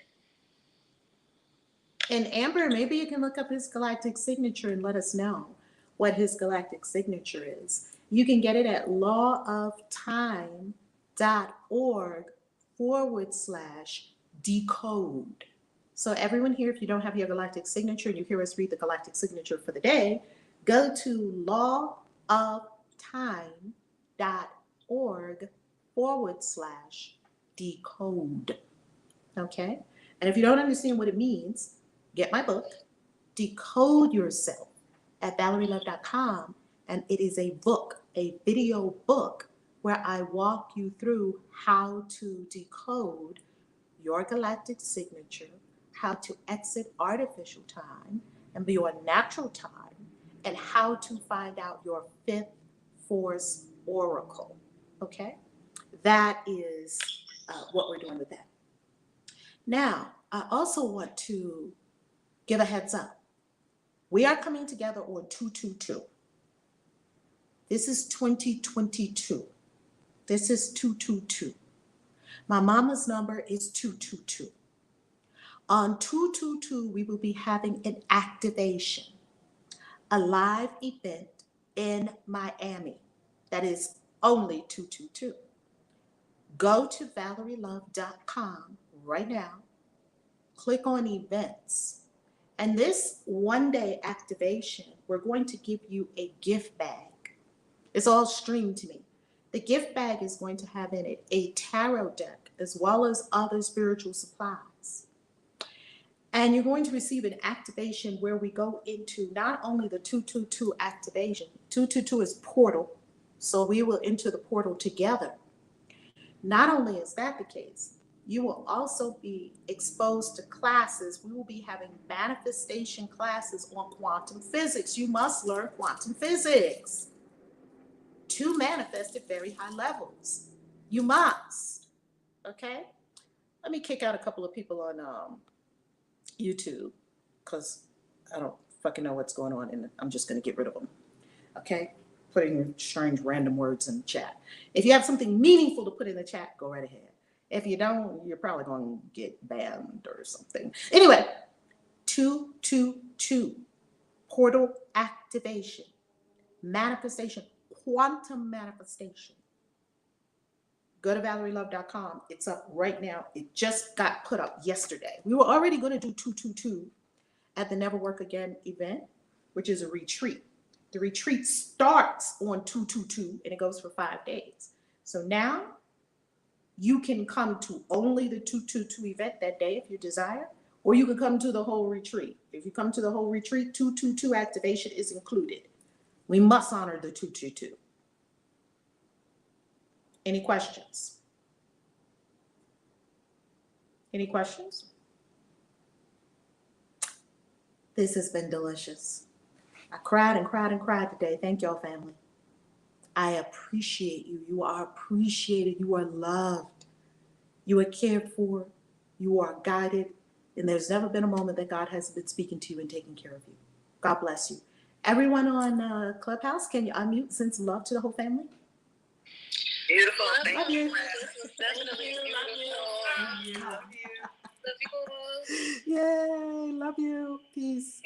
And Amber, maybe you can look up his Galactic Signature and let us know what his Galactic Signature is. You can get it at lawoftime.org/decode. So everyone here, if you don't have your Galactic Signature and you hear us read the Galactic Signature for the day, go to lawoftime.org/decode. Okay? And if you don't understand what it means, get my book, Decode Yourself, at ValerieLove.com. And it is a book, a video book, where I walk you through how to decode your Galactic Signature, how to exit artificial time and be your natural time, and how to find out your 5th force oracle. Okay? That is what we're doing with that. Now, I also want to give a heads up. We are coming together on 222. This is 2022. This is 222. My mama's number is 222. On 222, we will be having an activation, a live event in Miami. That is only 222. Go to valerielove.com right now, click on events, and this one-day activation, we're going to give you a gift bag. It's all streamed to me. The gift bag is going to have in it a tarot deck as well as other spiritual supplies. And you're going to receive an activation where we go into not only the 222 activation, 222 is portal, so we will enter the portal together. Not only is that the case, you will also be exposed to classes. We will be having manifestation classes on quantum physics. You must learn quantum physics to manifest at very high levels. You must, okay? Let me kick out a couple of people on YouTube, because I don't fucking know what's going on, and I'm just going to get rid of them, okay? Putting your strange random words in the chat. If you have something meaningful to put in the chat, go right ahead. If you don't, you're probably going to get banned or something. Anyway, 222, portal activation, manifestation, quantum manifestation. Go to valerielove.com. It's up right now. It just got put up yesterday. We were already going to do 222 at the Never Work Again event, which is a retreat. The retreat starts on 222 and it goes for 5 days. So now you can come to only the 222 event that day if you desire, or you can come to the whole retreat. If you come to the whole retreat, 222 activation is included. We must honor the 222. Any questions? Any questions? This has been delicious. I cried and cried and cried today. Thank y'all, family. I appreciate you. You are appreciated. You are loved. You are cared for. You are guided. And there's never been a moment that God hasn't been speaking to you and taking care of you. God bless you. Everyone on Clubhouse, can you unmute, send some love to the whole family?
Beautiful.
Love you.
Definitely. Love you. Love you.
Yay. Love you. Peace.